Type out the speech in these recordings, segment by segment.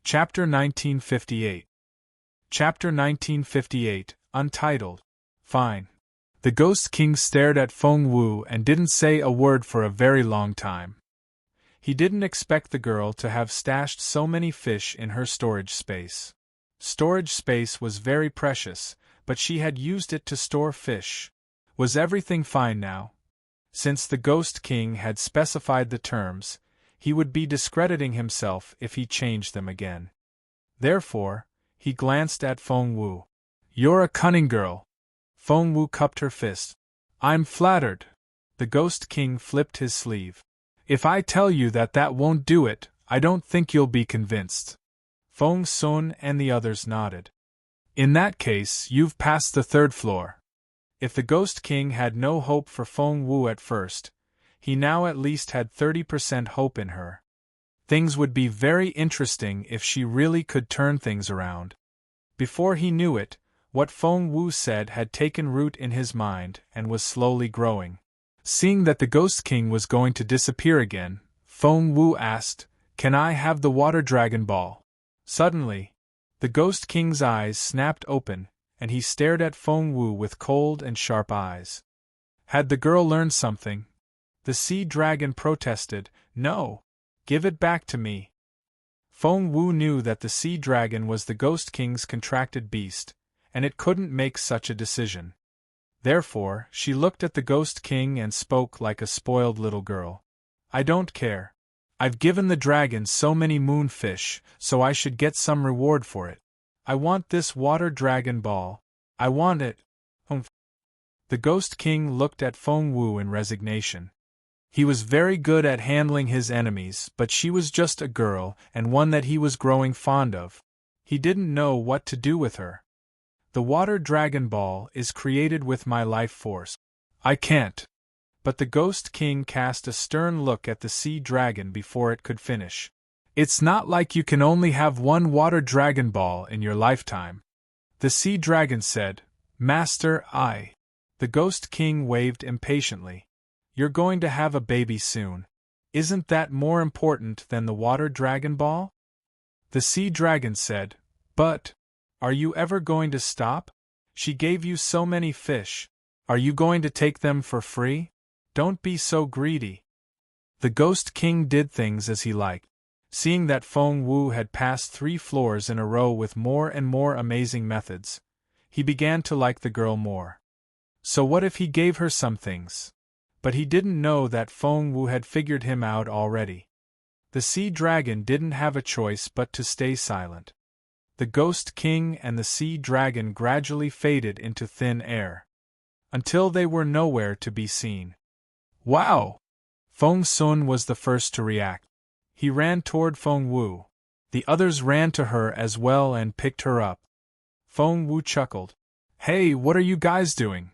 Chapter 1958. Chapter 1958, Untitled. Fine. The Ghost King stared at Feng Wu and didn't say a word for a very long time. He didn't expect the girl to have stashed so many fish in her storage space. Storage space was very precious, but she had used it to store fish. Was everything fine now? Since the Ghost King had specified the terms, he would be discrediting himself if he changed them again. Therefore, he glanced at Feng Wu. "You're a cunning girl." Feng Wu cupped her fist. "I'm flattered." The Ghost King flipped his sleeve. "If I tell you that won't do it, I don't think you'll be convinced." Feng Sun and the others nodded. "In that case, you've passed the third floor." If the Ghost King had no hope for Feng Wu at first, he now at least had 30% hope in her. Things would be very interesting if she really could turn things around. Before he knew it, what Feng Wu said had taken root in his mind and was slowly growing. Seeing that the Ghost King was going to disappear again, Feng Wu asked, "Can I have the Water Dragon Ball?" Suddenly, the Ghost King's eyes snapped open, and he stared at Feng Wu with cold and sharp eyes. Had the girl learned something? The Sea Dragon protested, "No! Give it back to me." Feng Wu knew that the Sea Dragon was the Ghost King's contracted beast, and it couldn't make such a decision. Therefore, she looked at the Ghost King and spoke like a spoiled little girl. "I don't care. I've given the dragon so many moonfish, so I should get some reward for it. I want this Water Dragon Ball. I want it. Humph." The Ghost King looked at Feng Wu in resignation. He was very good at handling his enemies, but she was just a girl, and one that he was growing fond of. He didn't know what to do with her. "The Water Dragon Ball is created with my life force. I can't." But the Ghost King cast a stern look at the Sea Dragon before it could finish. "It's not like you can only have one Water Dragon Ball in your lifetime." The Sea Dragon said, "Master, I." The Ghost King waved impatiently. "You're going to have a baby soon. Isn't that more important than the Water Dragon Ball?" The Sea Dragon said, "But, are you ever going to stop? She gave you so many fish. Are you going to take them for free? Don't be so greedy." The Ghost King did things as he liked. Seeing that Feng Wu had passed 3 floors in a row with more and more amazing methods, he began to like the girl more. So what if he gave her some things? But he didn't know that Feng Wu had figured him out already. The Sea Dragon didn't have a choice but to stay silent. The Ghost King and the Sea Dragon gradually faded into thin air, until they were nowhere to be seen. "Wow!" Feng Sun was the first to react. He ran toward Feng Wu. The others ran to her as well and picked her up. Feng Wu chuckled. "Hey, what are you guys doing?"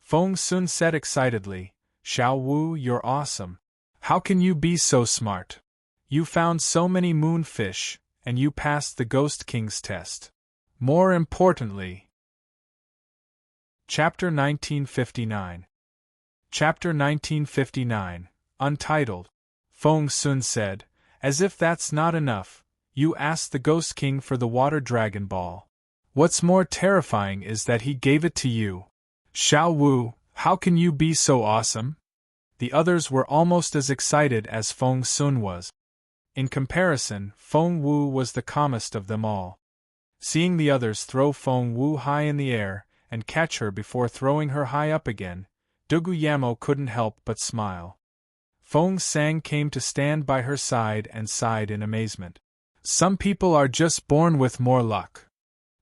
Feng Sun said excitedly, "Xiao Wu, you're awesome. How can you be so smart? You found so many moonfish, and you passed the Ghost King's test. More importantly..." Chapter 1959. Chapter 1959, Untitled. Feng Sun said, "As if that's not enough, you asked the Ghost King for the Water Dragon Ball. What's more terrifying is that he gave it to you. Xiao Wu, how can you be so awesome?" The others were almost as excited as Feng Sun was. In comparison, Feng Wu was the calmest of them all. Seeing the others throw Feng Wu high in the air and catch her before throwing her high up again, Duguyamo couldn't help but smile. Feng Sang came to stand by her side and sighed in amazement. "Some people are just born with more luck."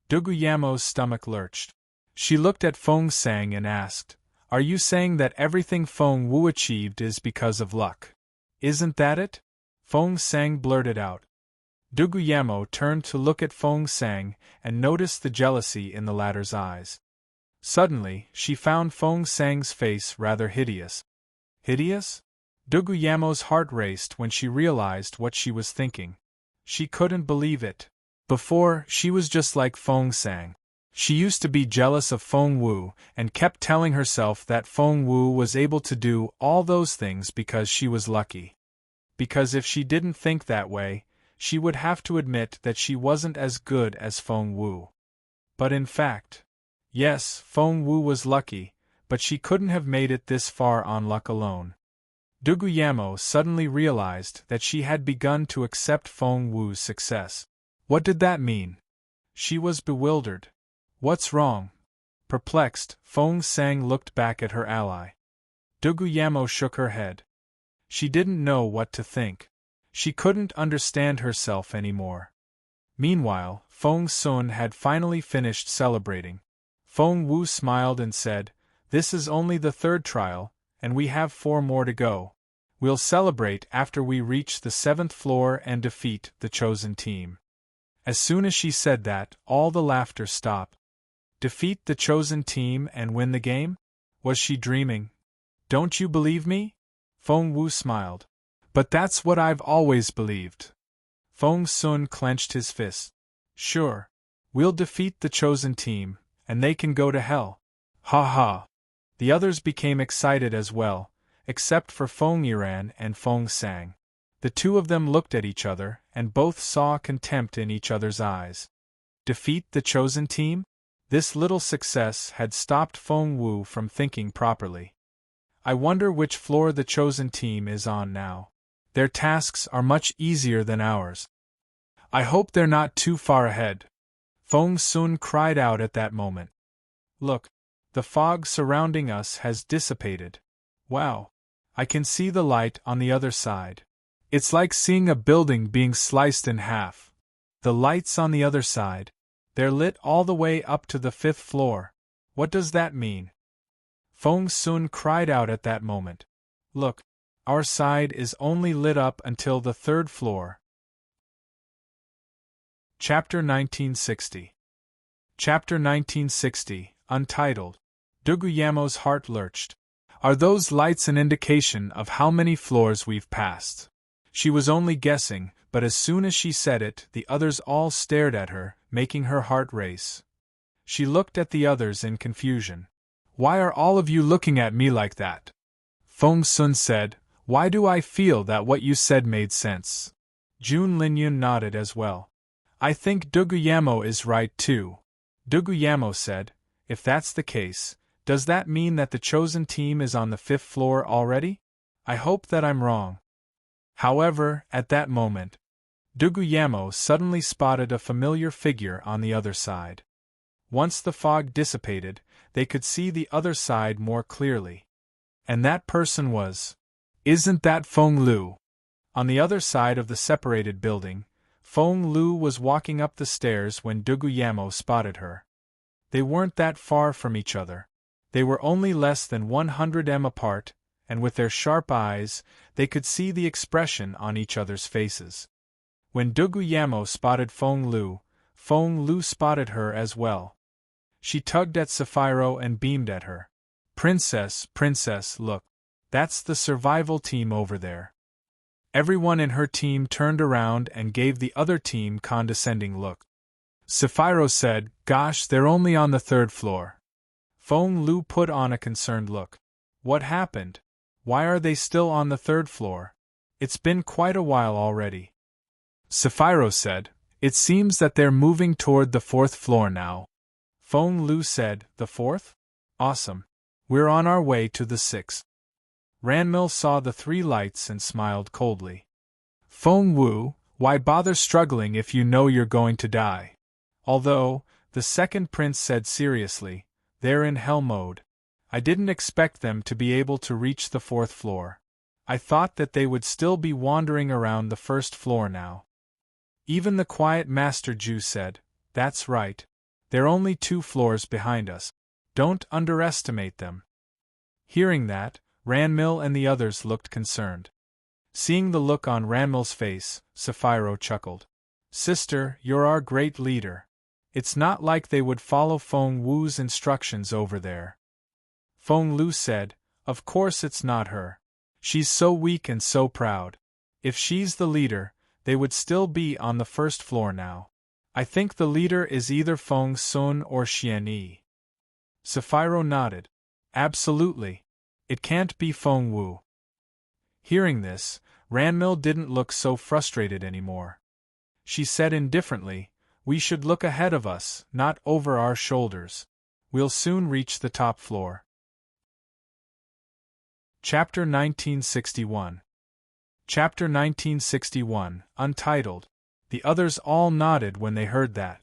Duguyamo's stomach lurched. She looked at Feng Sang and asked, "Are you saying that everything Feng Wu achieved is because of luck? Isn't that it?" Feng Sang blurted out. Duguyamo turned to look at Feng Sang and noticed the jealousy in the latter's eyes. Suddenly, she found Feng Sang's face rather hideous. Hideous? Duguyamo's heart raced when she realized what she was thinking. She couldn't believe it. Before, she was just like Feng Sang. She used to be jealous of Feng Wu and kept telling herself that Feng Wu was able to do all those things because she was lucky. Because if she didn't think that way, she would have to admit that she wasn't as good as Feng Wu. But in fact, yes, Feng Wu was lucky, but she couldn't have made it this far on luck alone. Duguyamo suddenly realized that she had begun to accept Feng Wu's success. What did that mean? She was bewildered. What's wrong? Perplexed, Feng Sang looked back at her ally. Duguyamo shook her head. She didn't know what to think. She couldn't understand herself anymore. Meanwhile, Feng Sun had finally finished celebrating. Feng Wu smiled and said, "This is only the third trial, and we have 4 more to go. We'll celebrate after we reach the 7th floor and defeat the chosen team." As soon as she said that, all the laughter stopped. Defeat the chosen team and win the game? Was she dreaming? Don't you believe me? Feng Wu smiled. But that's what I've always believed. Feng Sun clenched his fist. Sure. We'll defeat the chosen team, and they can go to hell. Ha ha. The others became excited as well, except for Feng Yiran and Feng Sang. The two of them looked at each other, and both saw contempt in each other's eyes. Defeat the chosen team? This little success had stopped Feng Wu from thinking properly. I wonder which floor the chosen team is on now. Their tasks are much easier than ours. I hope they're not too far ahead. Feng Sun cried out at that moment. Look, the fog surrounding us has dissipated. Wow! I can see the light on the other side. It's like seeing a building being sliced in half. The lights on the other side, they're lit all the way up to the 5th floor. What does that mean? Feng Sun cried out at that moment. Look, our side is only lit up until the 3rd floor. Chapter 1960. Chapter 1960, Untitled. Duguyamo's heart lurched. Are those lights an indication of how many floors we've passed? She was only guessing, but as soon as she said it, the others all stared at her, making her heart race. She looked at the others in confusion. Why are all of you looking at me like that? Feng Sun said, Why do I feel that what you said made sense? Jun Linyun nodded as well. I think Duguyamo is right too. Duguyamo said, If that's the case, does that mean that the chosen team is on the 5th floor already? I hope that I'm wrong. However, at that moment, Duguyamo suddenly spotted a familiar figure on the other side. Once the fog dissipated, they could see the other side more clearly. And that person was... Isn't that Feng Lu? On the other side of the separated building, Feng Lu was walking up the stairs when Duguyamo spotted her. They weren't that far from each other. They were only less than 100 m apart, and with their sharp eyes, they could see the expression on each other's faces. When Duguyamo spotted Feng Lu spotted her as well. She tugged at Sapphiro and beamed at her. Princess, look. That's the survival team over there. Everyone in her team turned around and gave the other team condescending look. Sapphiro said, Gosh, they're only on the 3rd floor. Feng Lu put on a concerned look. What happened? Why are they still on the 3rd floor? It's been quite a while already. Sapphiro said, It seems that they're moving toward the 4th floor now. Feng Lu said, The 4th? Awesome. We're on our way to the 6th. Ranmil saw the 3 lights and smiled coldly. Feng Wu, why bother struggling if you know you're going to die? Although, the second prince said seriously, they're in hell mode. I didn't expect them to be able to reach the 4th floor. I thought that they would still be wandering around the 1st floor now. Even the quiet Master Ju said, That's right. They're only 2 floors behind us. Don't underestimate them. Hearing that, Ranmil and the others looked concerned. Seeing the look on Ranmil's face, Sapphiro chuckled. Sister, you're our great leader. It's not like they would follow Feng Wu's instructions over there. Feng Lu said, Of course it's not her. She's so weak and so proud. If she's the leader, they would still be on the 1st floor now. I think the leader is either Feng Sun or Xian Yi. Sapphiro nodded. Absolutely. It can't be Feng Wu. Hearing this, Ranmil didn't look so frustrated anymore. She said indifferently, "We should look ahead of us, not over our shoulders. We'll soon reach the top floor." Chapter 1961. Chapter 1961, untitled. The others all nodded when they heard that.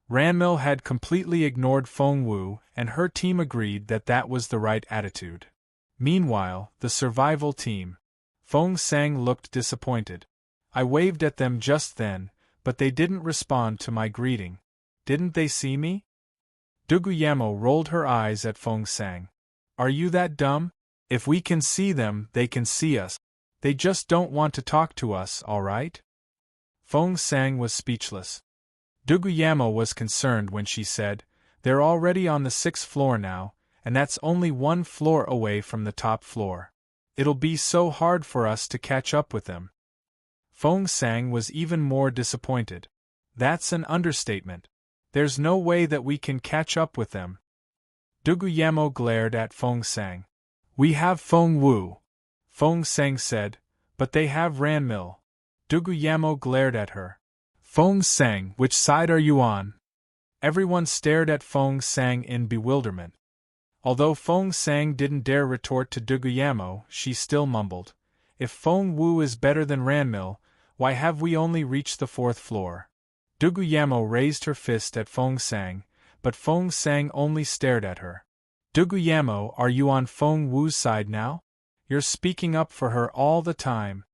Ranmil had completely ignored Feng Wu, and her team agreed that that was the right attitude. Meanwhile, the survival team. Feng Sang looked disappointed. I waved at them just then, but they didn't respond to my greeting. Didn't they see me? Duguyamo rolled her eyes at Feng Sang. Are you that dumb? If we can see them, they can see us. They just don't want to talk to us, all right? Feng Sang was speechless. Duguyamo was concerned when she said, "They're already on the 6th floor now, and that's only 1 floor away from the top floor. It'll be so hard for us to catch up with them." Feng Sang was even more disappointed. That's an understatement. There's no way that we can catch up with them. Duguyamo glared at Feng Sang. "We have Feng Wu," Feng Sang said, "but they have Ranmil." Duguyamo glared at her. "Feng Sang, which side are you on?" Everyone stared at Feng Sang in bewilderment. Although Feng Sang didn't dare retort to Duguyamo, she still mumbled, "If Feng Wu is better than Ranmil, why have we only reached the 4th floor?" Duguyamo raised her fist at Feng Sang, but Feng Sang only stared at her. "Duguyamo, are you on Feng Wu's side now? You're speaking up for her all the time."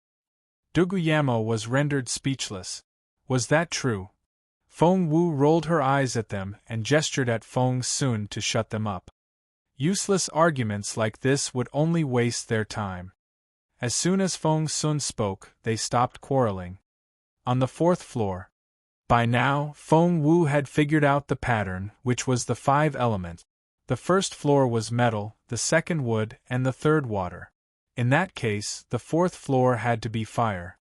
Duguyamo was rendered speechless. Was that true? Feng Wu rolled her eyes at them and gestured at Feng Sun to shut them up. Useless arguments like this would only waste their time. As soon as Feng Sun spoke, they stopped quarreling. On the 4th floor. By now, Feng Wu had figured out the pattern, which was the 5 elements. The 1st floor was metal, the 2nd wood, and the 3rd water. In that case, the 4th floor had to be fire.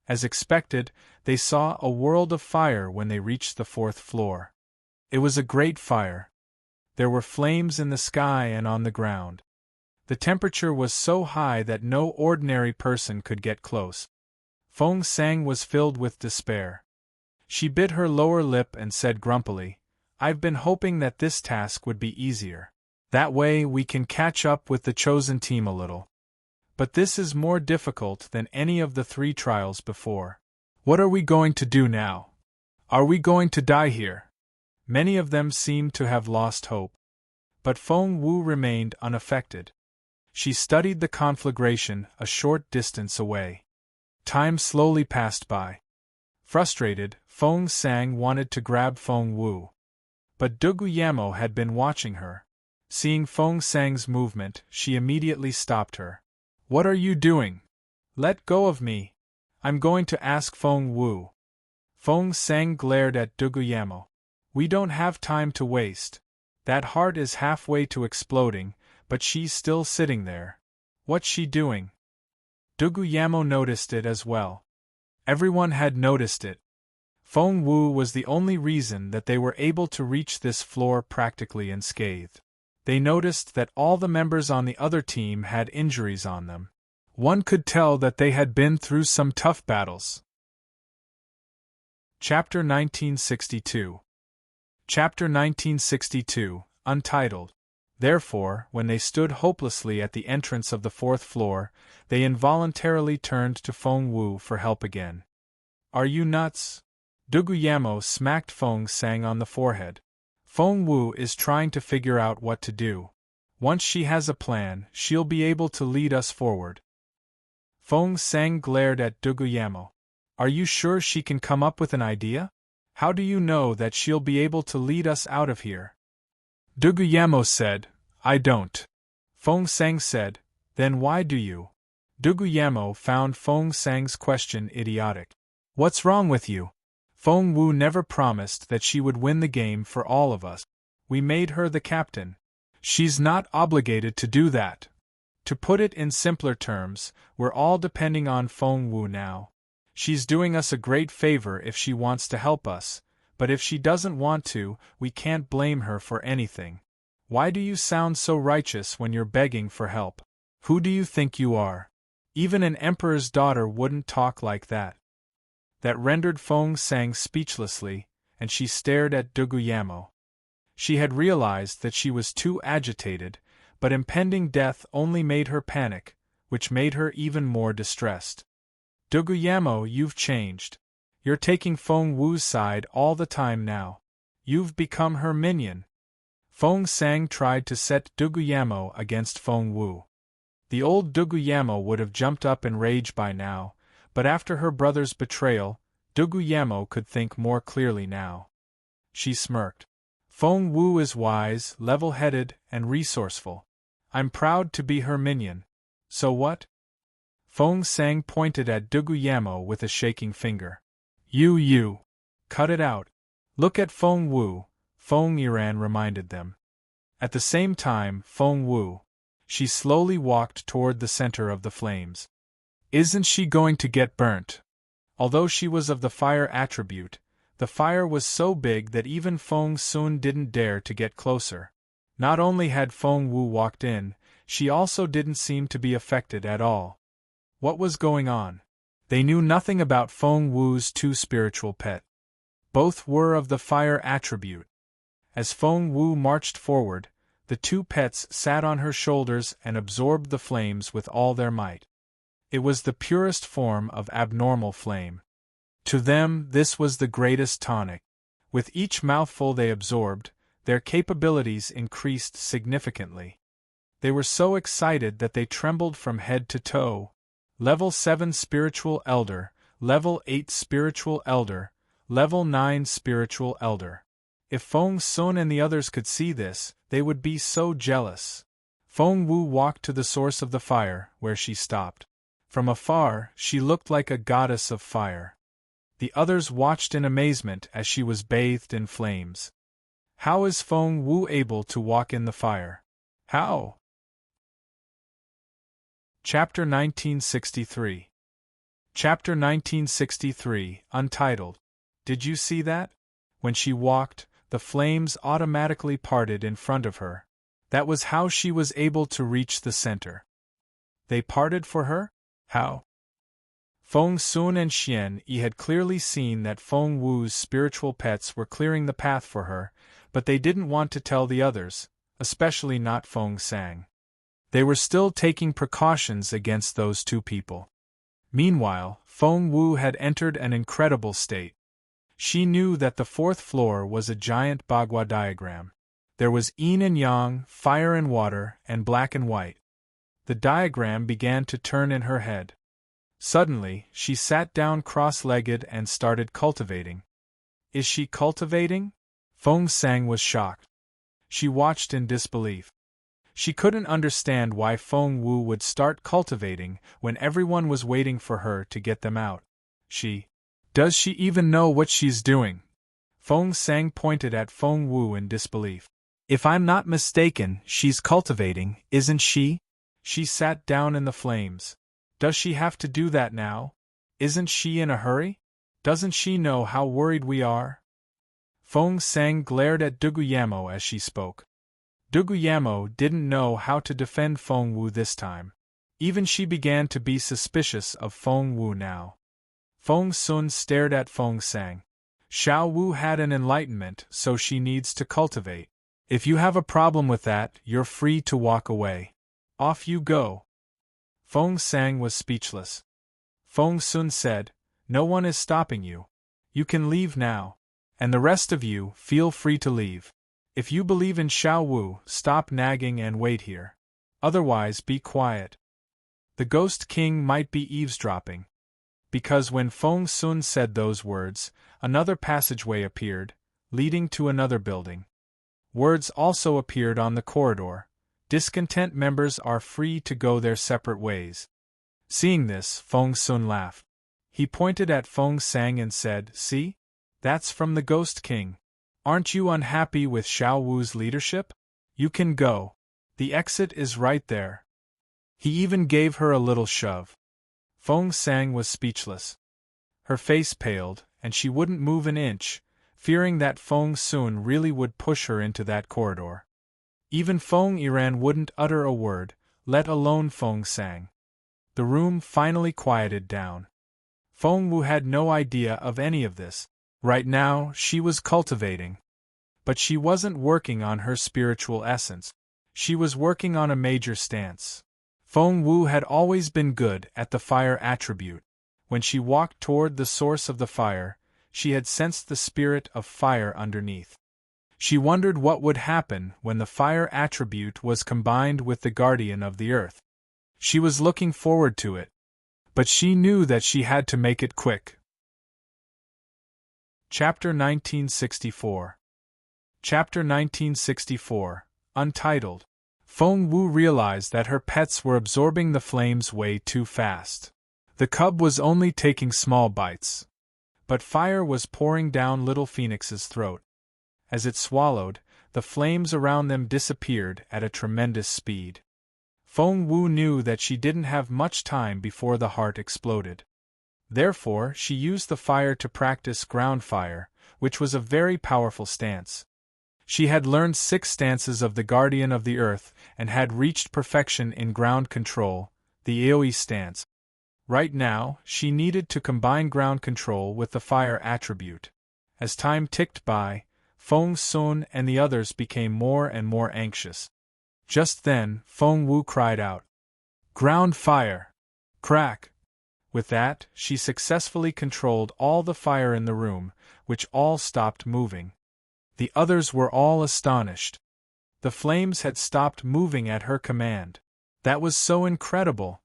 As expected, they saw a world of fire when they reached the 4th floor. It was a great fire. There were flames in the sky and on the ground. The temperature was so high that no ordinary person could get close. Feng Sang was filled with despair. She bit her lower lip and said grumpily, "I've been hoping that this task would be easier. That way we can catch up with the chosen team a little. But this is more difficult than any of the 3 trials before. What are we going to do now? Are we going to die here?" Many of them seemed to have lost hope. But Feng Wu remained unaffected. She studied the conflagration a short distance away. Time slowly passed by. Frustrated, Feng Sang wanted to grab Feng Wu. But Duguyamo had been watching her. Seeing Feng Sang's movement, she immediately stopped her. "What are you doing? Let go of me. I'm going to ask Feng Wu." Feng Sang glared at Duguyamo. "We don't have time to waste. That heart is halfway to exploding, but she's still sitting there. What's she doing?" Duguyamo noticed it as well. Everyone had noticed it. Feng Wu was the only reason that they were able to reach this floor practically unscathed. They noticed that all the members on the other team had injuries on them. One could tell that they had been through some tough battles. Chapter 1962. Chapter 1962, untitled. Therefore, when they stood hopelessly at the entrance of the 4th floor, they involuntarily turned to Feng Wu for help again. "Are you nuts?" Duguyamo smacked Feng Sang on the forehead. "Feng Wu is trying to figure out what to do. Once she has a plan, she'll be able to lead us forward." Feng Sang glared at Duguyamo. "Are you sure she can come up with an idea? How do you know that she'll be able to lead us out of here?" Duguyamo said, "I don't." Feng Sang said, "Then why do you?" Duguyamo found Feng Sang's question idiotic. "What's wrong with you? Feng Wu never promised that she would win the game for all of us. We made her the captain. She's not obligated to do that. To put it in simpler terms, we're all depending on Feng Wu now. She's doing us a great favor if she wants to help us, but if she doesn't want to, we can't blame her for anything. Why do you sound so righteous when you're begging for help? Who do you think you are? Even an emperor's daughter wouldn't talk like that." that rendered Feng Sang speechlessly, and she stared at Duguyamo. She had realized that she was too agitated, but impending death only made her panic, which made her even more distressed. Duguyamo, you've changed. You're taking Feng Wu's side all the time now. You've become her minion. Feng Sang tried to set Duguyamo against Feng Wu. The old Duguyamo would have jumped up in rage by now, but after her brother's betrayal, Duguyamo could think more clearly now. She smirked. Feng Wu is wise, level-headed, and resourceful. I'm proud to be her minion. So what? Feng Sang pointed at Duguyamo with a shaking finger. You. Cut it out. Look at Feng Wu, Feng Yiran reminded them. At the same time, Feng Wu. She slowly walked toward the center of the flames. Isn't she going to get burnt? Although she was of the fire attribute, the fire was so big that even Feng Sun didn't dare to get closer. Not only had Feng Wu walked in, she also didn't seem to be affected at all. What was going on? They knew nothing about Feng Wu's two spiritual pets. Both were of the fire attribute. As Feng Wu marched forward, the two pets sat on her shoulders and absorbed the flames with all their might. It was the purest form of abnormal flame. To them, this was the greatest tonic. With each mouthful they absorbed, their capabilities increased significantly. They were so excited that they trembled from head to toe. Level 7 Spiritual Elder, Level 8 Spiritual Elder, Level 9 Spiritual Elder. If Feng Sun and the others could see this, they would be so jealous. Feng Wu walked to the source of the fire, where she stopped. From afar, she looked like a goddess of fire. The others watched in amazement as she was bathed in flames. How is Feng Wu able to walk in the fire? How? Chapter 1963. Chapter 1963, Untitled. Did you see that? When she walked, the flames automatically parted in front of her. That was how she was able to reach the center. They parted for her? How? Feng Sun and Xian Yi had clearly seen that Feng Wu's spiritual pets were clearing the path for her, but they didn't want to tell the others, especially not Feng Sang. They were still taking precautions against those two people. Meanwhile, Feng Wu had entered an incredible state. She knew that the fourth floor was a giant Bagua diagram. There was yin and yang, fire and water, and black and white. The diagram began to turn in her head. Suddenly, she sat down cross-legged and started cultivating. Is she cultivating? Feng Sang was shocked. She watched in disbelief. She couldn't understand why Feng Wu would start cultivating when everyone was waiting for her to get them out. Does she even know what she's doing? Feng Sang pointed at Feng Wu in disbelief. If I'm not mistaken, she's cultivating, isn't she? She sat down in the flames. Does she have to do that now? Isn't she in a hurry? Doesn't she know how worried we are? Feng Sang glared at Duguyamo as she spoke. Duguyamo didn't know how to defend Feng Wu this time. Even she began to be suspicious of Feng Wu now. Feng Sun stared at Feng Sang. Xiao Wu had an enlightenment, so she needs to cultivate. If you have a problem with that, you're free to walk away. Off you go. Feng Sang was speechless. Feng Sun said, No one is stopping you. You can leave now. And the rest of you, feel free to leave. If you believe in Xiao Wu, stop nagging and wait here. Otherwise, be quiet. The Ghost King might be eavesdropping. Because when Feng Sun said those words, another passageway appeared, leading to another building. Words also appeared on the corridor. Discontent members are free to go their separate ways. Seeing this, Feng Sun laughed. He pointed at Feng Sang and said, See? That's from the Ghost King. Aren't you unhappy with Xiao Wu's leadership? You can go. The exit is right there. He even gave her a little shove. Feng Sang was speechless. Her face paled, and she wouldn't move an inch, fearing that Feng Sun really would push her into that corridor. Even Feng Yiran wouldn't utter a word, let alone Feng Sang. The room finally quieted down. Feng Wu had no idea of any of this. Right now, she was cultivating. But she wasn't working on her spiritual essence. She was working on a major stance. Feng Wu had always been good at the fire attribute. When she walked toward the source of the fire, she had sensed the spirit of fire underneath. She wondered what would happen when the fire attribute was combined with the guardian of the earth. She was looking forward to it. But she knew that she had to make it quick. Chapter 1964. Chapter 1964, untitled. Feng Wu realized that her pets were absorbing the flames way too fast. The cub was only taking small bites. But fire was pouring down little Phoenix's throat. As it swallowed, the flames around them disappeared at a tremendous speed. Feng Wu knew that she didn't have much time before the heart exploded. Therefore, she used the fire to practice ground fire, which was a very powerful stance. She had learned 6 stances of the Guardian of the Earth and had reached perfection in ground control, the AoE stance. Right now, she needed to combine ground control with the fire attribute. As time ticked by, Feng Sun and the others became more and more anxious. Just then, Feng Wu cried out, "Ground fire!" Crack! With that, she successfully controlled all the fire in the room, which all stopped moving. The others were all astonished. The flames had stopped moving at her command. That was so incredible!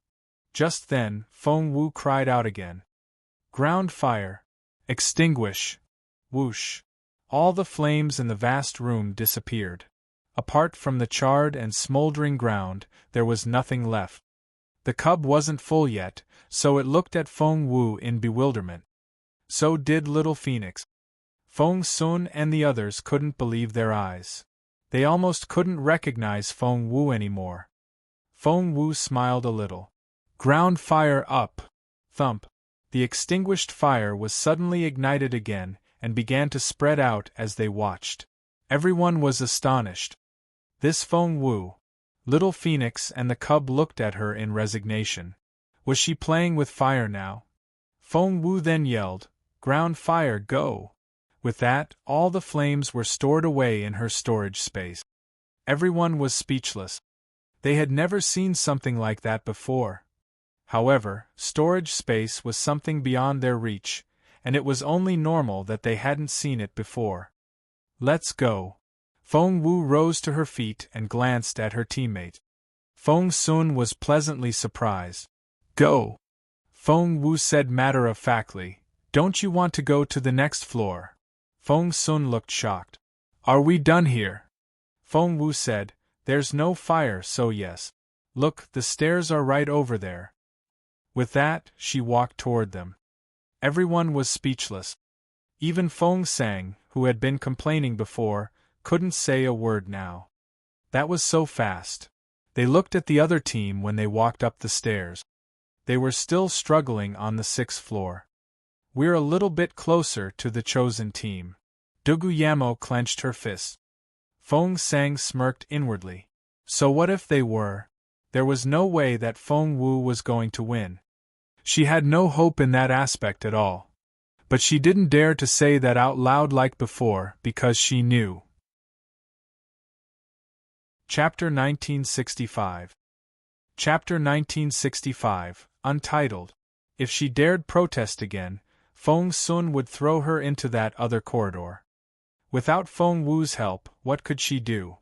Just then, Feng Wu cried out again. "Ground fire! Extinguish!" Whoosh! All the flames in the vast room disappeared. Apart from the charred and smoldering ground, there was nothing left. The cub wasn't full yet, so it looked at Feng Wu in bewilderment. So did little Phoenix. Feng Sun and the others couldn't believe their eyes. They almost couldn't recognize Feng Wu anymore. Feng Wu smiled a little. "Ground fire up!" Thump! The extinguished fire was suddenly ignited again and began to spread out as they watched. Everyone was astonished. This Feng Wu. Little Phoenix and the cub looked at her in resignation. Was she playing with fire now? Feng Wu then yelled, "Ground fire, go!" With that, all the flames were stored away in her storage space. Everyone was speechless. They had never seen something like that before. However, storage space was something beyond their reach, and it was only normal that they hadn't seen it before. "Let's go." Feng Wu rose to her feet and glanced at her teammate. Feng Sun was pleasantly surprised. "Go," Feng Wu said matter-of-factly. "Don't you want to go to the next floor?" Feng Sun looked shocked. "Are we done here?" Feng Wu said, "There's no fire, so yes. Look, the stairs are right over there." With that, she walked toward them. Everyone was speechless. Even Feng Sang, who had been complaining before, couldn't say a word now. That was so fast. They looked at the other team when they walked up the stairs. They were still struggling on the 6th floor. "We're a little bit closer to the chosen team." Duguyamo clenched her fist. Feng Sang smirked inwardly. So what if they were? There was no way that Feng Wu was going to win. She had no hope in that aspect at all. But she didn't dare to say that out loud like before because she knew. Chapter 1965. Chapter 1965, untitled. If she dared protest again, Feng Sun would throw her into that other corridor. Without Feng Wu's help, what could she do?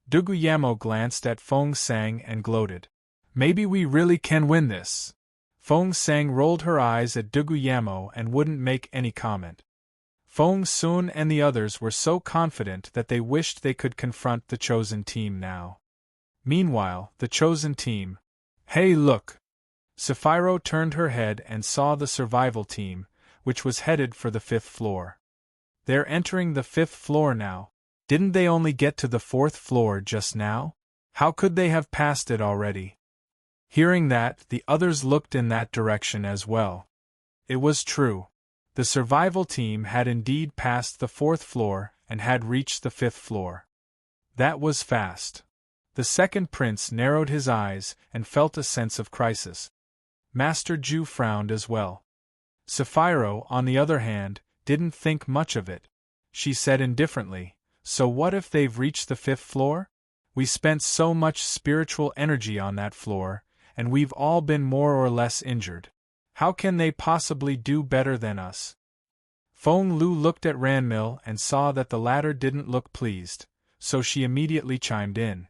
Duguyamo glanced at Feng Sang and gloated. "Maybe we really can win this." Feng Sang rolled her eyes at Duguyamo and wouldn't make any comment. Feng Sun and the others were so confident that they wished they could confront the chosen team now. Meanwhile, the chosen team. "Hey, look!" Sapphiro turned her head and saw the survival team, which was headed for the 5th floor. "They're entering the 5th floor now. Didn't they only get to the 4th floor just now? How could they have passed it already?" Hearing that, the others looked in that direction as well. It was true. The survival team had indeed passed the 4th floor and had reached the 5th floor. That was fast. The second prince narrowed his eyes and felt a sense of crisis. Master Ju frowned as well. Sapphiro, on the other hand, didn't think much of it. She said indifferently, "So what if they've reached the 5th floor? We spent so much spiritual energy on that floor, and we've all been more or less injured. How can they possibly do better than us?" Feng Lu looked at Ranmil and saw that the latter didn't look pleased, so she immediately chimed in.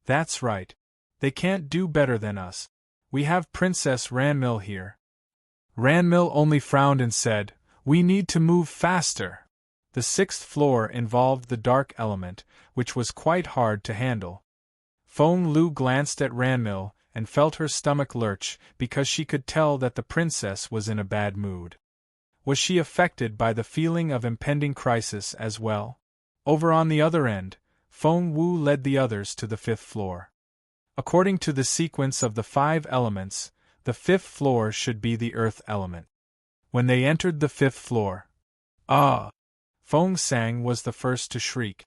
"That's right. They can't do better than us. We have Princess Ranmil here." Ranmil only frowned and said, "We need to move faster." The 6th floor involved the dark element, which was quite hard to handle. Feng Lu glanced at Ranmil and felt her stomach lurch because she could tell that the princess was in a bad mood. Was she affected by the feeling of impending crisis as well? Over on the other end, Feng Wu led the others to the 5th floor. According to the sequence of the 5 elements, the 5th floor should be the earth element. When they entered the 5th floor, Feng Sang was the first to shriek,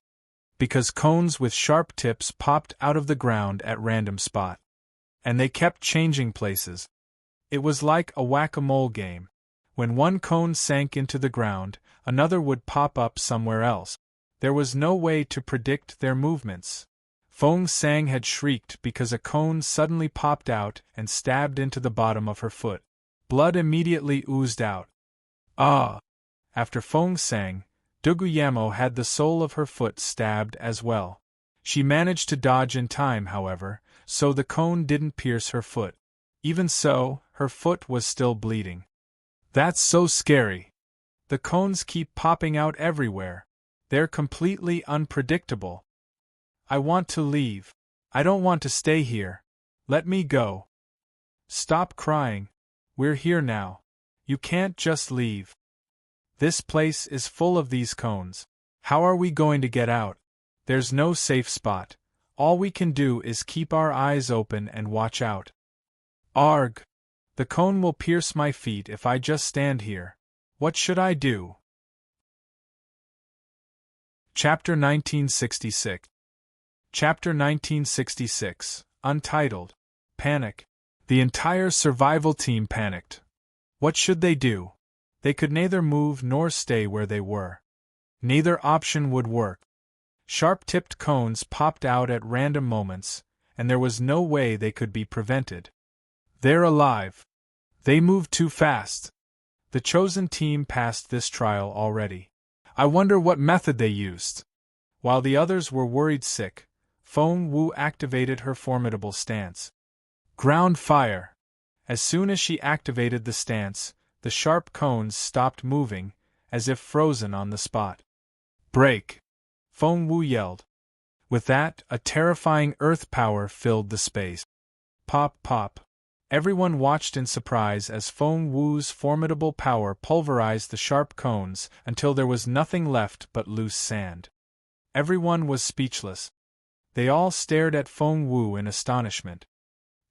because cones with sharp tips popped out of the ground at random spot. And they kept changing places. It was like a whack-a-mole game. When one cone sank into the ground, another would pop up somewhere else. There was no way to predict their movements. Feng Sang had shrieked because a cone suddenly popped out and stabbed into the bottom of her foot. Blood immediately oozed out. After Feng Sang, Duguyamo had the sole of her foot stabbed as well. She managed to dodge in time, however, so the cone didn't pierce her foot. Even so, her foot was still bleeding. "That's so scary. The cones keep popping out everywhere. They're completely unpredictable. I want to leave. I don't want to stay here. Let me go." "Stop crying. We're here now. You can't just leave. This place is full of these cones. How are we going to get out? There's no safe spot. All we can do is keep our eyes open and watch out." "Arg! The cone will pierce my feet if I just stand here. What should I do?" Chapter 1966. Chapter 1966, Untitled. Panic. The entire survival team panicked. What should they do? They could neither move nor stay where they were. Neither option would work. Sharp-tipped cones popped out at random moments, and there was no way they could be prevented. They're alive. They moved too fast. The chosen team passed this trial already. I wonder what method they used. While the others were worried sick, Feng Wu activated her formidable stance. Ground fire. As soon as she activated the stance, the sharp cones stopped moving, as if frozen on the spot. Break! Feng Wu yelled. With that, a terrifying earth power filled the space. Pop, pop. Everyone watched in surprise as Feng Wu's formidable power pulverized the sharp cones until there was nothing left but loose sand. Everyone was speechless. They all stared at Feng Wu in astonishment.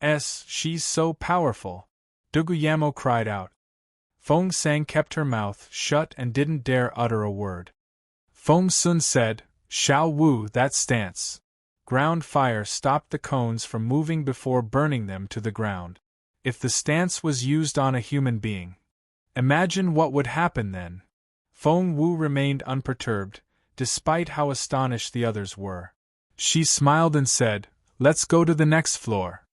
She's so powerful," Duguyamo cried out. Feng Sang kept her mouth shut and didn't dare utter a word. Feng Sun said, "Xiao Wu, that stance." Ground fire stopped the cones from moving before burning them to the ground. If the stance was used on a human being, imagine what would happen then. Feng Wu remained unperturbed, despite how astonished the others were. She smiled and said, "Let's go to the next floor."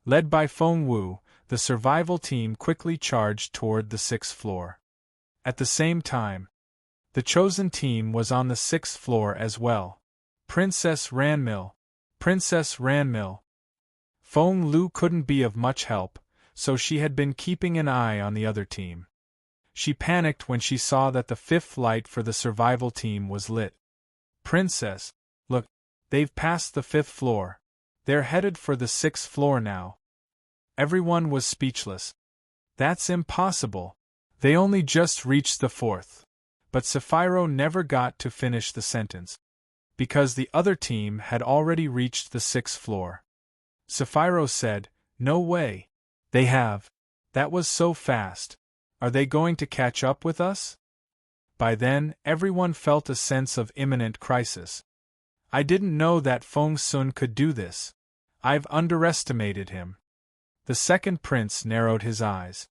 Led by Feng Wu, the survival team quickly charged toward the 6th floor. At the same time, the chosen team was on the 6th floor as well. Princess Ranmil. Princess Ranmil. Feng Lu couldn't be of much help, so she had been keeping an eye on the other team. She panicked when she saw that the 5th light for the survival team was lit. "Princess, look, they've passed the 5th floor. They're headed for the 6th floor now." Everyone was speechless. "That's impossible. They only just reached the 4th. But Sapphiro never got to finish the sentence. Because the other team had already reached the 6th floor. Sapphiro said, "No way. They have. That was so fast. Are they going to catch up with us?" By then, everyone felt a sense of imminent crisis. "I didn't know that Feng Sun could do this. I've underestimated him." The second prince narrowed his eyes.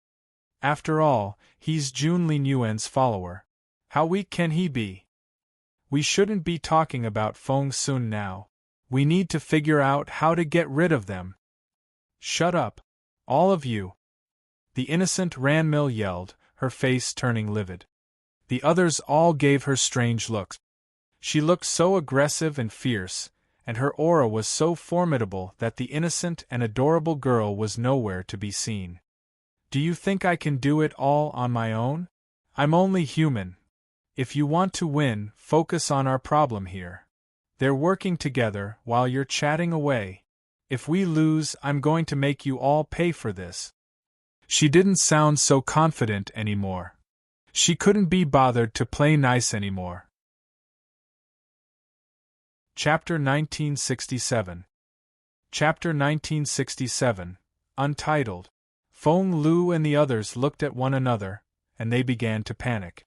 After all, he's Jun Lin Yuan's follower. How weak can he be? We shouldn't be talking about Feng Sun now. We need to figure out how to get rid of them. Shut up. All of you. The innocent Ranmil yelled, her face turning livid. The others all gave her strange looks. She looked so aggressive and fierce, and her aura was so formidable that the innocent and adorable girl was nowhere to be seen. Do you think I can do it all on my own? I'm only human. If you want to win, focus on our problem here. They're working together while you're chatting away. If we lose, I'm going to make you all pay for this. She didn't sound so confident anymore. She couldn't be bothered to play nice anymore. Chapter 1967. Chapter 1967, untitled. Feng Lu and the others looked at one another, and they began to panic.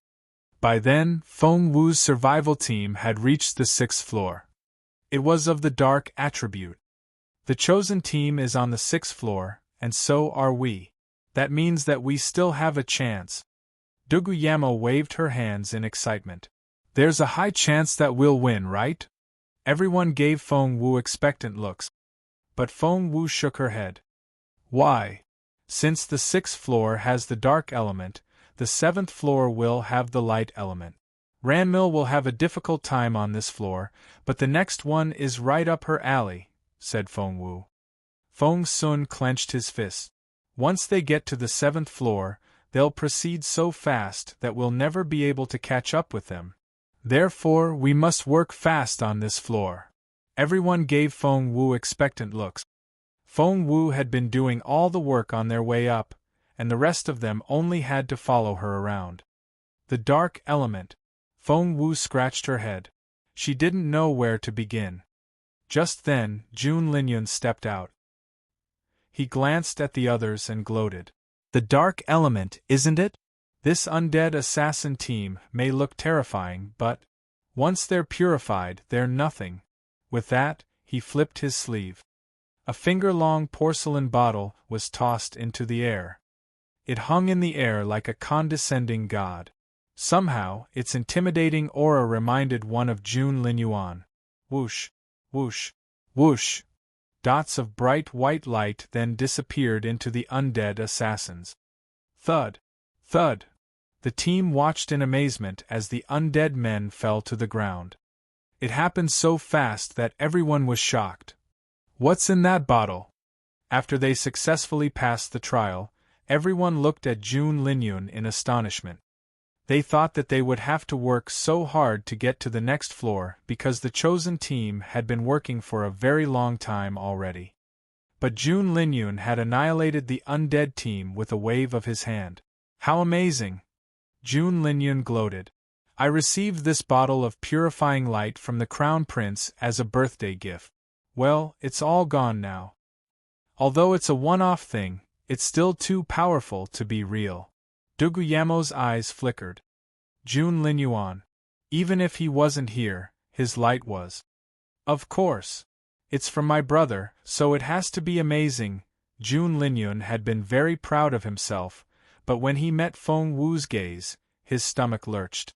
By then, Feng Wu's survival team had reached the 6th floor. It was of the dark attribute. The chosen team is on the 6th floor, and so are we. That means that we still have a chance. Duguyamo waved her hands in excitement. There's a high chance that we'll win, right? Everyone gave Feng Wu expectant looks. But Feng Wu shook her head. Why? Since the 6th floor has the dark element, the 7th floor will have the light element. Ranmil will have a difficult time on this floor, but the next one is right up her alley, said Feng Wu. Feng Sun clenched his fists. Once they get to the 7th floor, they'll proceed so fast that we'll never be able to catch up with them. Therefore, we must work fast on this floor. Everyone gave Feng Wu expectant looks. Feng Wu had been doing all the work on their way up, and the rest of them only had to follow her around. The dark element. Feng Wu scratched her head. She didn't know where to begin. Just then, Jun Linyun stepped out. He glanced at the others and gloated. The dark element, isn't it? This undead assassin team may look terrifying, but once they're purified, they're nothing. With that, he flipped his sleeve. A finger-long porcelain bottle was tossed into the air. It hung in the air like a condescending god. Somehow, its intimidating aura reminded one of Jun Linyuan. Whoosh, whoosh, whoosh. Dots of bright white light then disappeared into the undead assassins. Thud, thud. The team watched in amazement as the undead men fell to the ground. It happened so fast that everyone was shocked. What's in that bottle? After they successfully passed the trial, everyone looked at Jun Linyun in astonishment. They thought that they would have to work so hard to get to the next floor because the chosen team had been working for a very long time already. But Jun Linyun had annihilated the undead team with a wave of his hand. How amazing! Jun Linyun gloated. I received this bottle of purifying light from the Crown Prince as a birthday gift. Well, it's all gone now. Although it's a one-off thing, it's still too powerful to be real. Duguyamo's eyes flickered. Jun Linyuan. Even if he wasn't here, his light was. Of course. It's from my brother, so it has to be amazing. Jun Linyun had been very proud of himself, but when he met Feng Wu's gaze, his stomach lurched.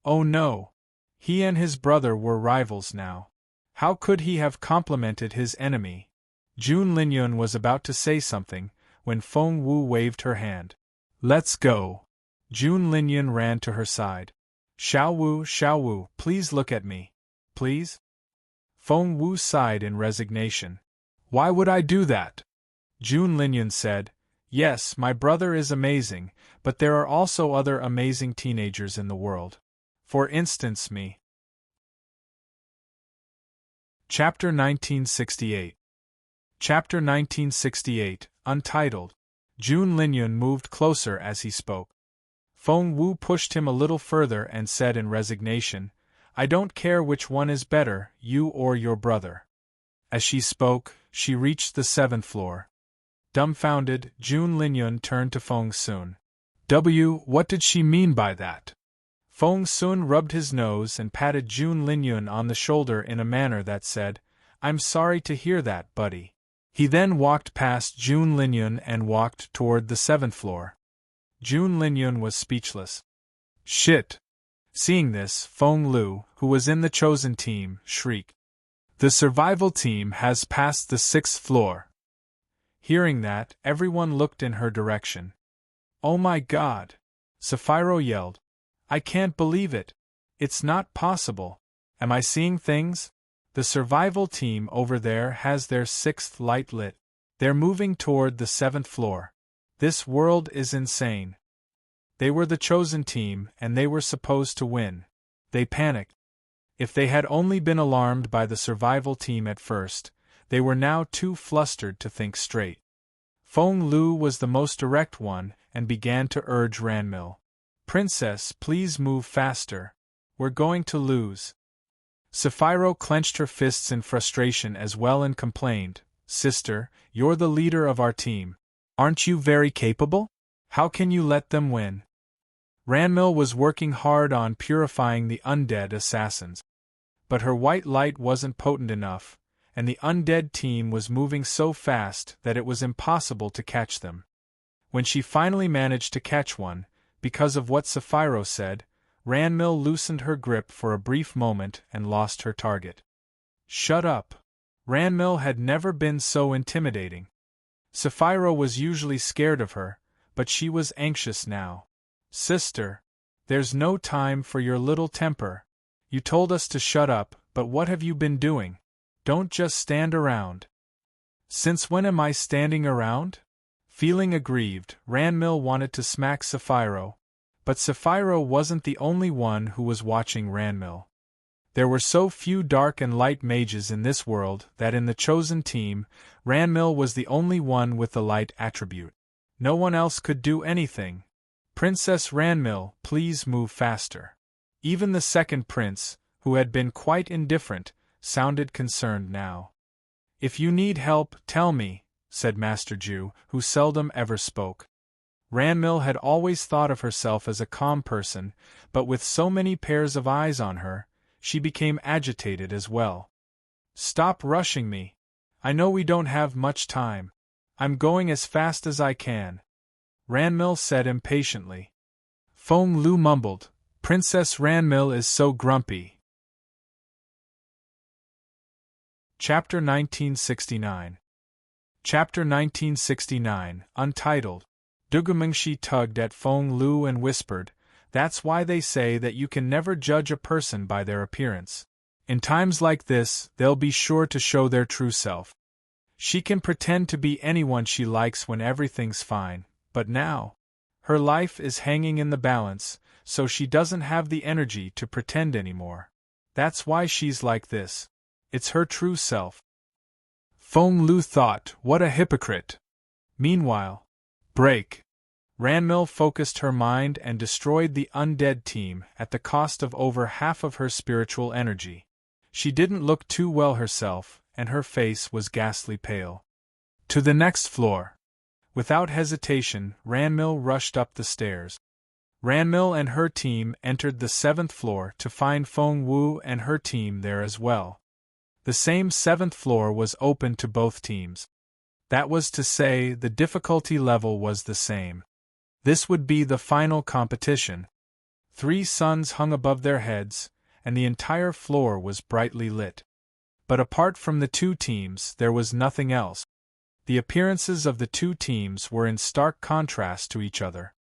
Oh no! He and his brother were rivals now. How could he have complimented his enemy? Jun Linyun was about to say something, when Feng Wu waved her hand. Let's go. Jun Linyun ran to her side. Xiao Wu, please look at me. Please? Feng Wu sighed in resignation. Why would I do that? Jun Linyun said, yes, my brother is amazing, but there are also other amazing teenagers in the world. For instance, me. Chapter 1968. Chapter 1968, untitled. Jun Linyun moved closer as he spoke. Feng Wu pushed him a little further and said in resignation, I don't care which one is better, you or your brother. As she spoke, she reached the 7th floor. Dumbfounded, Jun Linyun turned to Feng Sun. What did she mean by that? Feng Sun rubbed his nose and patted Jun Linyun on the shoulder in a manner that said, I'm sorry to hear that, buddy. He then walked past Jun Linyun and walked toward the 7th floor. Jun Linyun was speechless. Shit! Seeing this, Feng Lu, who was in the chosen team, shrieked. The survival team has passed the 6th floor. Hearing that, everyone looked in her direction. Oh my god! Sapphiro yelled. I can't believe it! It's not possible! Am I seeing things? The survival team over there has their 6th light lit. They're moving toward the 7th floor. This world is insane. They were the chosen team, and they were supposed to win. They panicked. If they had only been alarmed by the survival team at first, they were now too flustered to think straight. Feng Lu was the most direct one, and began to urge Ranmil. Princess, please move faster. We're going to lose. Sapphiro clenched her fists in frustration as well and complained, Sister, you're the leader of our team. Aren't you very capable? How can you let them win? Ranmil was working hard on purifying the undead assassins. But her white light wasn't potent enough, and the undead team was moving so fast that it was impossible to catch them. When she finally managed to catch one, because of what Sapphiro said, Ranmil loosened her grip for a brief moment and lost her target. Shut up! Ranmil had never been so intimidating. Sapphiro was usually scared of her, but she was anxious now. Sister, there's no time for your little temper. You told us to shut up, but what have you been doing? Don't just stand around. Since when am I standing around? Feeling aggrieved, Ranmil wanted to smack Sapphiro. But Sapphiro wasn't the only one who was watching Ranmil. There were so few dark and light mages in this world that in the chosen team, Ranmil was the only one with the light attribute. No one else could do anything. Princess Ranmil, please move faster. Even the second prince, who had been quite indifferent, sounded concerned now. If you need help, tell me, said Master Ju, who seldom ever spoke. Ranmil had always thought of herself as a calm person, but with so many pairs of eyes on her, she became agitated as well. Stop rushing me. I know we don't have much time. I'm going as fast as I can. Ranmil said impatiently. Feng Lu mumbled, Princess Ranmil is so grumpy. Chapter 1969. Chapter 1969, Untitled. Dugumengshi tugged at Feng Lu and whispered, That's why they say that you can never judge a person by their appearance. In times like this, they'll be sure to show their true self. She can pretend to be anyone she likes when everything's fine, but now, her life is hanging in the balance, so she doesn't have the energy to pretend anymore. That's why she's like this. It's her true self. Feng Lu thought, what a hypocrite. Meanwhile, break. Ranmil focused her mind and destroyed the undead team at the cost of over half of her spiritual energy. She didn't look too well herself, and her face was ghastly pale. To the next floor. Without hesitation, Ranmil rushed up the stairs. Ranmil and her team entered the 7th floor to find Feng Wu and her team there as well. The same 7th floor was open to both teams. That was to say, the difficulty level was the same. This would be the final competition. 3 suns hung above their heads, and the entire floor was brightly lit. But apart from the 2 teams, there was nothing else. The appearances of the 2 teams were in stark contrast to each other.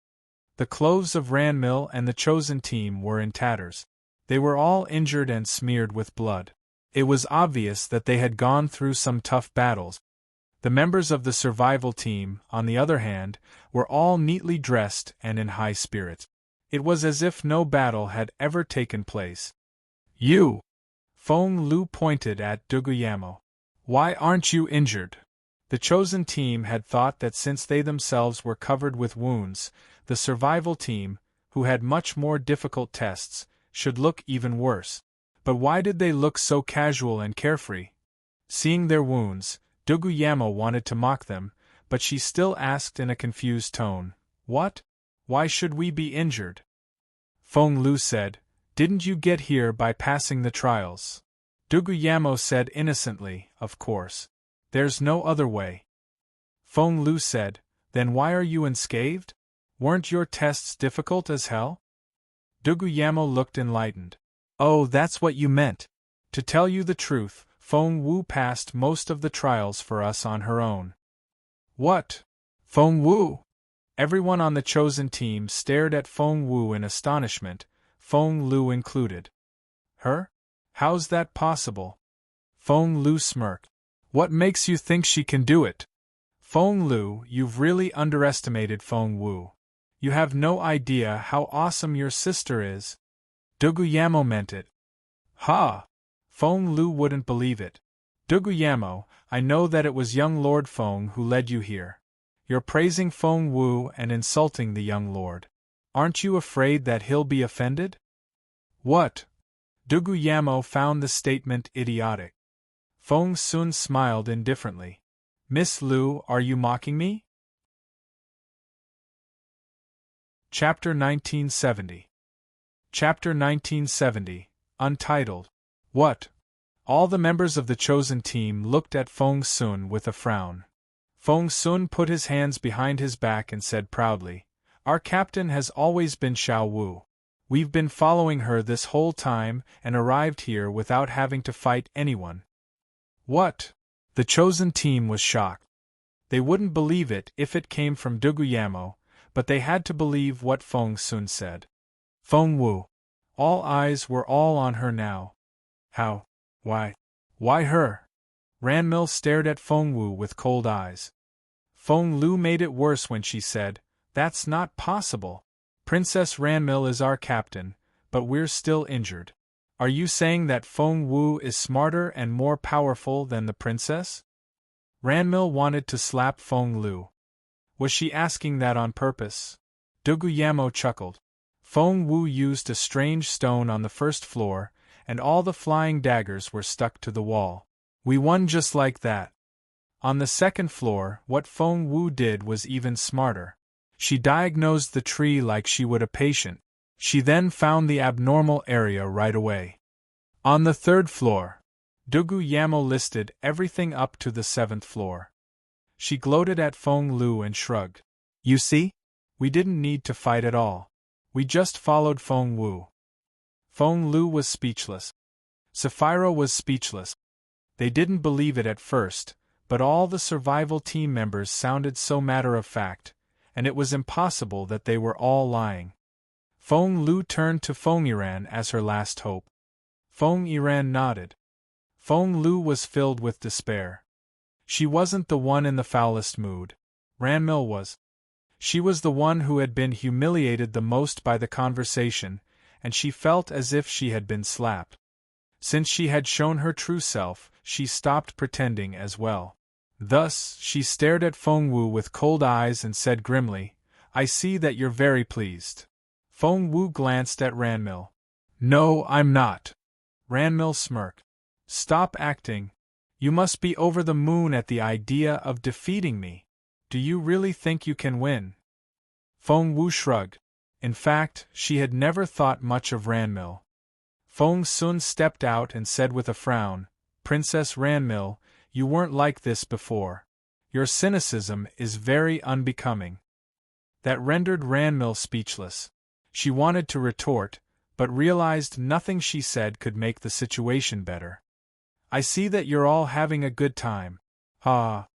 The clothes of Ranmil and the chosen team were in tatters. They were all injured and smeared with blood. It was obvious that they had gone through some tough battles. The members of the survival team, on the other hand, were all neatly dressed and in high spirits. It was as if no battle had ever taken place. You! Feng Lu pointed at Duguyamo. Why aren't you injured? The chosen team had thought that since they themselves were covered with wounds, the survival team, who had much more difficult tests, should look even worse. But why did they look so casual and carefree? Seeing their wounds, Duguyamo wanted to mock them, but she still asked in a confused tone, What? Why should we be injured? Feng Lu said, Didn't you get here by passing the trials? Duguyamo said innocently, Of course. There's no other way. Feng Lu said, Then why are you unscathed? Weren't your tests difficult as hell? Duguyamo looked enlightened. Oh, that's what you meant. To tell you the truth, Feng Wu passed most of the trials for us on her own. What? Feng Wu? Everyone on the chosen team stared at Feng Wu in astonishment, Feng Lu included. Her? How's that possible? Feng Lu smirked. What makes you think she can do it? Feng Lu, you've really underestimated Feng Wu. You have no idea how awesome your sister is. Duguyamo meant it. Ha! Feng Lu wouldn't believe it. Duguyamo, I know that it was young Lord Feng who led you here. You're praising Feng Wu and insulting the young lord. Aren't you afraid that he'll be offended? What? Duguyamo found the statement idiotic. Feng Sun smiled indifferently. Miss Lu, are you mocking me? Chapter 1970. Chapter 1970, Untitled. What? All the members of the chosen team looked at Feng Sun with a frown. Feng Sun put his hands behind his back and said proudly, Our captain has always been Xiao Wu. We've been following her this whole time and arrived here without having to fight anyone. What? The chosen team was shocked. They wouldn't believe it if it came from Duguyamo, but they had to believe what Feng Sun said. Feng Wu. All eyes were all on her now. How? Why? Why her? Ranmil stared at Feng Wu with cold eyes. Feng Lu made it worse when she said, That's not possible. Princess Ranmil is our captain, but we're still injured. Are you saying that Feng Wu is smarter and more powerful than the princess? Ranmil wanted to slap Feng Lu. Was she asking that on purpose? Duguyamo chuckled. Feng Wu used a strange stone on the first floor, and all the flying daggers were stuck to the wall. We won just like that. On the second floor, what Feng Wu did was even smarter. She diagnosed the tree like she would a patient. She then found the abnormal area right away. On the third floor, Duguyamo listed everything up to the seventh floor. She gloated at Feng Lu and shrugged. You see? We didn't need to fight at all. We just followed Feng Wu. Feng Lu was speechless. Sapphira was speechless. They didn't believe it at first, but all the survival team members sounded so matter-of-fact, and it was impossible that they were all lying. Feng Lu turned to Feng Yiran as her last hope. Feng Yiran nodded. Feng Lu was filled with despair. She wasn't the one in the foulest mood. Ranmil was. She was the one who had been humiliated the most by the conversation, and she felt as if she had been slapped. Since she had shown her true self, she stopped pretending as well. Thus, she stared at Feng Wu with cold eyes and said grimly, I see that you're very pleased. Feng Wu glanced at Ranmil. No, I'm not. Ranmil smirked. Stop acting. You must be over the moon at the idea of defeating me. Do you really think you can win? Feng Wu shrugged. In fact, she had never thought much of Ranmil. Feng Sun stepped out and said with a frown, Princess Ranmil, you weren't like this before. Your cynicism is very unbecoming. That rendered Ranmil speechless. She wanted to retort, but realized nothing she said could make the situation better. I see that you're all having a good time. Ha!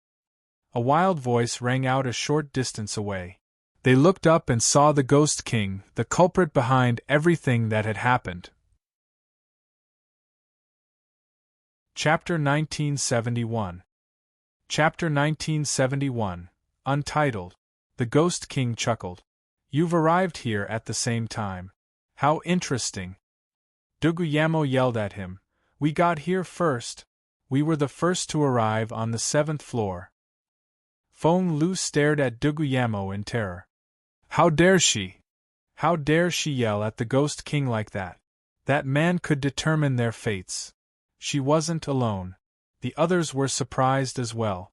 A wild voice rang out a short distance away. They looked up and saw the Ghost King, the culprit behind everything that had happened. Chapter 1971. Chapter 1971, Untitled. The Ghost King chuckled. You've arrived here at the same time. How interesting. Duguyamo yelled at him. We got here first. We were the first to arrive on the 7th floor. Feng Lu stared at Duguyamo in terror. How dare she? How dare she yell at the Ghost King like that? That man could determine their fates. She wasn't alone. The others were surprised as well.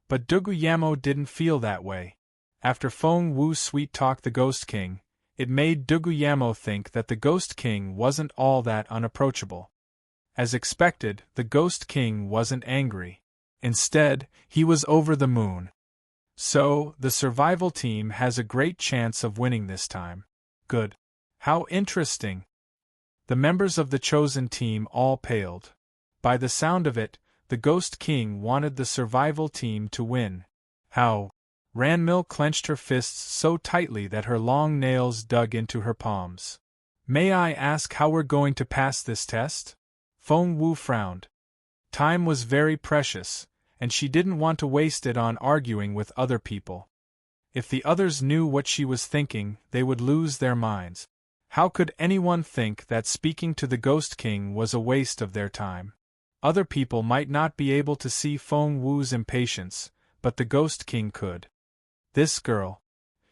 But Duguyamo didn't feel that way. After Feng Wu's sweet-talk the Ghost King, it made Duguyamo think that the Ghost King wasn't all that unapproachable. As expected, the Ghost King wasn't angry. Instead, he was over the moon. So, the survival team has a great chance of winning this time. Good. How interesting. The members of the chosen team all paled. By the sound of it, the Ghost King wanted the survival team to win. How? Ranmil clenched her fists so tightly that her long nails dug into her palms. May I ask how we're going to pass this test? Feng Wu frowned. Time was very precious, and she didn't want to waste it on arguing with other people. If the others knew what she was thinking, they would lose their minds. How could anyone think that speaking to the Ghost King was a waste of their time? Other people might not be able to see Feng Wu's impatience, but the Ghost King could. This girl.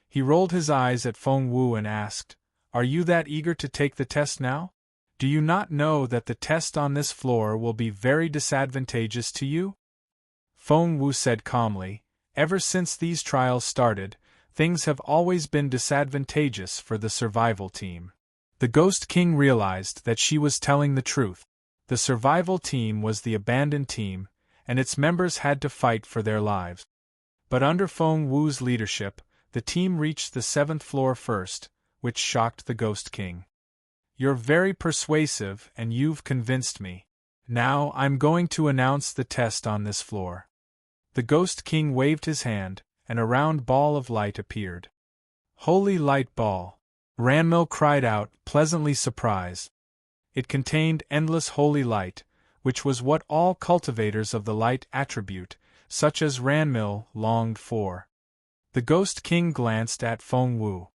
He rolled his eyes at Feng Wu and asked, "Are you that eager to take the test now? Do you not know that the test on this floor will be very disadvantageous to you?" Feng Wu said calmly, "Ever since these trials started, things have always been disadvantageous for the survival team." The Ghost King realized that she was telling the truth. The survival team was the abandoned team, and its members had to fight for their lives. But under Feng Wu's leadership, the team reached the 7th floor first, which shocked the Ghost King. "You're very persuasive and you've convinced me. Now I'm going to announce the test on this floor." The Ghost King waved his hand, and a round ball of light appeared. "Holy light ball!" Ranmil cried out, pleasantly surprised. It contained endless holy light, which was what all cultivators of the light attribute, such as Ranmil, longed for. The Ghost King glanced at Feng Wu.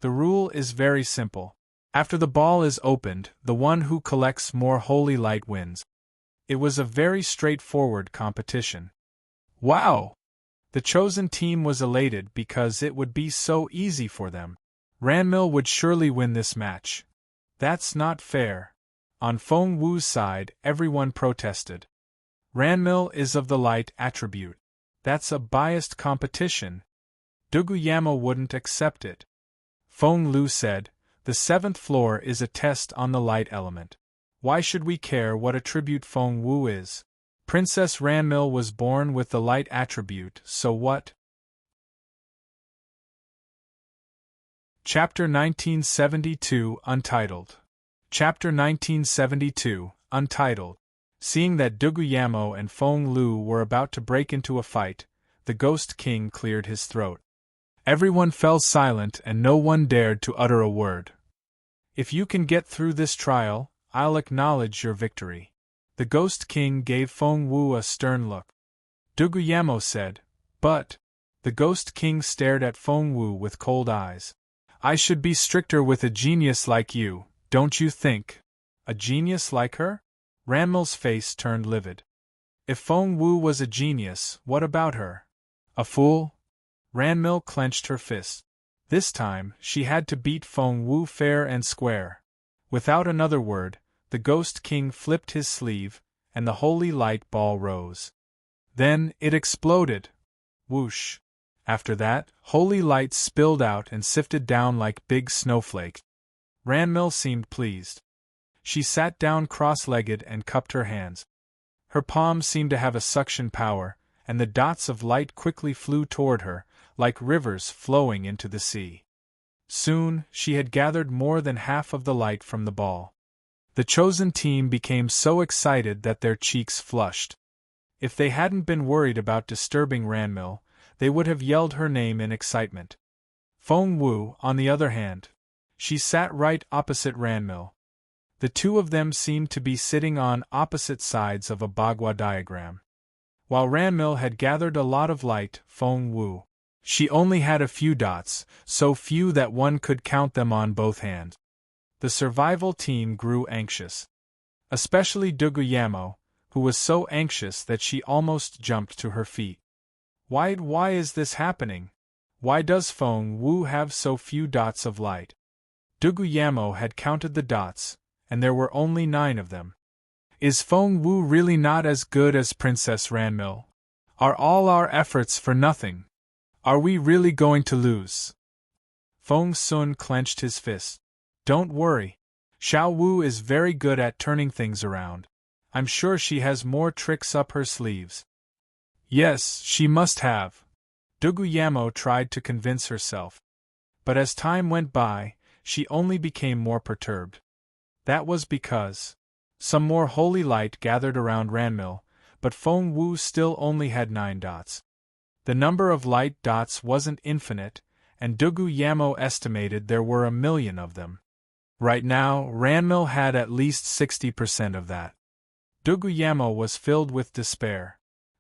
"The rule is very simple. After the ball is opened, the one who collects more holy light wins." It was a very straightforward competition. Wow! The chosen team was elated because it would be so easy for them. Ranmil would surely win this match. That's not fair. On Feng Wu's side, everyone protested. Ranmil is of the light attribute. That's a biased competition. Duguyama wouldn't accept it. Feng Lu said, "The 7th floor is a test on the light element. Why should we care what attribute Feng Wu is? Princess Ranmil was born with the light attribute, so what?" Chapter 1972, Untitled. Chapter 1972, Untitled. Seeing that Duguyama and Feng Lu were about to break into a fight, the Ghost King cleared his throat. Everyone fell silent and no one dared to utter a word. "If you can get through this trial, I'll acknowledge your victory." The Ghost King gave Feng Wu a stern look. Duguyama said, "But..." The Ghost King stared at Feng Wu with cold eyes. "I should be stricter with a genius like you, don't you think?" "A genius like her?" Ranmil's face turned livid. If Feng Wu was a genius, what about her? A fool? Ranmil clenched her fist. This time, she had to beat Feng Wu fair and square. Without another word, the Ghost King flipped his sleeve, and the holy light ball rose. Then, it exploded. Whoosh. After that, holy light spilled out and sifted down like big snowflakes. Ranmil seemed pleased. She sat down cross-legged and cupped her hands. Her palms seemed to have a suction power, and the dots of light quickly flew toward her, like rivers flowing into the sea. Soon, she had gathered more than half of the light from the ball. The chosen team became so excited that their cheeks flushed. If they hadn't been worried about disturbing Ranmil, they would have yelled her name in excitement. Feng Wu, on the other hand. She sat right opposite Ranmil. The two of them seemed to be sitting on opposite sides of a Bagua diagram. While Ranmil had gathered a lot of light, Feng Wu. She only had a few dots, so few that one could count them on both hands. The survival team grew anxious. Especially Duguyama, who was so anxious that she almost jumped to her feet. Why is this happening? Why does Feng Wu have so few dots of light? Duguyama had counted the dots, and there were only 9 of them. Is Feng Wu really not as good as Princess Ranmil? Are all our efforts for nothing? Are we really going to lose? Feng Sun clenched his fist. Don't worry. Xiao Wu is very good at turning things around. I'm sure she has more tricks up her sleeves. Yes, she must have. Duguyamo tried to convince herself. But as time went by, she only became more perturbed. That was because some more holy light gathered around Ranmil, but Feng Wu still only had 9 dots. The number of light dots wasn't infinite, and Duguyamo estimated there were 1,000,000 of them. Right now, Ranmil had at least 60% of that. Duguyamo was filled with despair.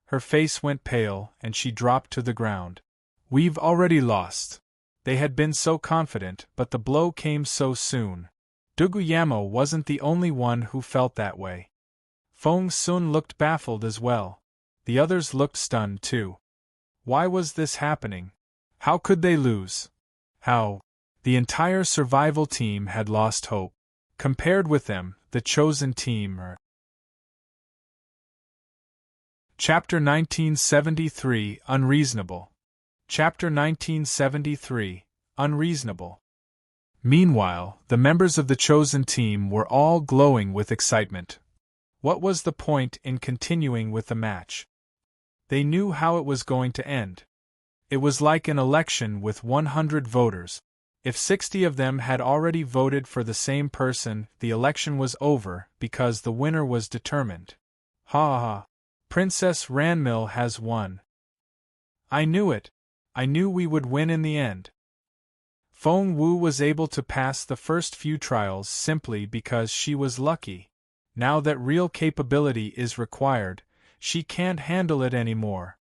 Her face went pale, and she dropped to the ground. We've already lost. They had been so confident, but the blow came so soon. Duguyamo wasn't the only one who felt that way. Feng Sun looked baffled as well. The others looked stunned too. Why was this happening? How could they lose? How? The entire survival team had lost hope. Compared with them, the chosen team are. Chapter 1973 Unreasonable. Chapter 1973 Unreasonable. Meanwhile, the members of the chosen team were all glowing with excitement. What was the point in continuing with the match? They knew how it was going to end. It was like an election with 100 voters. If 60 of them had already voted for the same person, the election was over because the winner was determined. Ha ha! Princess Ranmil has won. I knew it. I knew we would win in the end. Feng Wu was able to pass the first few trials simply because she was lucky. Now that real capability is required, she can't handle it anymore.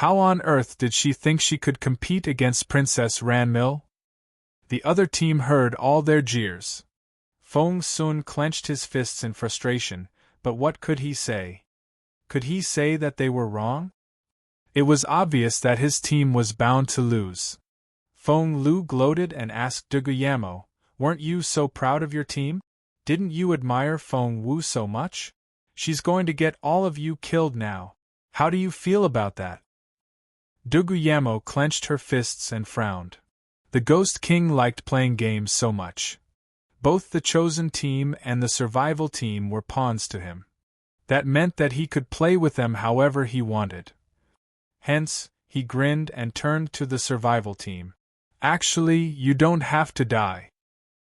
How on earth did she think she could compete against Princess Ranmil? The other team heard all their jeers. Feng Sun clenched his fists in frustration, but what could he say? Could he say that they were wrong? It was obvious that his team was bound to lose. Feng Lu gloated and asked Duguyamo, "Weren't you so proud of your team? Didn't you admire Feng Wu so much? She's going to get all of you killed now. How do you feel about that?" Duguyamo clenched her fists and frowned. The Ghost King liked playing games so much. Both the chosen team and the survival team were pawns to him. That meant that he could play with them however he wanted. Hence, he grinned and turned to the survival team. "Actually, you don't have to die."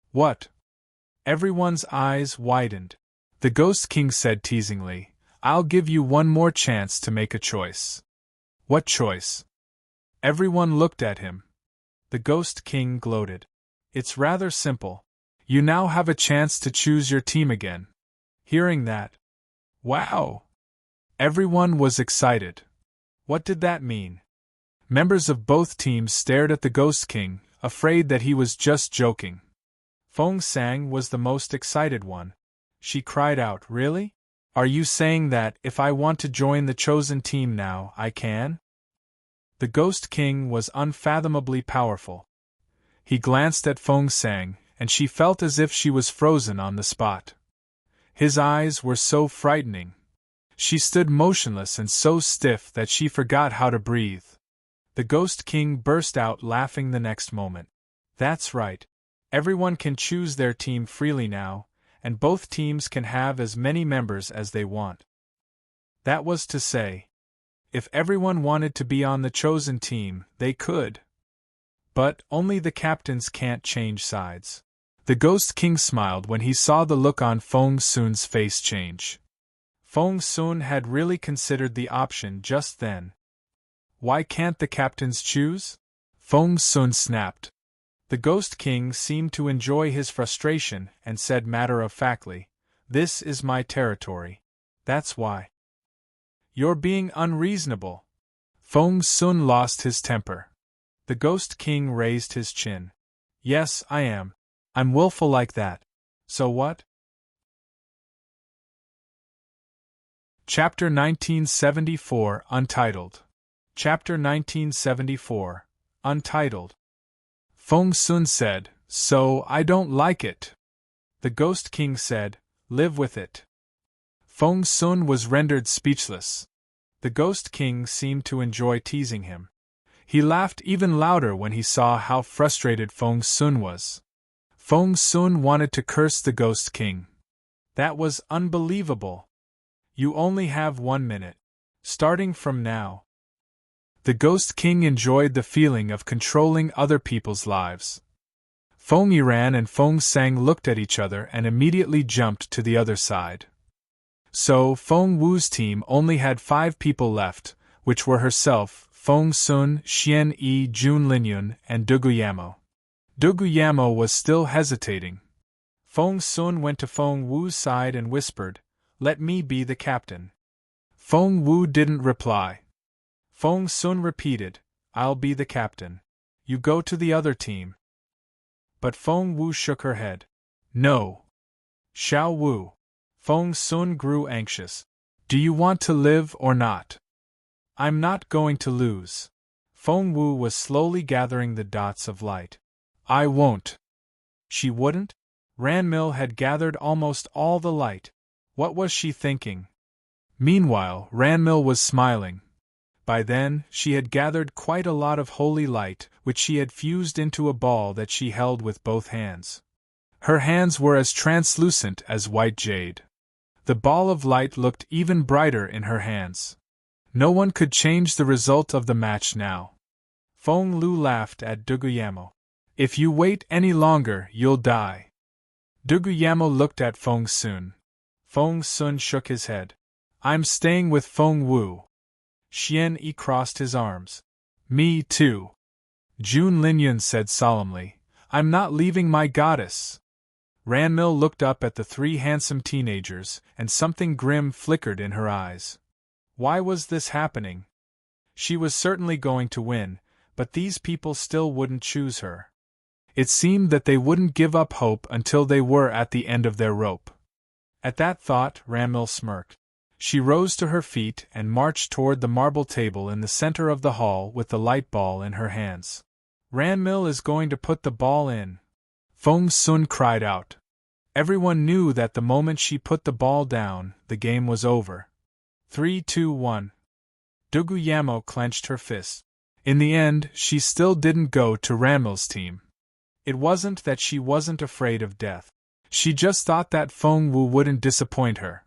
"What?" Everyone's eyes widened. The Ghost King said teasingly, "I'll give you one more chance to make a choice." "What choice?" Everyone looked at him. The Ghost King gloated. "It's rather simple. You now have a chance to choose your team again." Hearing that, "Wow!" Everyone was excited. What did that mean? Members of both teams stared at the Ghost King, afraid that he was just joking. Feng Sang was the most excited one. She cried out, "Really? Are you saying that, if I want to join the chosen team now, I can?" The Ghost King was unfathomably powerful. He glanced at Feng Sang, and she felt as if she was frozen on the spot. His eyes were so frightening. She stood motionless and so stiff that she forgot how to breathe. The Ghost King burst out laughing the next moment. "That's right. Everyone can choose their team freely now, and both teams can have as many members as they want." That was to say, if everyone wanted to be on the chosen team, they could. But only the captains can't change sides. The Ghost King smiled when he saw the look on Feng Sun's face change. Feng Sun had really considered the option just then. "Why can't the captains choose?" Feng Sun snapped. The Ghost King seemed to enjoy his frustration and said matter-of-factly, "This is my territory. That's why." "You're being unreasonable." Feng Sun lost his temper. The Ghost King raised his chin. "Yes, I am. I'm willful like that. So what?" Chapter 1974 Untitled. Chapter 1974 Untitled. Feng Sun said, "So I don't like it." The Ghost King said, "Live with it." Feng Sun was rendered speechless. The Ghost King seemed to enjoy teasing him. He laughed even louder when he saw how frustrated Feng Sun was. Feng Sun wanted to curse the Ghost King. That was unbelievable. "You only have 1 minute. Starting from now." The Ghost King enjoyed the feeling of controlling other people's lives. Feng Yiran and Feng Sang looked at each other and immediately jumped to the other side. So, Feng Wu's team only had 5 people left, which were herself, Feng Sun, Xian Yi, Jun Linyun, and Duguyamo. Duguyamo was still hesitating. Feng Sun went to Feng Wu's side and whispered, "Let me be the captain." Feng Wu didn't reply. Feng Sun repeated, "I'll be the captain. You go to the other team." But Feng Wu shook her head. "No. Xiao Wu." Feng Sun grew anxious. "Do you want to live or not?" "I'm not going to lose." Feng Wu was slowly gathering the dots of light. "I won't." She wouldn't? Ranmil had gathered almost all the light. What was she thinking? Meanwhile, Ranmil was smiling. By then, she had gathered quite a lot of holy light, which she had fused into a ball that she held with both hands. Her hands were as translucent as white jade. The ball of light looked even brighter in her hands. No one could change the result of the match now. Feng Lu laughed at Duguyamo. "If you wait any longer, you'll die." Duguyamo looked at Feng Sun. Feng Sun shook his head. "I'm staying with Feng Wu." Xian Yi crossed his arms. "Me too." Jun Linyun said solemnly, "I'm not leaving my goddess." Ranmil looked up at the 3 handsome teenagers, and something grim flickered in her eyes. Why was this happening? She was certainly going to win, but these people still wouldn't choose her. It seemed that they wouldn't give up hope until they were at the end of their rope. At that thought, Ranmil smirked. She rose to her feet and marched toward the marble table in the center of the hall with the light ball in her hands. "Ranmil is going to put the ball in," Feng Sun cried out. Everyone knew that the moment she put the ball down, the game was over. 3, 2, 1. Duguyamo clenched her fist. In the end, she still didn't go to Ranmil's team. It wasn't that she wasn't afraid of death. She just thought that Feng Wu wouldn't disappoint her.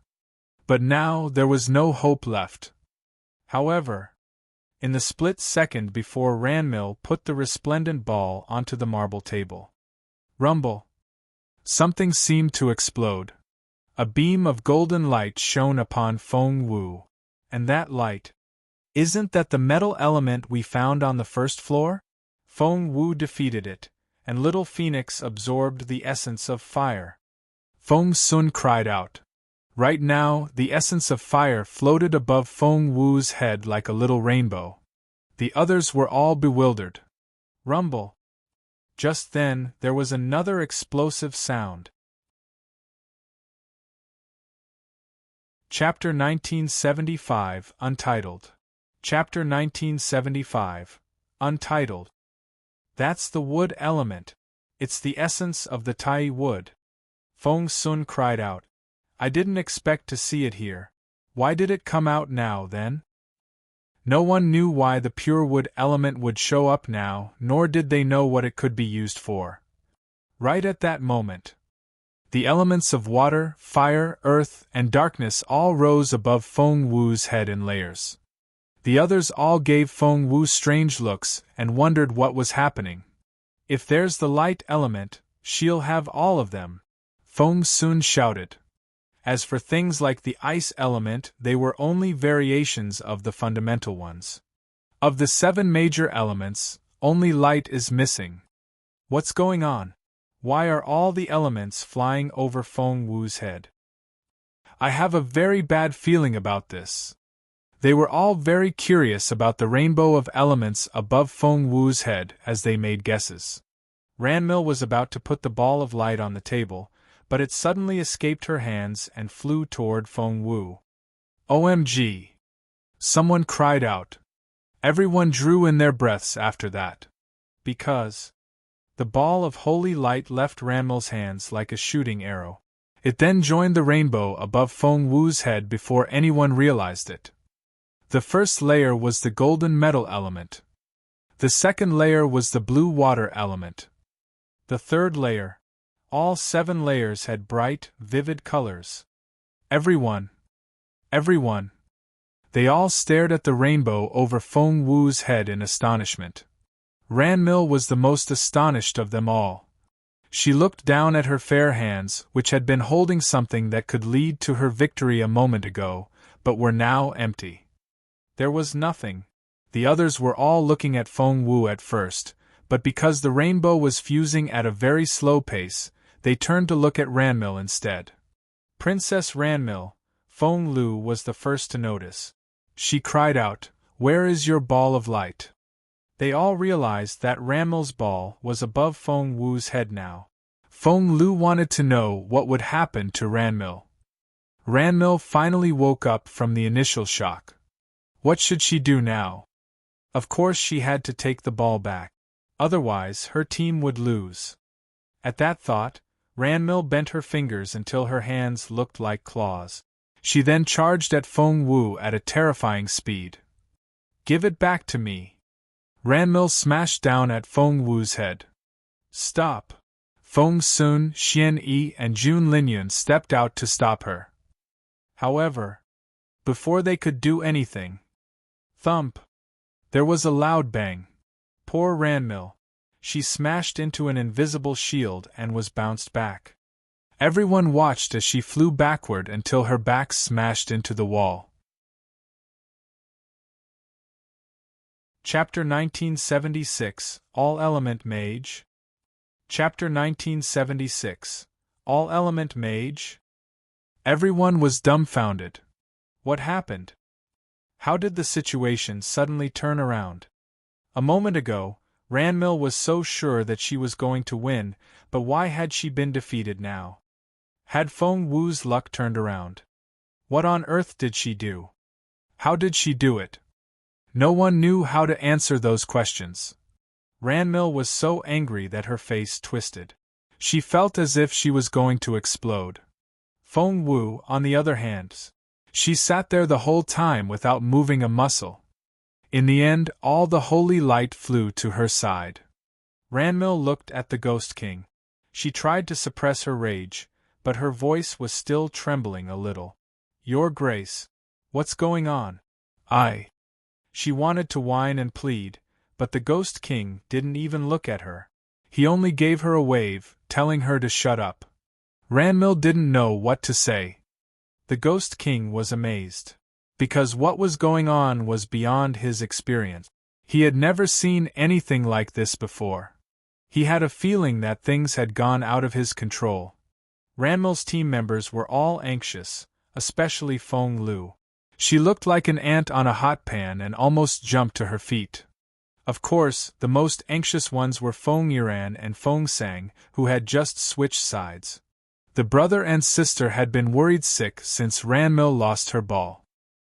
But now there was no hope left. However, in the split second before Ranmil put the resplendent ball onto the marble table, rumble! Something seemed to explode. A beam of golden light shone upon Feng Wu. And that light, isn't that the metal element we found on the first floor? Feng Wu defeated it, and Little Phoenix absorbed the essence of fire. Feng Sun cried out. Right now, the essence of fire floated above Feng Wu's head like a little rainbow. The others were all bewildered. Rumble! Just then, there was another explosive sound. Chapter 1975, Untitled. Chapter 1975, Untitled. That's the wood element. It's the essence of the Tai wood. Feng Sun cried out. I didn't expect to see it here. Why did it come out now, then? No one knew why the pure wood element would show up now, nor did they know what it could be used for. Right at that moment, the elements of water, fire, earth, and darkness all rose above Feng Wu's head in layers. The others all gave Feng Wu strange looks and wondered what was happening. If there's the light element, she'll have all of them, Feng Sun shouted. As for things like the ice element, they were only variations of the fundamental ones. Of the 7 major elements, only light is missing. What's going on? Why are all the elements flying over Feng Wu's head? I have a very bad feeling about this. They were all very curious about the rainbow of elements above Feng Wu's head as they made guesses. Ranmil was about to put the ball of light on the table, but it suddenly escaped her hands and flew toward Feng Wu. OMG! Someone cried out. Everyone drew in their breaths after that. Because the ball of holy light left Ranmil's hands like a shooting arrow. It then joined the rainbow above Feng Wu's head before anyone realized it. The first layer was the golden metal element. The second layer was the blue water element. The third layer. All 7 layers had bright, vivid colors. Everyone. They all stared at the rainbow over Feng Wu's head in astonishment. Ranmil was the most astonished of them all. She looked down at her fair hands, which had been holding something that could lead to her victory a moment ago, but were now empty. There was nothing. The others were all looking at Feng Wu at first, but because the rainbow was fusing at a very slow pace, they turned to look at Ranmil instead. Princess Ranmil, Feng Lu was the first to notice. She cried out, "Where is your ball of light?" They all realized that Ranmil's ball was above Feng Wu's head now. Feng Lu wanted to know what would happen to Ranmil. Ranmil finally woke up from the initial shock. What should she do now? Of course she had to take the ball back. Otherwise, her team would lose. At that thought, Ranmil bent her fingers until her hands looked like claws. She then charged at Feng Wu at a terrifying speed. "Give it back to me!" Ranmil smashed down at Feng Wu's head. "Stop!" Feng Sun, Xian Yi, and Jun Linyun stepped out to stop her. However, before they could do anything, thump! There was a loud bang. Poor Ranmil. She smashed into an invisible shield and was bounced back. Everyone watched as she flew backward until her back smashed into the wall. Chapter 1976, All-Element Mage. Chapter 1976, All-Element Mage? Everyone was dumbfounded. What happened? How did the situation suddenly turn around? A moment ago, Ranmil was so sure that she was going to win, but why had she been defeated now? Had Feng Wu's luck turned around? What on earth did she do? How did she do it? No one knew how to answer those questions. Ranmil was so angry that her face twisted. She felt as if she was going to explode. Feng Wu, on the other hand, she sat there the whole time without moving a muscle. In the end, all the holy light flew to her side. Ranmil looked at the Ghost King. She tried to suppress her rage, but her voice was still trembling a little. "Your Grace, what's going on?" She wanted to whine and plead, but the Ghost King didn't even look at her. He only gave her a wave, telling her to shut up. Ranmil didn't know what to say. The Ghost King was amazed. Because what was going on was beyond his experience. He had never seen anything like this before. He had a feeling that things had gone out of his control. Ranmil's team members were all anxious, especially Feng Lu. She looked like an ant on a hot pan and almost jumped to her feet. Of course, the most anxious ones were Feng Yiran and Feng Sang, who had just switched sides. The brother and sister had been worried sick since Ranmil lost her ball.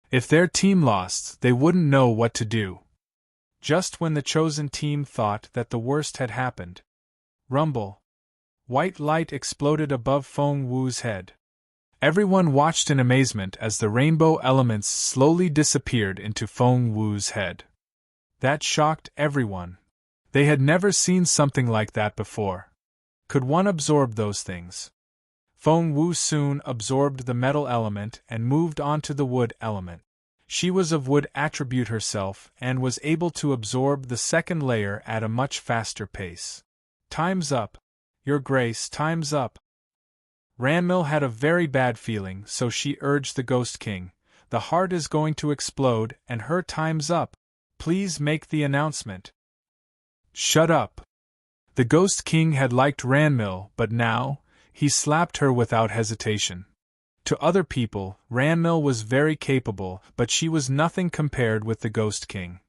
If their team lost, they wouldn't know what to do. Just when the chosen team thought that the worst had happened. Rumble. White light exploded above Feng Wu's head. Everyone watched in amazement as the rainbow elements slowly disappeared into Feng Wu's head. That shocked everyone. They had never seen something like that before. Could one absorb those things? Feng Wu soon absorbed the metal element and moved on to the wood element. She was of wood attribute herself and was able to absorb the second layer at a much faster pace. "Time's up. Your Grace, time's up." Ranmil had a very bad feeling, so she urged the Ghost King. "The heart is going to explode, and her time's up. Please make the announcement." "Shut up." The Ghost King had liked Ranmil, but now, he slapped her without hesitation. To other people, Ranmil was very capable, but she was nothing compared with the Ghost King.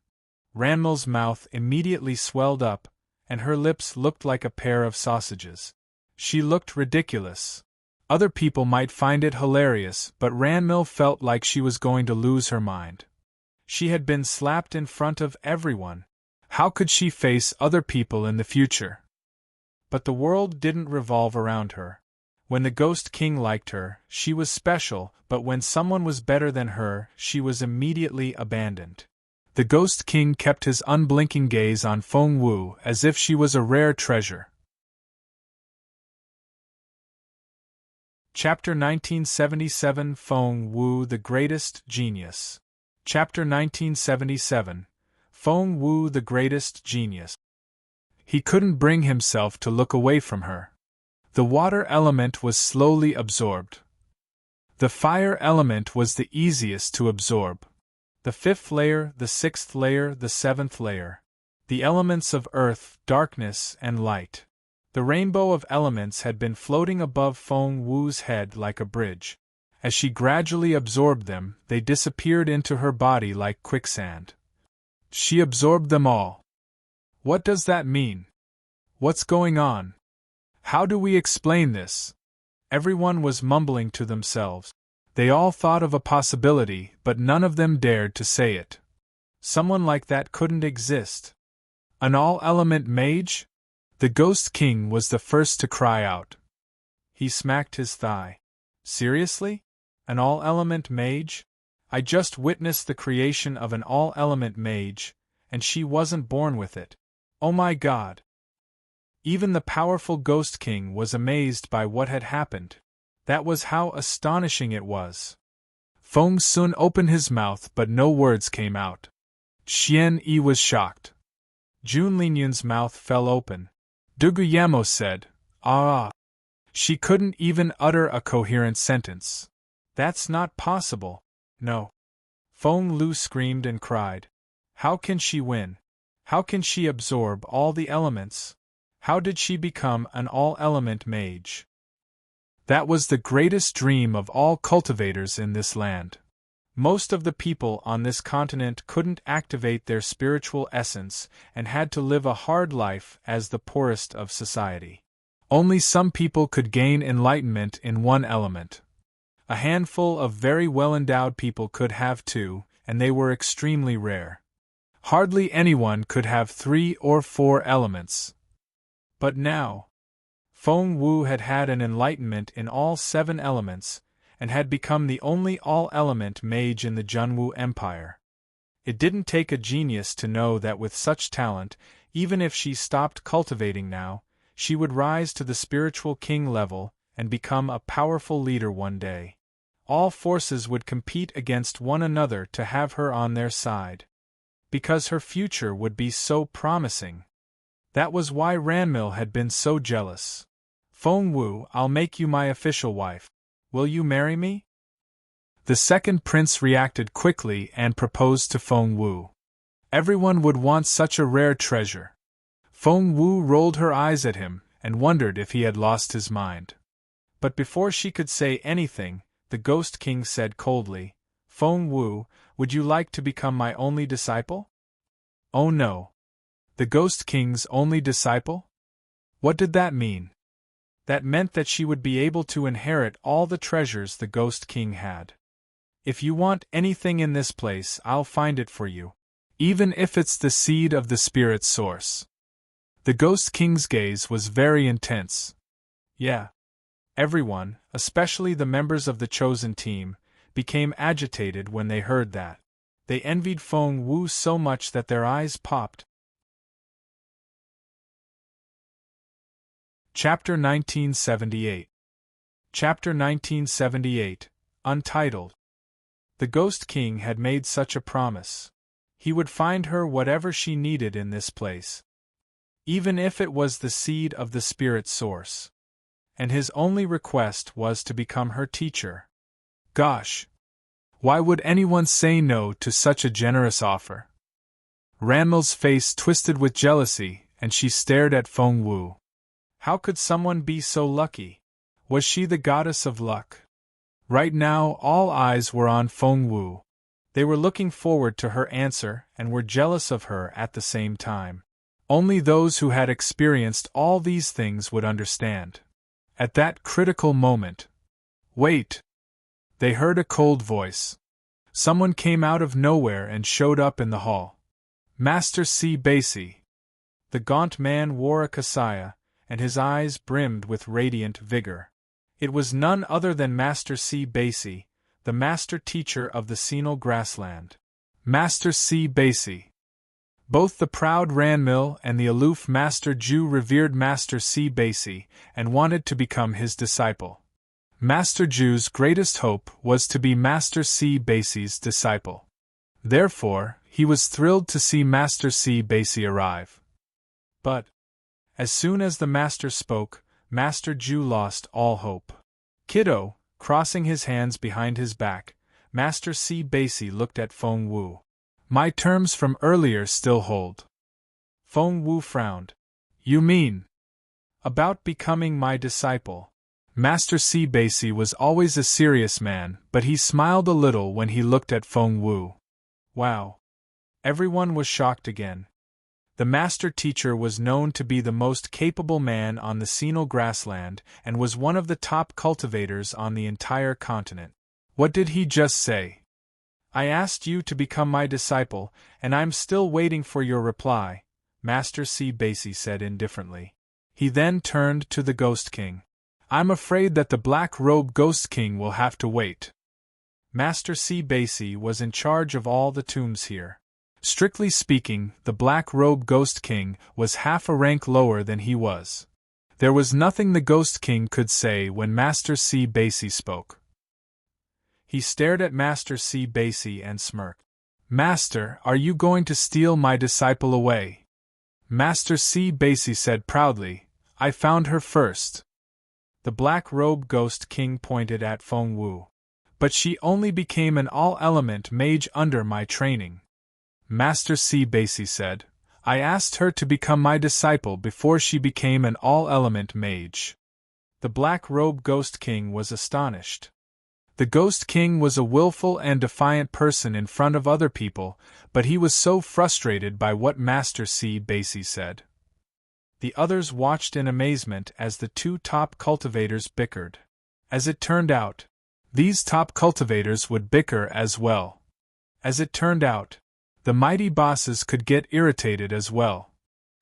Ranmil's mouth immediately swelled up, and her lips looked like a pair of sausages. She looked ridiculous. Other people might find it hilarious, but Ranmil felt like she was going to lose her mind. She had been slapped in front of everyone. How could she face other people in the future? But the world didn't revolve around her. When the Ghost King liked her, she was special, but when someone was better than her, she was immediately abandoned. The Ghost King kept his unblinking gaze on Feng Wu as if she was a rare treasure. Chapter 1977, Feng Wu, the Greatest Genius. Chapter 1977. Feng Wu, the Greatest Genius. He couldn't bring himself to look away from her. The water element was slowly absorbed. The fire element was the easiest to absorb. The fifth layer, the sixth layer, the seventh layer. The elements of earth, darkness, and light. The rainbow of elements had been floating above Feng Wu's head like a bridge. As she gradually absorbed them, they disappeared into her body like quicksand. She absorbed them all. What does that mean? What's going on? How do we explain this? Everyone was mumbling to themselves. They all thought of a possibility, but none of them dared to say it. Someone like that couldn't exist. An all-element mage? The Ghost King was the first to cry out. He smacked his thigh. Seriously? An all-element mage? I just witnessed the creation of an all-element mage, and she wasn't born with it. Oh my God! Even the powerful Ghost King was amazed by what had happened. That was how astonishing it was. Feng Sun opened his mouth, but no words came out. Xian Yi was shocked. Jun Linyun's mouth fell open. Duguyamo said, "Ah!" She couldn't even utter a coherent sentence. That's not possible. No. Feng Lu screamed and cried. How can she win? How can she absorb all the elements? How did she become an all-element mage? That was the greatest dream of all cultivators in this land. Most of the people on this continent couldn't activate their spiritual essence and had to live a hard life as the poorest of society. Only some people could gain enlightenment in one element. A handful of very well-endowed people could have two, and they were extremely rare. Hardly anyone could have 3 or 4 elements. But now, Feng Wu had had an enlightenment in all 7 elements, and had become the only all-element mage in the Junwu Empire. It didn't take a genius to know that with such talent, even if she stopped cultivating now, she would rise to the spiritual king level and become a powerful leader one day. All forces would compete against one another to have her on their side. Because her future would be so promising. That was why Ranmil had been so jealous. Feng Wu, I'll make you my official wife. Will you marry me? The second prince reacted quickly and proposed to Feng Wu. Everyone would want such a rare treasure. Feng Wu rolled her eyes at him and wondered if he had lost his mind. But before she could say anything, the Ghost King said coldly, Feng Wu, would you like to become my only disciple? Oh no. The Ghost King's only disciple? What did that mean? That meant that she would be able to inherit all the treasures the Ghost King had. If you want anything in this place, I'll find it for you. Even if it's the seed of the spirit source. The Ghost King's gaze was very intense. Yeah. Everyone, especially the members of the chosen team, became agitated when they heard that. They envied Feng Wu so much that their eyes popped. Chapter 1978. Chapter 1978, Untitled. The Ghost King had made such a promise. He would find her whatever she needed in this place. Even if it was the seed of the spirit source. And his only request was to become her teacher. Gosh! Why would anyone say no to such a generous offer? Ranmil's face twisted with jealousy, and she stared at Feng Wu. How could someone be so lucky? Was she the goddess of luck? Right now, all eyes were on Feng Wu. They were looking forward to her answer and were jealous of her at the same time. Only those who had experienced all these things would understand. At that critical moment. Wait! They heard a cold voice. Someone came out of nowhere and showed up in the hall. Master C. Basie. The gaunt man wore a kasaya, and his eyes brimmed with radiant vigor. It was none other than Master C. Basie, the master teacher of the Senal Grassland. Master C. Basie. Both the proud Ranmil and the aloof Master Ju revered Master C. Basie and wanted to become his disciple. Master Ju's greatest hope was to be Master C. Basie's disciple. Therefore, he was thrilled to see Master C. Basie arrive. But, as soon as the Master spoke, Master Ju lost all hope. "Kiddo," crossing his hands behind his back, Master C. Basie looked at Feng Wu. "My terms from earlier still hold." Feng Wu frowned. "You mean about becoming my disciple?" Master C. Basie was always a serious man, but he smiled a little when he looked at Feng Wu. Wow! Everyone was shocked again. The master teacher was known to be the most capable man on the Sinal grassland and was one of the top cultivators on the entire continent. What did he just say? "I asked you to become my disciple, and I'm still waiting for your reply," Master C. Basie said indifferently. He then turned to the Ghost King. "I'm afraid that the Black-Robe Ghost King will have to wait." Master C. Basie was in charge of all the tombs here. Strictly speaking, the Black-Robe Ghost King was half a rank lower than he was. There was nothing the Ghost King could say when Master C. Basie spoke. He stared at Master C. Basie and smirked. "Master, are you going to steal my disciple away?" Master C. Basie said proudly, "I found her first." The Black-Robe Ghost King pointed at Feng Wu. "But she only became an all-element mage under my training." Master C. Basie said, "I asked her to become my disciple before she became an all-element mage." The Black-Robe Ghost King was astonished. The Ghost King was a willful and defiant person in front of other people, but he was so frustrated by what Master C. Basie said. The others watched in amazement as the two top cultivators bickered. As it turned out, these top cultivators would bicker as well. As it turned out, the mighty bosses could get irritated as well.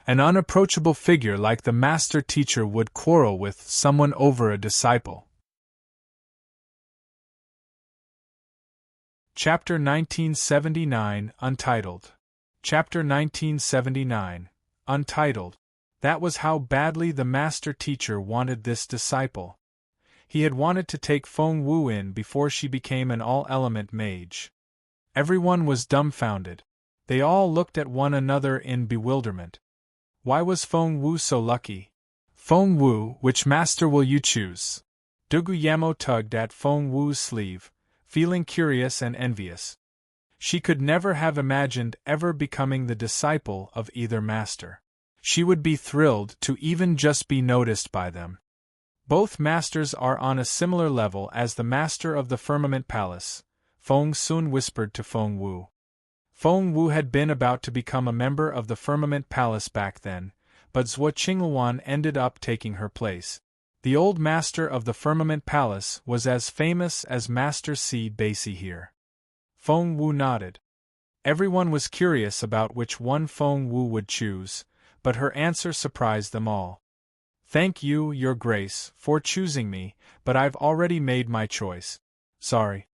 An unapproachable figure like the master teacher would quarrel with someone over a disciple. Chapter 1979, Untitled. Chapter 1979, Untitled. That was how badly the master teacher wanted this disciple. He had wanted to take Feng Wu in before she became an all-element mage. Everyone was dumbfounded. They all looked at one another in bewilderment. Why was Feng Wu so lucky? "Feng Wu, which master will you choose?" Duguyamo tugged at Feng Wu's sleeve, feeling curious and envious. She could never have imagined ever becoming the disciple of either master. She would be thrilled to even just be noticed by them. "Both masters are on a similar level as the master of the Firmament Palace," Feng Sun whispered to Feng Wu. Feng Wu had been about to become a member of the Firmament Palace back then, but Zhuo Qingluan ended up taking her place. The old master of the Firmament Palace was as famous as Master C. Basie here. Feng Wu nodded. Everyone was curious about which one Feng Wu would choose, but her answer surprised them all. "Thank you, Your Grace, for choosing me, but I've already made my choice. Sorry."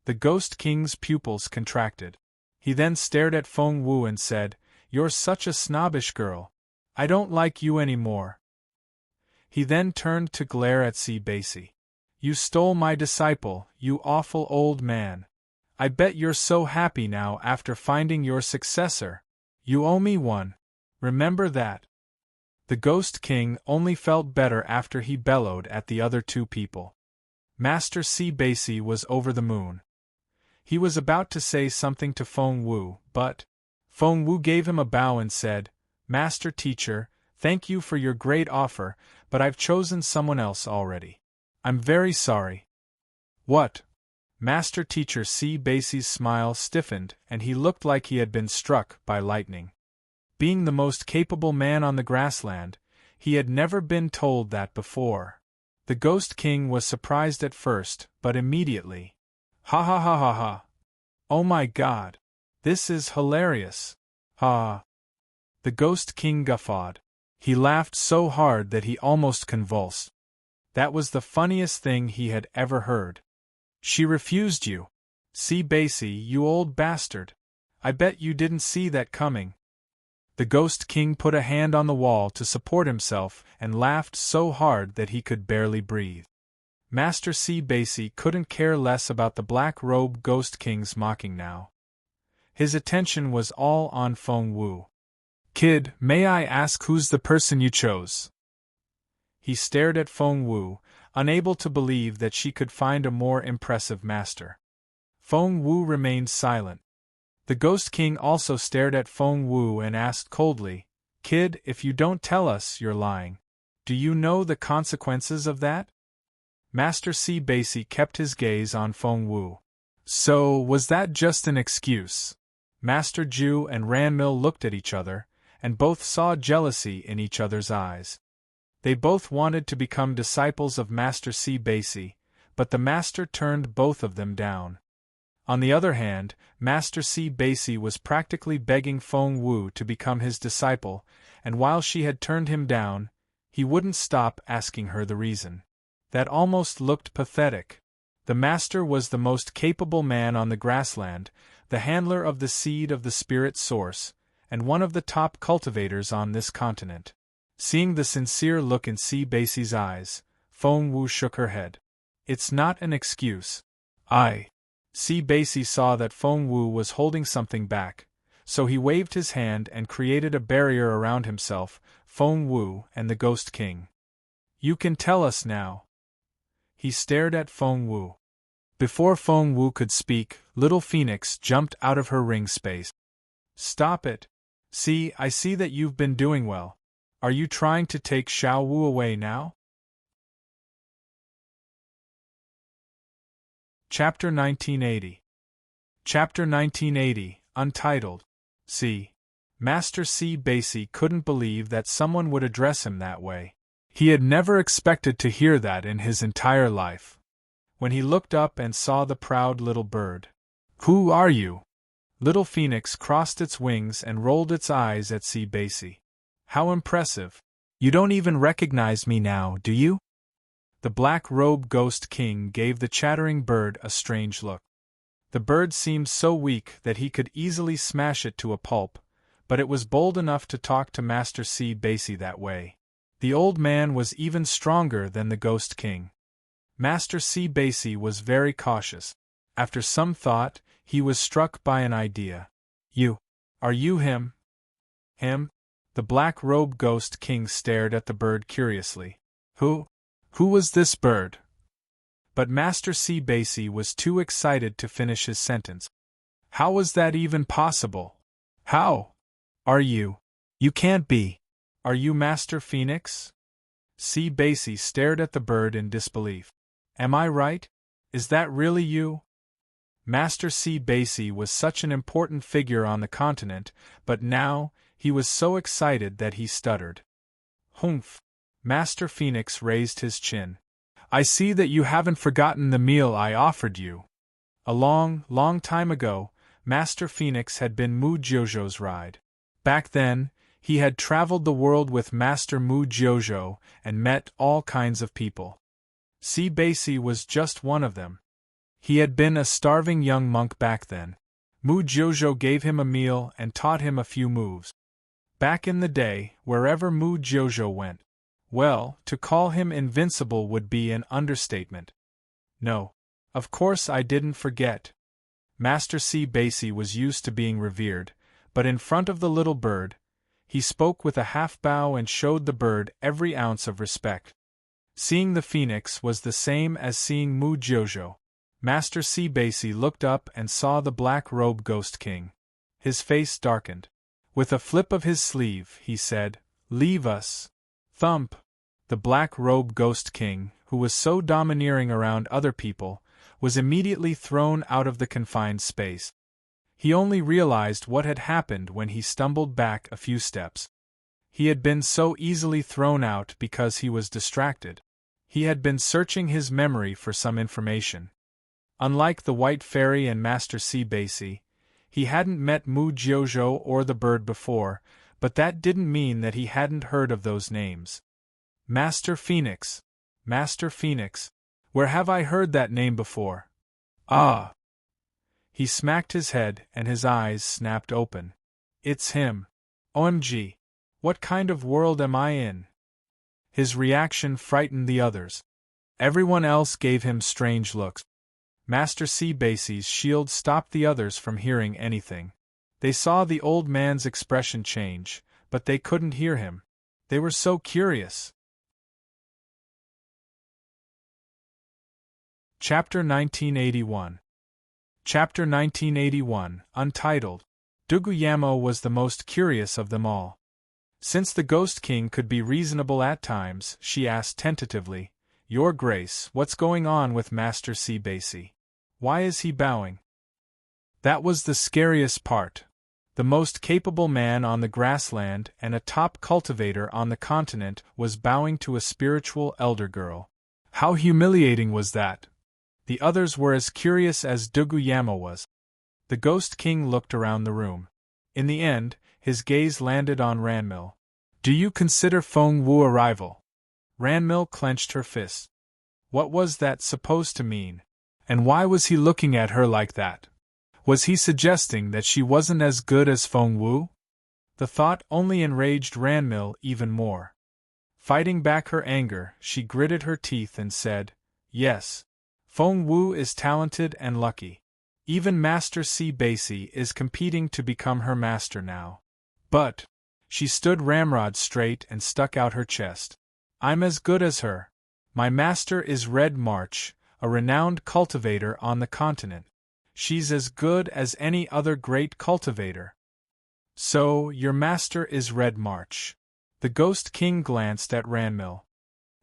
The Ghost King's pupils contracted. He then stared at Feng Wu and said, "You're such a snobbish girl. I don't like you anymore." He then turned to glare at C. Basie. "You stole my disciple, you awful old man. I bet you're so happy now after finding your successor. You owe me one. Remember that." The Ghost King only felt better after he bellowed at the other two people. Master C. Basie was over the moon. He was about to say something to Feng Wu, but Feng Wu gave him a bow and said, "Master Teacher, thank you for your great offer, but I've chosen someone else already. I'm very sorry." "What?" Master Teacher C. Basie's smile stiffened and he looked like he had been struck by lightning. Being the most capable man on the grassland, he had never been told that before. The Ghost King was surprised at first, but immediately, "Ha ha ha ha ha! Oh my God! This is hilarious! Ha!" The Ghost King guffawed. He laughed so hard that he almost convulsed. That was the funniest thing he had ever heard. "She refused you. C. Basie, you old bastard. I bet you didn't see that coming." The Ghost King put a hand on the wall to support himself and laughed so hard that he could barely breathe. Master C. Basie couldn't care less about the Black-Robe Ghost King's mocking now. His attention was all on Feng Wu. "Kid, may I ask who's the person you chose?" He stared at Feng Wu, unable to believe that she could find a more impressive master. Feng Wu remained silent. The Ghost King also stared at Feng Wu and asked coldly, "Kid, if you don't tell us, you're lying. Do you know the consequences of that?" Master C. Basie kept his gaze on Feng Wu. "So, was that just an excuse?" Master Ju and Ranmil looked at each other, and both saw jealousy in each other's eyes. They both wanted to become disciples of Master C. Basie, but the master turned both of them down. On the other hand, Master C. Basie was practically begging Feng Wu to become his disciple, and while she had turned him down, he wouldn't stop asking her the reason. That almost looked pathetic. The master was the most capable man on the grassland, the handler of the seed of the spirit source, and one of the top cultivators on this continent. Seeing the sincere look in C. Basie's eyes, Feng Wu shook her head. "It's not an excuse." C. Basie saw that Feng Wu was holding something back, so he waved his hand and created a barrier around himself, Feng Wu, and the Ghost King. "You can tell us now." He stared at Feng Wu. Before Feng Wu could speak, Little Phoenix jumped out of her ring space. "Stop it. See, I see that you've been doing well. Are you trying to take Xiao Wu away now?" Chapter 1980. Chapter 1980, Untitled. C. Master C. Basie couldn't believe that someone would address him that way. He had never expected to hear that in his entire life. When he looked up and saw the proud little bird. "Who are you?" Little Phoenix crossed its wings and rolled its eyes at C. Basie. "How impressive. You don't even recognize me now, do you?" The black-robed Ghost King gave the chattering bird a strange look. The bird seemed so weak that he could easily smash it to a pulp, but it was bold enough to talk to Master C. Basie that way. The old man was even stronger than the Ghost King. Master C. Basie was very cautious. After some thought, he was struck by an idea. Are you him?" "Him?" The black-robed Ghost King stared at the bird curiously. Who was this bird?" But Master C. Basie was too excited to finish his sentence. "How was that even possible? How? Are you? You can't be. Are you Master Phoenix?" C. Basie stared at the bird in disbelief. "Am I right? Is that really you?" Master C. Basie was such an important figure on the continent, but now, he was so excited that he stuttered. "Humph." Master Phoenix raised his chin. "I see that you haven't forgotten the meal I offered you." A long, long time ago, Master Phoenix had been Mu Jiuzhou's ride. Back then, he had traveled the world with Master Mu Jiuzhou and met all kinds of people. C. Basie was just one of them. He had been a starving young monk back then. Mu Jiuzhou gave him a meal and taught him a few moves. Back in the day, wherever Mu Jiuzhou went, well, to call him invincible would be an understatement. "No. Of course I didn't forget." Master C. Basie was used to being revered, but in front of the little bird, he spoke with a half-bow and showed the bird every ounce of respect. Seeing the phoenix was the same as seeing Mu Jiuzhou. Master C. Basie looked up and saw the black-robed Ghost King. His face darkened. With a flip of his sleeve, he said, "Leave us." Thump! The black-robed Ghost King, who was so domineering around other people, was immediately thrown out of the confined space. He only realized what had happened when he stumbled back a few steps. He had been so easily thrown out because he was distracted. He had been searching his memory for some information. Unlike the White Fairy and Master C. Basie, he hadn't met Mu Jiuzhou or the bird before, but that didn't mean that he hadn't heard of those names. Master Phoenix. Master Phoenix. Where have I heard that name before? Ah! He smacked his head and his eyes snapped open. It's him. OMG. What kind of world am I in? His reaction frightened the others. Everyone else gave him strange looks. Master C. Basie's shield stopped the others from hearing anything. They saw the old man's expression change, but they couldn't hear him. They were so curious. Chapter 1981. Chapter 1981, untitled. Duguyamo was the most curious of them all. Since the Ghost King could be reasonable at times, she asked tentatively, "Your Grace, what's going on with Master Seabasy? Why is he bowing?" That was the scariest part. The most capable man on the grassland and a top cultivator on the continent was bowing to a spiritual elder girl. How humiliating was that? The others were as curious as Duguyamo was. The Ghost King looked around the room. In the end, his gaze landed on Ranmil. "Do you consider Feng Wu a rival?" Ranmil clenched her fist. What was that supposed to mean? And why was he looking at her like that? Was he suggesting that she wasn't as good as Feng Wu? The thought only enraged Ranmil even more. Fighting back her anger, she gritted her teeth and said, "Yes. Feng Wu is talented and lucky. Even Master Seabasy is competing to become her master now. But," she stood ramrod straight and stuck out her chest, "I'm as good as her. My master is Red March, a renowned cultivator on the continent. She's as good as any other great cultivator." "So, your master is Red March?" The Ghost King glanced at Ranmil.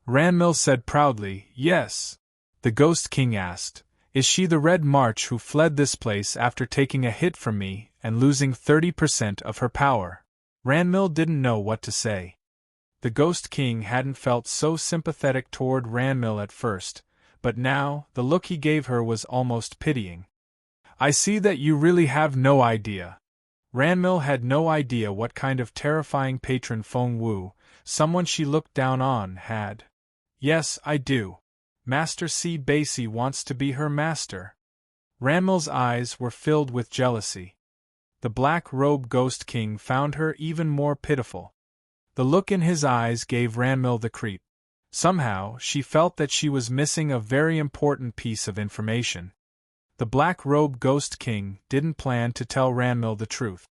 Ranmil said proudly, "Yes." The Ghost King asked, "Is she the Red March who fled this place after taking a hit from me and losing 30% of her power?" Ranmil didn't know what to say. The Ghost King hadn't felt so sympathetic toward Ranmil at first, but now, the look he gave her was almost pitying. "I see that you really have no idea." Ranmil had no idea what kind of terrifying patron Feng Wu, someone she looked down on, had. "Yes, I do. Master Seabasy wants to be her master." Ranmil's eyes were filled with jealousy. The black-robed Ghost King found her even more pitiful. The look in his eyes gave Ranmil the creep. Somehow, she felt that she was missing a very important piece of information. The black-robed Ghost King didn't plan to tell Ranmil the truth.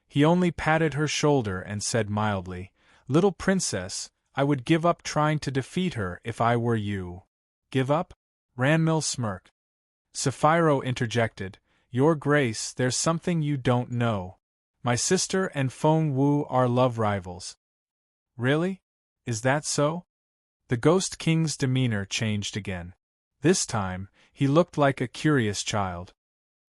He only patted her shoulder and said mildly, "Little princess, I would give up trying to defeat her if I were you." "Give up?" Ranmil smirked. Sapphiro interjected, "Your Grace, there's something you don't know. My sister and Feng Wu are love rivals." "Really? Is that so?" The Ghost King's demeanor changed again. This time, he looked like a curious child.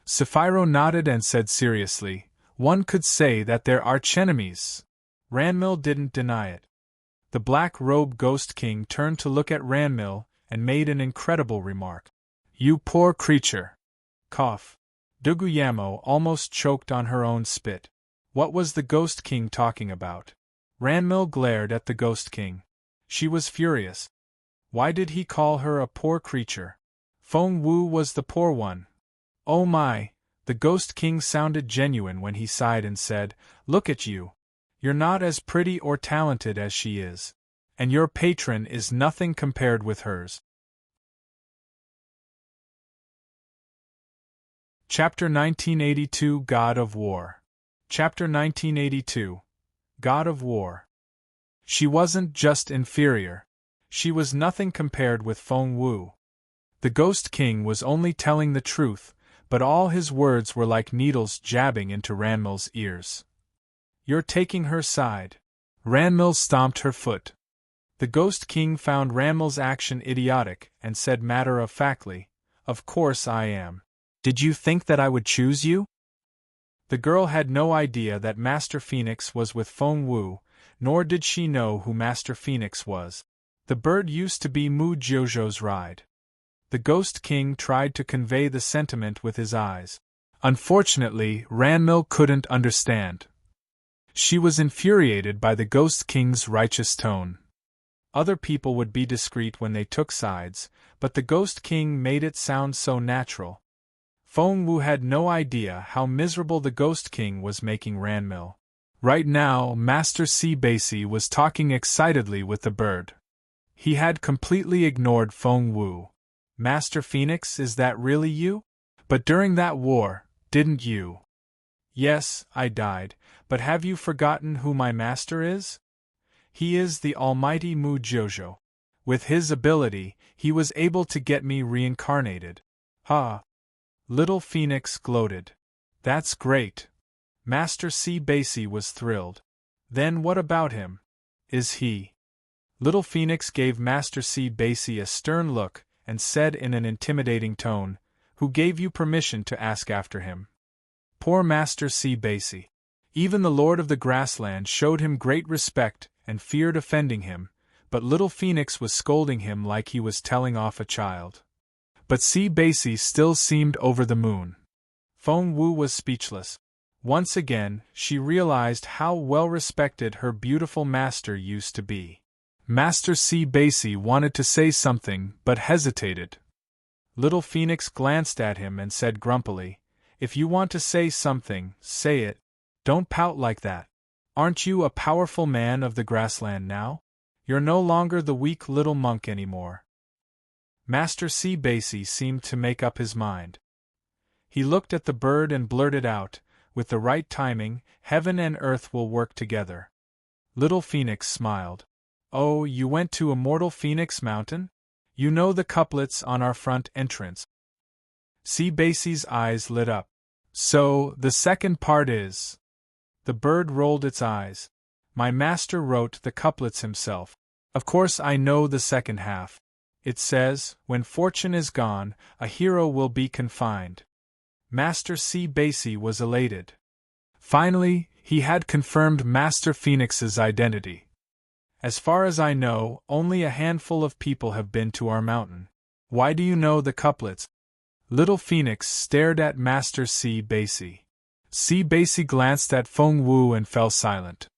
Sapphiro nodded and said seriously, "One could say that they're archenemies." Ranmil didn't deny it. The black-robed Ghost King turned to look at Ranmil and made an incredible remark. "You poor creature." Cough. Duguyamo almost choked on her own spit. What was the Ghost King talking about? Ranmil glared at the Ghost King. She was furious. Why did he call her a poor creature? Feng Wu was the poor one. Oh my! The Ghost King sounded genuine when he sighed and said, "Look at you. You're not as pretty or talented as she is. And your patron is nothing compared with hers." Chapter 1982, God of War. Chapter 1982, God of War. She wasn't just inferior. She was nothing compared with Feng Wu. The Ghost King was only telling the truth, but all his words were like needles jabbing into Ranmil's ears. "You're taking her side." Ranmil stomped her foot. The Ghost King found Ranmil's action idiotic and said matter-of-factly, "Of course I am. Did you think that I would choose you?" The girl had no idea that Master Phoenix was with Feng Wu, nor did she know who Master Phoenix was. The bird used to be Mu Jiuzhou's ride. The Ghost King tried to convey the sentiment with his eyes. Unfortunately, Ranmil couldn't understand. She was infuriated by the Ghost King's righteous tone. Other people would be discreet when they took sides, but the Ghost King made it sound so natural. Feng Wu had no idea how miserable the Ghost King was making Ranmil. Right now, Master Seabasy was talking excitedly with the bird. He had completely ignored Feng Wu. "Master Phoenix, is that really you? But during that war, didn't you?" Yes, I died, but have you forgotten who my master is? He is the almighty Mu Jojo. With his ability, he was able to get me reincarnated. Ha! Little Phoenix gloated. That's great. Master C. Basie was thrilled. Then what about him? Is he? Little Phoenix gave Master C. Basie a stern look and said in an intimidating tone, "Who gave you permission to ask after him?" Poor Master C. Basie. Even the Lord of the Grassland showed him great respect and feared offending him, but Little Phoenix was scolding him like he was telling off a child. But C. Basie still seemed over the moon. Feng Wu was speechless. Once again, she realized how well respected her beautiful master used to be. Master C. Basie wanted to say something but hesitated. Little Phoenix glanced at him and said grumpily, "If you want to say something, say it. Don't pout like that. Aren't you a powerful man of the grassland now? You're no longer the weak little monk anymore." Master C. Basie seemed to make up his mind. He looked at the bird and blurted out, "With the right timing, heaven and earth will work together." Little Phoenix smiled. "Oh, you went to Immortal Phoenix Mountain? You know the couplets on our front entrance." C. Basie's eyes lit up. "So, the second part is—" The bird rolled its eyes. "My master wrote the couplets himself. Of course I know the second half. It says, 'When fortune is gone, a hero will be confined.'" Master C. Basie was elated. Finally, he had confirmed Master Phoenix's identity. "As far as I know, only a handful of people have been to our mountain. Why do you know the couplets?" Little Phoenix stared at Master C. Basie. C. Basie glanced at Feng Wu and fell silent.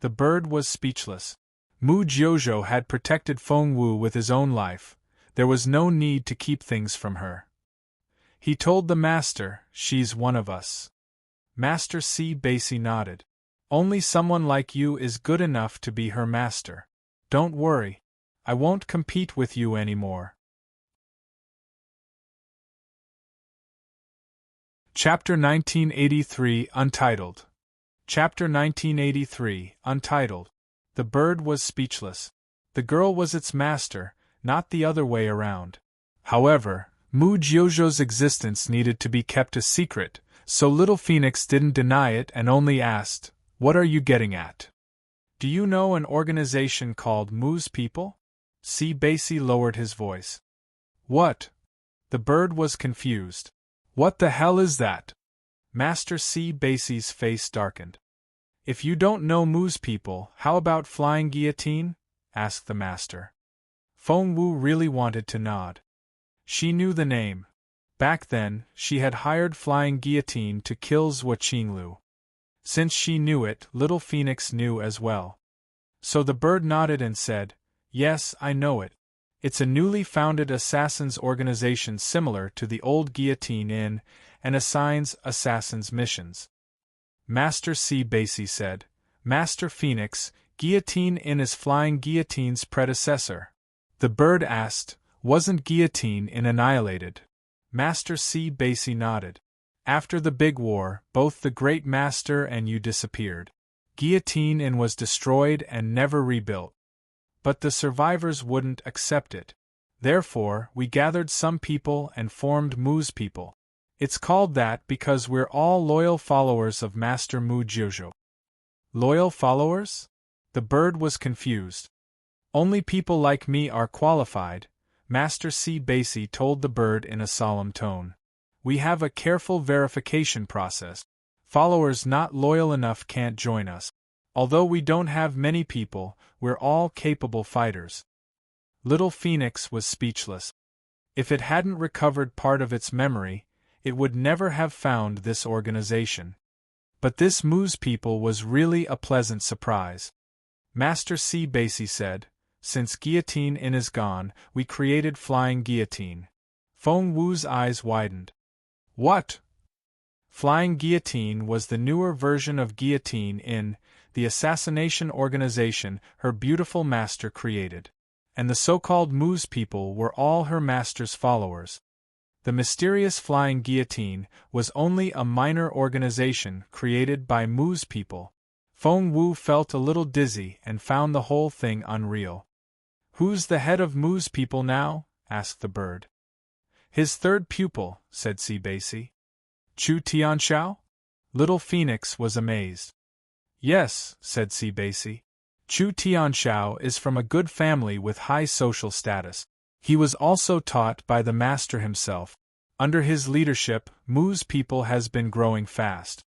The bird was speechless. Mu Jojo had protected Feng Wu with his own life. There was no need to keep things from her. He told the master, "She's one of us." Master C. Basie nodded. "Only someone like you is good enough to be her master. Don't worry. I won't compete with you anymore." Chapter 1983 Untitled. Chapter 1983 Untitled. The bird was speechless. The girl was its master, not the other way around. However, Mu Jojo's existence needed to be kept a secret, so Little Phoenix didn't deny it and only asked, "What are you getting at? Do you know an organization called Mu's People?" C. Basie lowered his voice. "What?" The bird was confused. "What the hell is that?" Master C. Basie's face darkened. "If you don't know Mu's People, how about Flying Guillotine?" asked the master. Feng Wu really wanted to nod. She knew the name. Back then, she had hired Flying Guillotine to kill Zhua Qinglu. Since she knew it, Little Phoenix knew as well. So the bird nodded and said, "Yes, I know it. It's a newly founded assassins organization similar to the old Guillotine Inn, and assigns assassins missions." Master C. Basie said, "Master Phoenix, Guillotine Inn is Flying Guillotine's predecessor." The bird asked, "Wasn't Guillotine Inn annihilated?" Master C. Basie nodded. "After the big war, both the Great Master and you disappeared. Guillotine Inn was destroyed and never rebuilt. But the survivors wouldn't accept it. Therefore, we gathered some people and formed Mu's People. It's called that because we're all loyal followers of Master Mu Jojo." "Loyal followers?" The bird was confused. "Only people like me are qualified," Master C. Basie told the bird in a solemn tone. "We have a careful verification process. Followers not loyal enough can't join us. Although we don't have many people, we're all capable fighters." Little Phoenix was speechless. If it hadn't recovered part of its memory, it would never have found this organization. But this Mu's People was really a pleasant surprise. Master C. Basie said, "Since Guillotine Inn is gone, we created Flying Guillotine." Feng Wu's eyes widened. "What?" Flying Guillotine was the newer version of Guillotine Inn, the assassination organization her beautiful master created. And the so-called Mu's People were all her master's followers. The mysterious flying guillotine was only a minor organization created by Mu's people. Feng Wu felt a little dizzy and found the whole thing unreal. "Who's the head of Mu's people now?" asked the bird. "His third pupil," said Sibasi. "Chu Tianxiao?" Little Phoenix was amazed. "Yes," said Sibasi. "Chu Tianxiao is from a good family with high social status. He was also taught by the master himself. Under his leadership, Mu's people has been growing fast."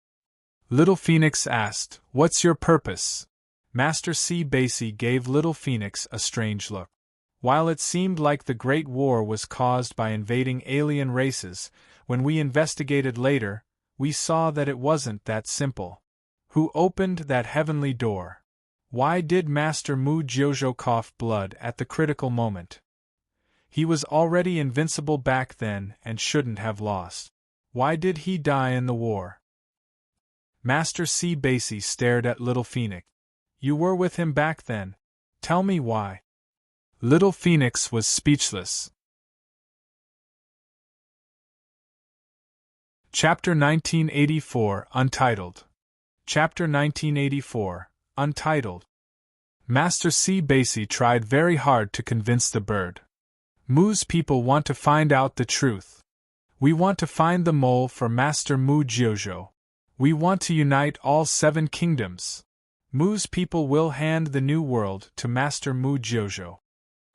Little Phoenix asked, "What's your purpose?" Master Sibasi gave Little Phoenix a strange look. While it seemed like the Great War was caused by invading alien races, when we investigated later, we saw that it wasn't that simple. Who opened that heavenly door? Why did Master Mu Jiuzhou cough blood at the critical moment? He was already invincible back then and shouldn't have lost. Why did he die in the war? Master Sibasi stared at Little Phoenix. "You were with him back then. Tell me why." Little Phoenix was speechless. Chapter 1984, Untitled. Chapter 1984, Untitled. Master Sibasi tried very hard to convince the bird. "Mu's people want to find out the truth. We want to find the mole for Master Mu Jiuzhou. We want to unite all 7 kingdoms. Mu's people will hand the new world to Master Mu Jiuzhou."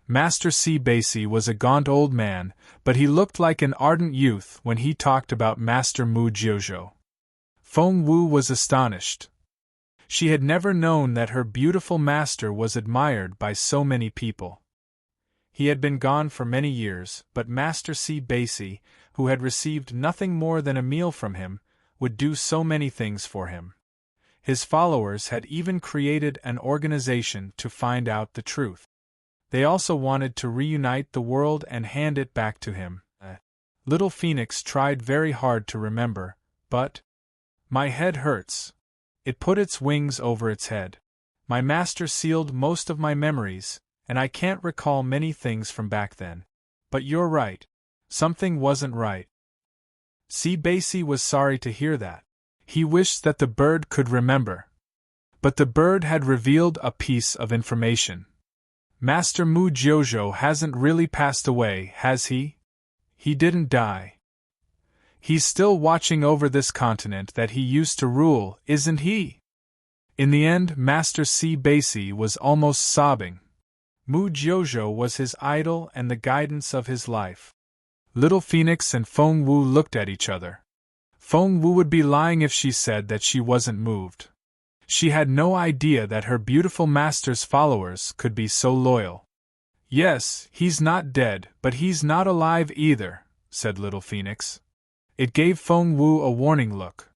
Master Sibasi was a gaunt old man, but he looked like an ardent youth when he talked about Master Mu Jiuzhou. Feng Wu was astonished. She had never known that her beautiful master was admired by so many people. He had been gone for many years, but Master Sibasi, who had received nothing more than a meal from him, would do so many things for him. His followers had even created an organization to find out the truth. They also wanted to reunite the world and hand it back to him. Little Phoenix tried very hard to remember, but "My head hurts." It put its wings over its head. "My master sealed most of my memories, and I can't recall many things from back then. But you're right. Something wasn't right." Sibasi was sorry to hear that. He wished that the bird could remember. But the bird had revealed a piece of information. "Master Mu Jiuzhou hasn't really passed away, has he? He didn't die. He's still watching over this continent that he used to rule, isn't he?" In the end, Master Sibasi was almost sobbing. Mu Jiuzhou was his idol and the guidance of his life. Little Phoenix and Feng Wu looked at each other. Feng Wu would be lying if she said that she wasn't moved. She had no idea that her beautiful master's followers could be so loyal. "Yes, he's not dead, but he's not alive either," said Little Phoenix. It gave Feng Wu a warning look.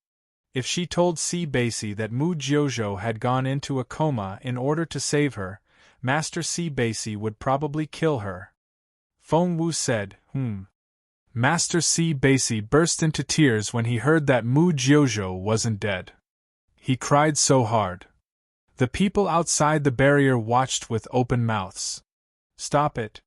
If she told Sibasi that Mu Jiuzhou had gone into a coma in order to save her, Master Sibasi would probably kill her. Feng Wu said, Master Sibasi burst into tears when he heard that Mu Jiuzhou wasn't dead. He cried so hard. The people outside the barrier watched with open mouths. "Stop it."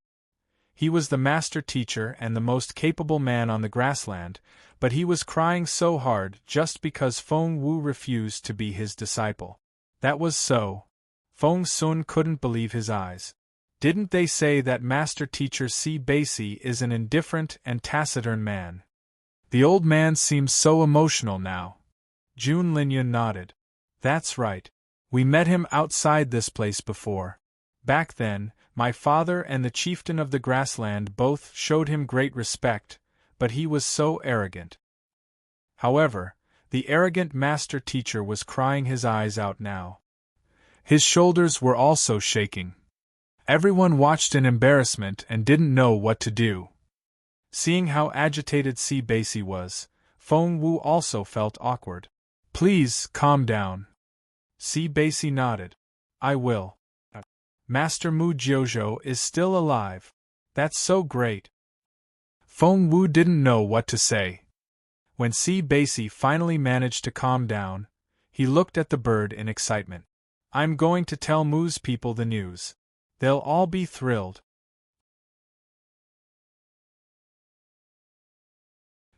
He was the master teacher and the most capable man on the grassland, but he was crying so hard just because Feng Wu refused to be his disciple. That was so. Feng Sun couldn't believe his eyes. Didn't they say that master teacher Sibasi is an indifferent and taciturn man? The old man seems so emotional now. Jun Linyun nodded. "That's right. We met him outside this place before. Back then, my father and the chieftain of the grassland both showed him great respect, but he was so arrogant." However, the arrogant master teacher was crying his eyes out now. His shoulders were also shaking. Everyone watched in embarrassment and didn't know what to do. Seeing how agitated Sibasi was, Feng Wu also felt awkward. "Please, calm down." Sibasi nodded. "I will. Master Mu Jiuzhou is still alive. That's so great." Feng Wu didn't know what to say. When Sibasi finally managed to calm down, he looked at the bird in excitement. "I'm going to tell Mu's people the news. They'll all be thrilled."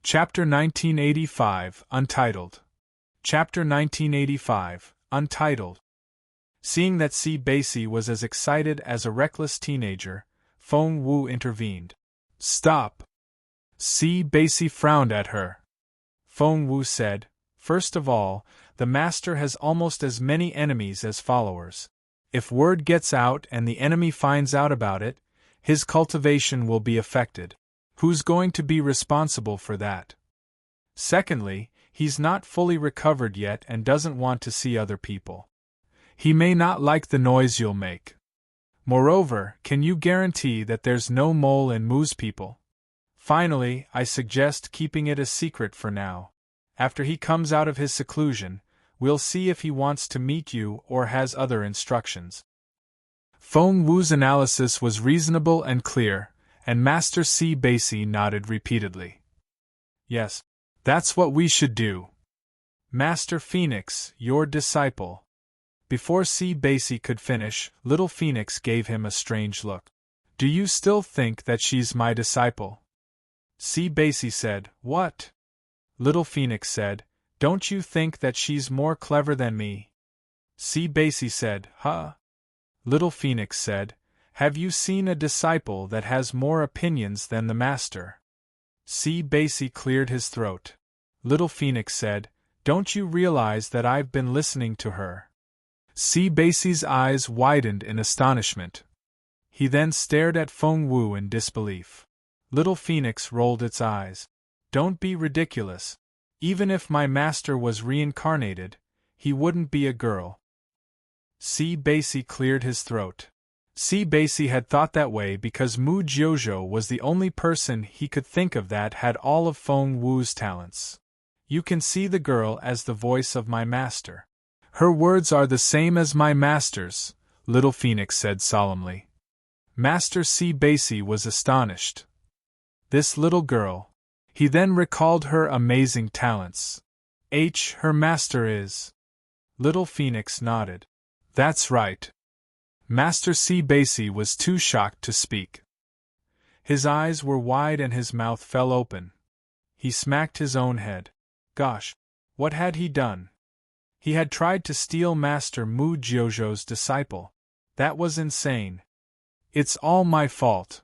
Chapter 1985, Untitled. Chapter 1985, Untitled. Seeing that Si Basie was as excited as a reckless teenager, Feng Wu intervened. Stop! Si Basie frowned at her. Feng Wu said, First of all, the master has almost as many enemies as followers. If word gets out and the enemy finds out about it, his cultivation will be affected. Who's going to be responsible for that? Secondly, he's not fully recovered yet and doesn't want to see other people. He may not like the noise you'll make. Moreover, can you guarantee that there's no mole in Mu's people? Finally, I suggest keeping it a secret for now. After he comes out of his seclusion, we'll see if he wants to meet you or has other instructions. Feng Wu's analysis was reasonable and clear, and Master Si Basie nodded repeatedly. Yes, that's what we should do. Master Phoenix, your disciple. Before Si Basie could finish, Little Phoenix gave him a strange look. Do you still think that she's my disciple? Si Basie said, What? Little Phoenix said, Don't you think that she's more clever than me? Si Basie said, Huh? Little Phoenix said, Have you seen a disciple that has more opinions than the master? Si Basie cleared his throat. Little Phoenix said, Don't you realize that I've been listening to her? Si Basie's eyes widened in astonishment. He then stared at Feng Wu in disbelief. Little Phoenix rolled its eyes. Don't be ridiculous. Even if my master was reincarnated, he wouldn't be a girl. Si Basie cleared his throat. Si Basie had thought that way because Mu Jiuzhou was the only person he could think of that had all of Feng Wu's talents. You can see the girl as the voice of my master. Her words are the same as my master's, Little Phoenix said solemnly. Master Si Basie was astonished. This little girl. He then recalled her amazing talents. Her master is. Little Phoenix nodded. That's right. Master Si Basie was too shocked to speak. His eyes were wide and his mouth fell open. He smacked his own head. Gosh, what had he done? He had tried to steal Master Mu Jiuzhou's disciple. That was insane. It's all my fault.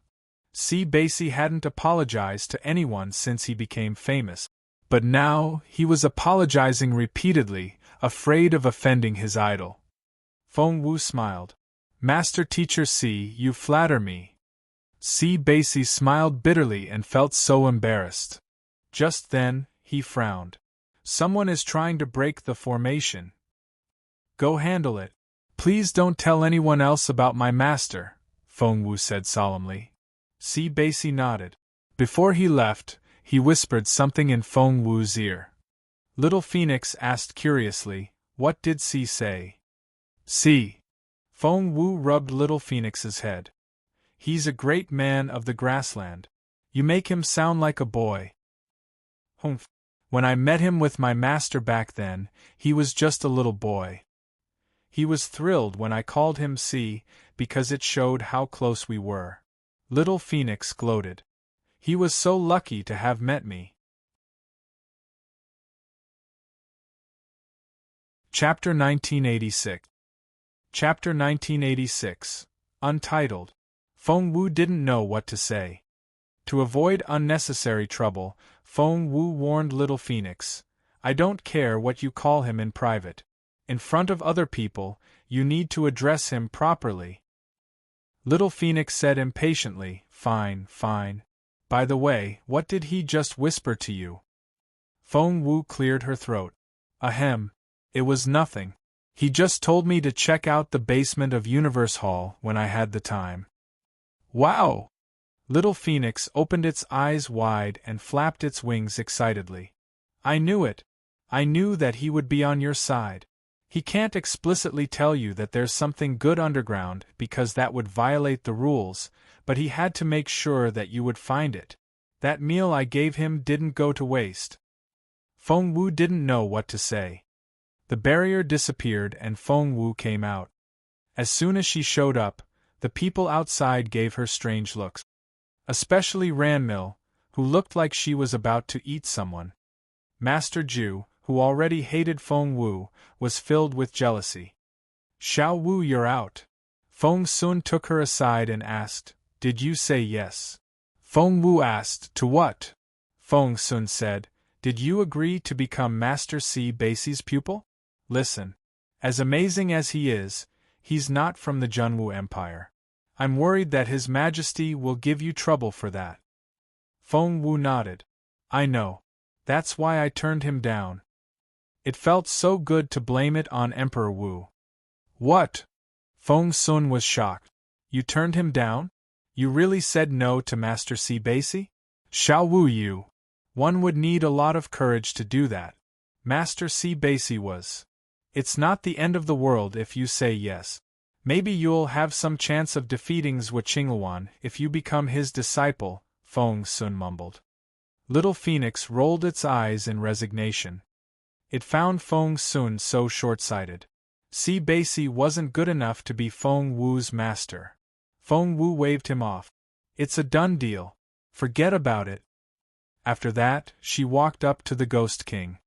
Si Basie hadn't apologized to anyone since he became famous, but now he was apologizing repeatedly, afraid of offending his idol. Feng Wu smiled. Master Teacher Si, you flatter me. Si Basie smiled bitterly and felt so embarrassed. Just then, he frowned. Someone is trying to break the formation. Go handle it. Please don't tell anyone else about my master, Feng Wu said solemnly. Si Basie nodded. Before he left, he whispered something in Feng Wu's ear. Little Phoenix asked curiously, What did Si say? Si. Feng Wu rubbed Little Phoenix's head. He's a great man of the grassland. You make him sound like a boy. Humph. When I met him with my master back then, he was just a little boy. He was thrilled when I called him Si, because it showed how close we were. Little Phoenix gloated. He was so lucky to have met me. Chapter 1986. Chapter 1986, Untitled. Feng Wu didn't know what to say. To avoid unnecessary trouble, Feng Wu warned Little Phoenix, I don't care what you call him in private. In front of other people, you need to address him properly. Little Phoenix said impatiently, Fine, fine. By the way, what did he just whisper to you? Feng Wu cleared her throat. Ahem. It was nothing. He just told me to check out the basement of Universe Hall when I had the time. Wow! Little Phoenix opened its eyes wide and flapped its wings excitedly. I knew it. I knew that he would be on your side. He can't explicitly tell you that there's something good underground because that would violate the rules, but he had to make sure that you would find it. That meal I gave him didn't go to waste. Feng Wu didn't know what to say. The barrier disappeared and Feng Wu came out. As soon as she showed up, the people outside gave her strange looks. Especially Ranmil, who looked like she was about to eat someone. Master Ju, who already hated Feng Wu, was filled with jealousy. Xiao Wu, you're out. Feng Sun took her aside and asked, Did you say yes? Feng Wu asked, To what? Feng Sun said, Did you agree to become Master Si Basi's pupil? Listen. As amazing as he is, he's not from the Junwu Empire. I'm worried that His Majesty will give you trouble for that. Feng Wu nodded. I know. That's why I turned him down. It felt so good to blame it on Emperor Wu. What? Feng Sun was shocked. You turned him down? You really said no to Master Si Basi? Xiao Wu, you. One would need a lot of courage to do that. Master Si Basi was. It's not the end of the world if you say yes. Maybe you'll have some chance of defeating Zhou Qingluan if you become his disciple, Feng Sun mumbled. Little Phoenix rolled its eyes in resignation. It found Feng Sun so short-sighted. Si Basi wasn't good enough to be Feng Wu's master. Feng Wu waved him off. It's a done deal. Forget about it. After that, she walked up to the Ghost King.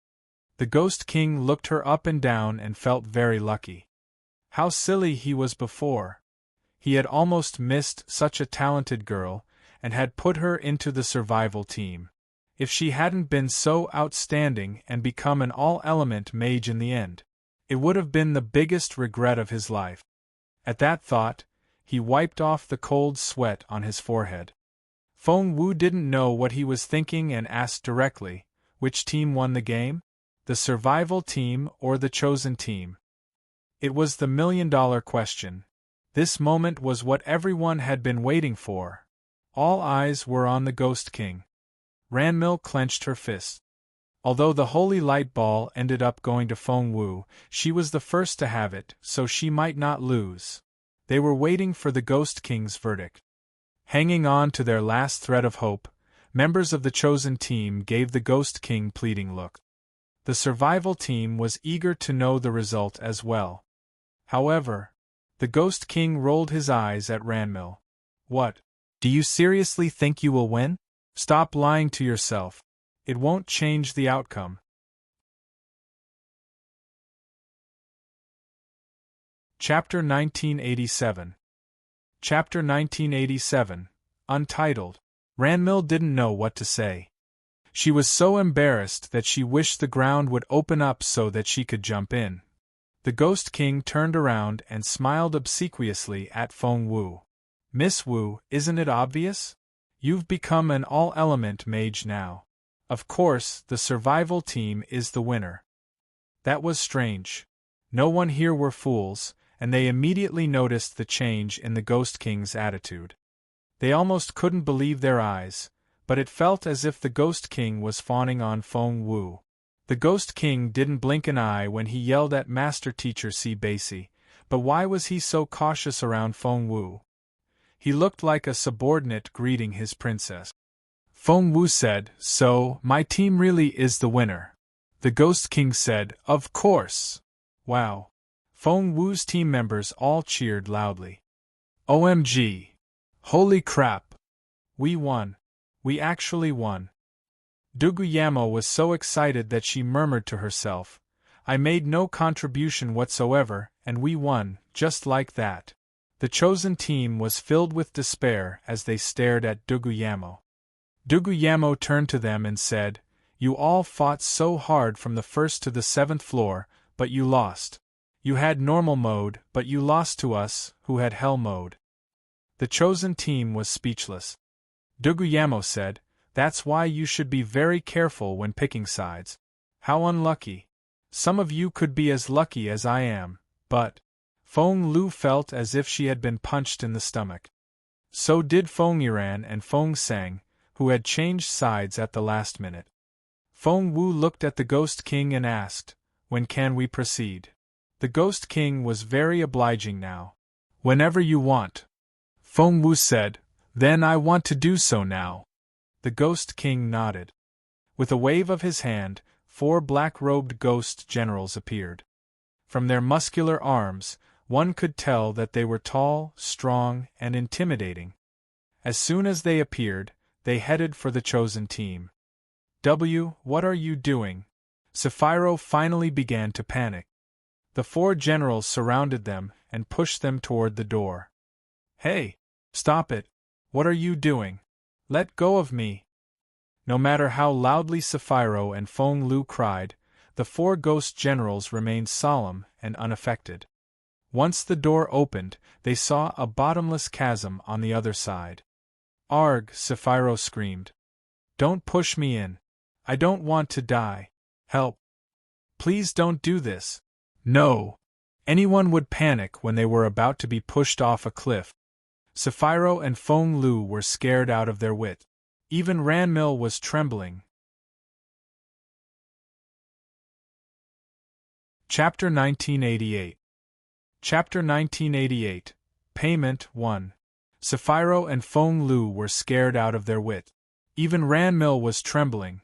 The Ghost King looked her up and down and felt very lucky. How silly he was before. He had almost missed such a talented girl, and had put her into the survival team. If she hadn't been so outstanding and become an all-element mage in the end, it would have been the biggest regret of his life. At that thought, he wiped off the cold sweat on his forehead. Feng Wu didn't know what he was thinking and asked directly, which team won the game? The survival team or the chosen team? It was the million-dollar question. This moment was what everyone had been waiting for. All eyes were on the Ghost King. Ranmil clenched her fist. Although the holy light ball ended up going to Feng Wu, she was the first to have it, so she might not lose. They were waiting for the Ghost King's verdict. Hanging on to their last thread of hope, members of the chosen team gave the Ghost King pleading look. The survival team was eager to know the result as well. However, the Ghost King rolled his eyes at Ranmil. What? Do you seriously think you will win? Stop lying to yourself. It won't change the outcome. Chapter 1987. Chapter 1987, Untitled. Ranmil didn't know what to say. She was so embarrassed that she wished the ground would open up so that she could jump in. The Ghost King turned around and smiled obsequiously at Feng Wu. Miss Wu, isn't it obvious? You've become an all-element mage now. Of course, the survival team is the winner. That was strange. No one here were fools, and they immediately noticed the change in the Ghost King's attitude. They almost couldn't believe their eyes, but it felt as if the Ghost King was fawning on Feng Wu. The Ghost King didn't blink an eye when he yelled at Master Teacher Si Basi, but why was he so cautious around Feng Wu? He looked like a subordinate greeting his princess. Feng Wu said, So, my team really is the winner. The Ghost King said, Of course. Wow. Feng Wu's team members all cheered loudly. OMG. Holy crap. We won. We actually won. Duguyamo was so excited that she murmured to herself, I made no contribution whatsoever, and we won, just like that. The chosen team was filled with despair as they stared at Duguyamo. Duguyamo turned to them and said, You all fought so hard from the first to the 7th floor, but you lost. You had normal mode, but you lost to us, who had hell mode. The chosen team was speechless. Duguyamo said, That's why you should be very careful when picking sides. How unlucky. Some of you could be as lucky as I am, but… Feng Lu felt as if she had been punched in the stomach. So did Feng Yiran and Feng Sang, who had changed sides at the last minute. Feng Wu looked at the Ghost King and asked, When can we proceed? The Ghost King was very obliging now. Whenever you want. Feng Wu said, Then I want to do so now. The Ghost King nodded. With a wave of his hand, 4 black-robed ghost generals appeared. From their muscular arms, one could tell that they were tall, strong, and intimidating. As soon as they appeared, they headed for the chosen team. What are you doing? Sapphiro finally began to panic. The 4 generals surrounded them and pushed them toward the door. Hey! Stop it! What are you doing? Let go of me! No matter how loudly Sapphiro and Feng Lu cried, the 4 ghost generals remained solemn and unaffected. Once the door opened, they saw a bottomless chasm on the other side. Arg! Sapphiro screamed. Don't push me in. I don't want to die. Help! Please don't do this. No! Anyone would panic when they were about to be pushed off a cliff. Sapphiro and Feng Lu were scared out of their wit. Even Ranmil was trembling. Chapter 1988. Chapter 1988. Payment 1. Sapphiro and Feng Lu were scared out of their wit. Even Ranmil was trembling.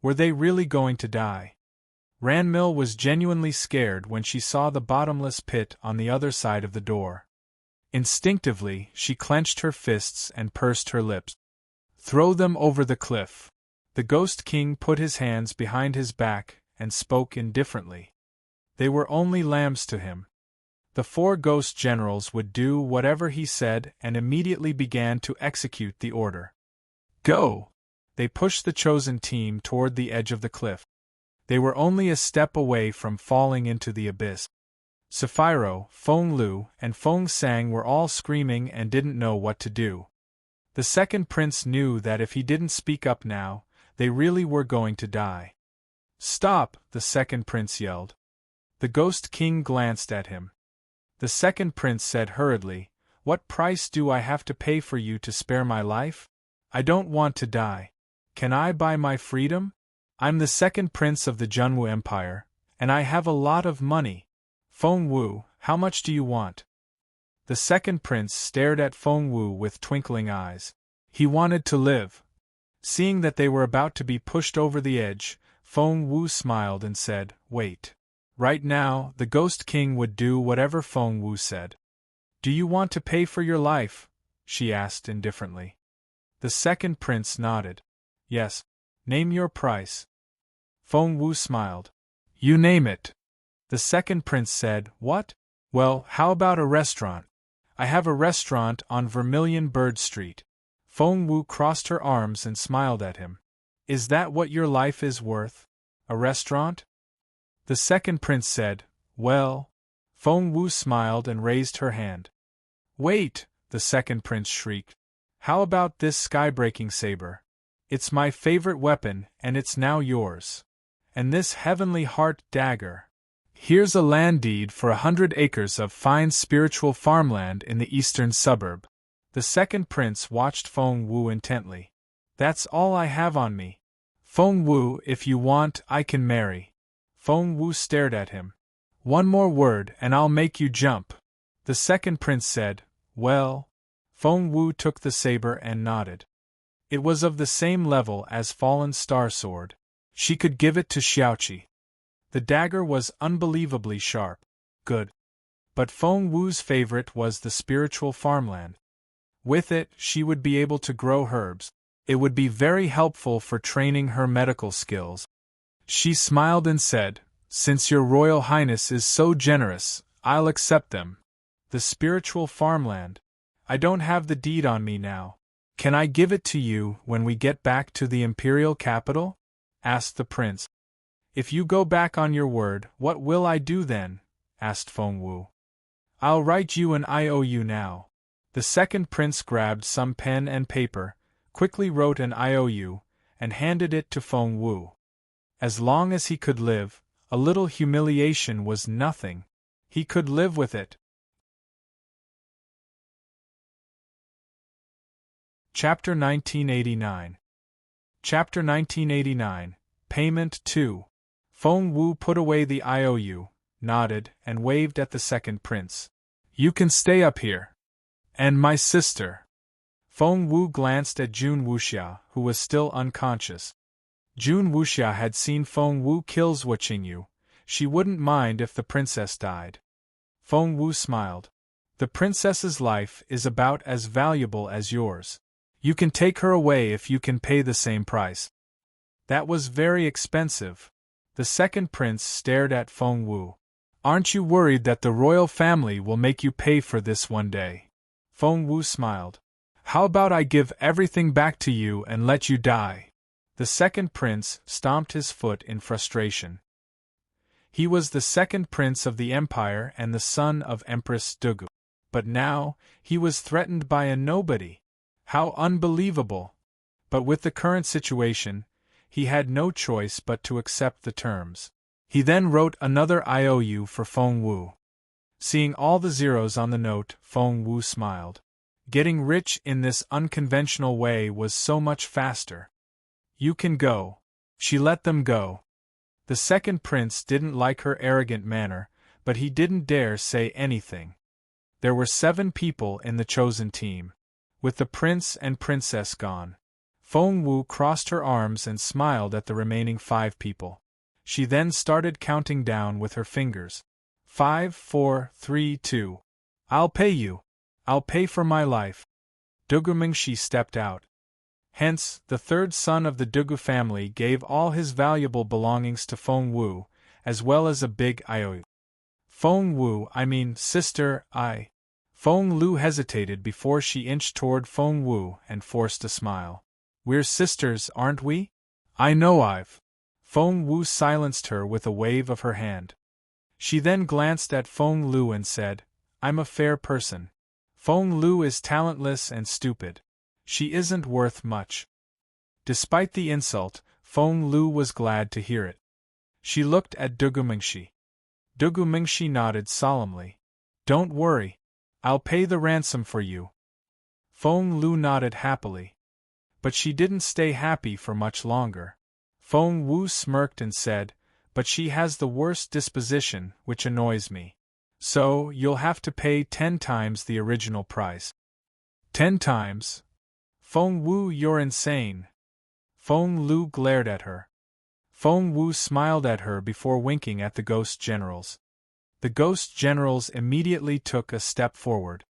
Were they really going to die? Ranmil was genuinely scared when she saw the bottomless pit on the other side of the door. Instinctively, she clenched her fists and pursed her lips. Throw them over the cliff. The Ghost King put his hands behind his back and spoke indifferently. They were only lambs to him. The 4 ghost generals would do whatever he said and immediately began to execute the order. Go! They pushed the chosen team toward the edge of the cliff. They were only a step away from falling into the abyss. Sapphiro, Feng Lu, and Feng Sang were all screaming and didn't know what to do. The second prince knew that if he didn't speak up now, they really were going to die. Stop! The second prince yelled. The Ghost King glanced at him. The second prince said hurriedly, What price do I have to pay for you to spare my life? I don't want to die. Can I buy my freedom? I'm the second prince of the Junwu Empire, and I have a lot of money. Feng Wu, how much do you want? The second prince stared at Feng Wu with twinkling eyes. He wanted to live. Seeing that they were about to be pushed over the edge, Feng Wu smiled and said, Wait. Right now, the Ghost King would do whatever Feng Wu said. Do you want to pay for your life? She asked indifferently. The second prince nodded. Yes. Name your price. Feng Wu smiled. You name it. The second prince said, What? Well, how about a restaurant? I have a restaurant on Vermilion Bird Street. Feng Wu crossed her arms and smiled at him. Is that what your life is worth? A restaurant? The second prince said, Well. Feng Wu smiled and raised her hand. Wait, the second prince shrieked. How about this sky-breaking saber? It's my favorite weapon, and it's now yours. And this heavenly heart dagger. Here's a land deed for 100 acres of fine spiritual farmland in the eastern suburb. The second prince watched Feng Wu intently. That's all I have on me. Feng Wu, if you want, I can marry. Feng Wu stared at him. One more word and I'll make you jump. The second prince said, Well. Feng Wu took the saber and nodded. It was of the same level as Fallen Star Sword. She could give it to Xiaoqi. The dagger was unbelievably sharp. Good. But Feng Wu's favorite was the spiritual farmland. With it, she would be able to grow herbs. It would be very helpful for training her medical skills. She smiled and said, Since your Royal Highness is so generous, I'll accept them. The spiritual farmland. I don't have the deed on me now. Can I give it to you when we get back to the imperial capital? Asked the prince. If you go back on your word, what will I do then? Asked Feng Wu. I'll write you an IOU now. The second prince grabbed some pen and paper, quickly wrote an IOU, and handed it to Feng Wu. As long as he could live, a little humiliation was nothing. He could live with it. Chapter 1989. Chapter 1989. Payment 2. Feng Wu put away the IOU, nodded, and waved at the second prince. You can stay up here. And my sister. Feng Wu glanced at Jun Wuxia, who was still unconscious. Jun Wuxia had seen Feng Wu kill Zhuo Qingyu. She wouldn't mind if the princess died. Feng Wu smiled. The princess's life is about as valuable as yours. You can take her away if you can pay the same price. That was very expensive. The second prince stared at Feng Wu. Aren't you worried that the royal family will make you pay for this one day? Feng Wu smiled. How about I give everything back to you and let you die? The second prince stomped his foot in frustration. He was the second prince of the empire and the son of Empress Dugu. But now, he was threatened by a nobody. How unbelievable! But with the current situation, he had no choice but to accept the terms. He then wrote another IOU for Feng Wu. Seeing all the zeros on the note, Feng Wu smiled. Getting rich in this unconventional way was so much faster. You can go. She let them go. The second prince didn't like her arrogant manner, but he didn't dare say anything. There were 7 people in the chosen team. With the prince and princess gone, Feng Wu crossed her arms and smiled at the remaining 5 people. She then started counting down with her fingers. 5, 4, 3, 2. I'll pay you. I'll pay for my life. Dugu Mingxi stepped out. Hence, the third son of the Dugu family gave all his valuable belongings to Feng Wu, as well as a big IOU. Feng Wu, sister, Feng Lu hesitated before she inched toward Feng Wu and forced a smile. We're sisters, aren't we? I know I've. Feng Wu silenced her with a wave of her hand. She then glanced at Feng Lu and said, I'm a fair person. Feng Lu is talentless and stupid. She isn't worth much. Despite the insult, Feng Lu was glad to hear it. She looked at Dugu Mingxi. Dugu Mingxi nodded solemnly. Don't worry. I'll pay the ransom for you. Feng Lu nodded happily. But she didn't stay happy for much longer. Feng Wu smirked and said, But she has the worst disposition, which annoys me. So, you'll have to pay 10 times the original price. 10 times? Feng Wu, you're insane. Feng Lu glared at her. Feng Wu smiled at her before winking at the ghost generals. The ghost generals immediately took a step forward.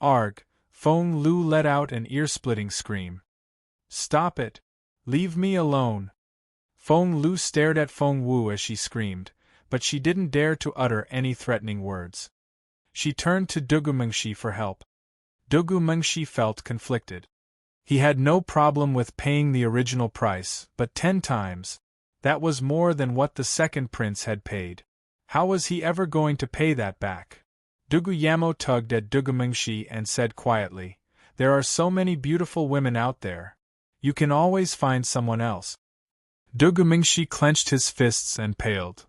Arg! Feng Lu let out an ear-splitting scream. Stop it! Leave me alone! Feng Lu stared at Feng Wu as she screamed, but she didn't dare to utter any threatening words. She turned to Dugu Mingxi for help. Dugu Mingxi felt conflicted. He had no problem with paying the original price, but 10 times. That was more than what the second prince had paid. How was he ever going to pay that back? Dugu Yamo tugged at Dugu Mingxi and said quietly, There are so many beautiful women out there. You can always find someone else. Dugu Mingxi clenched his fists and paled.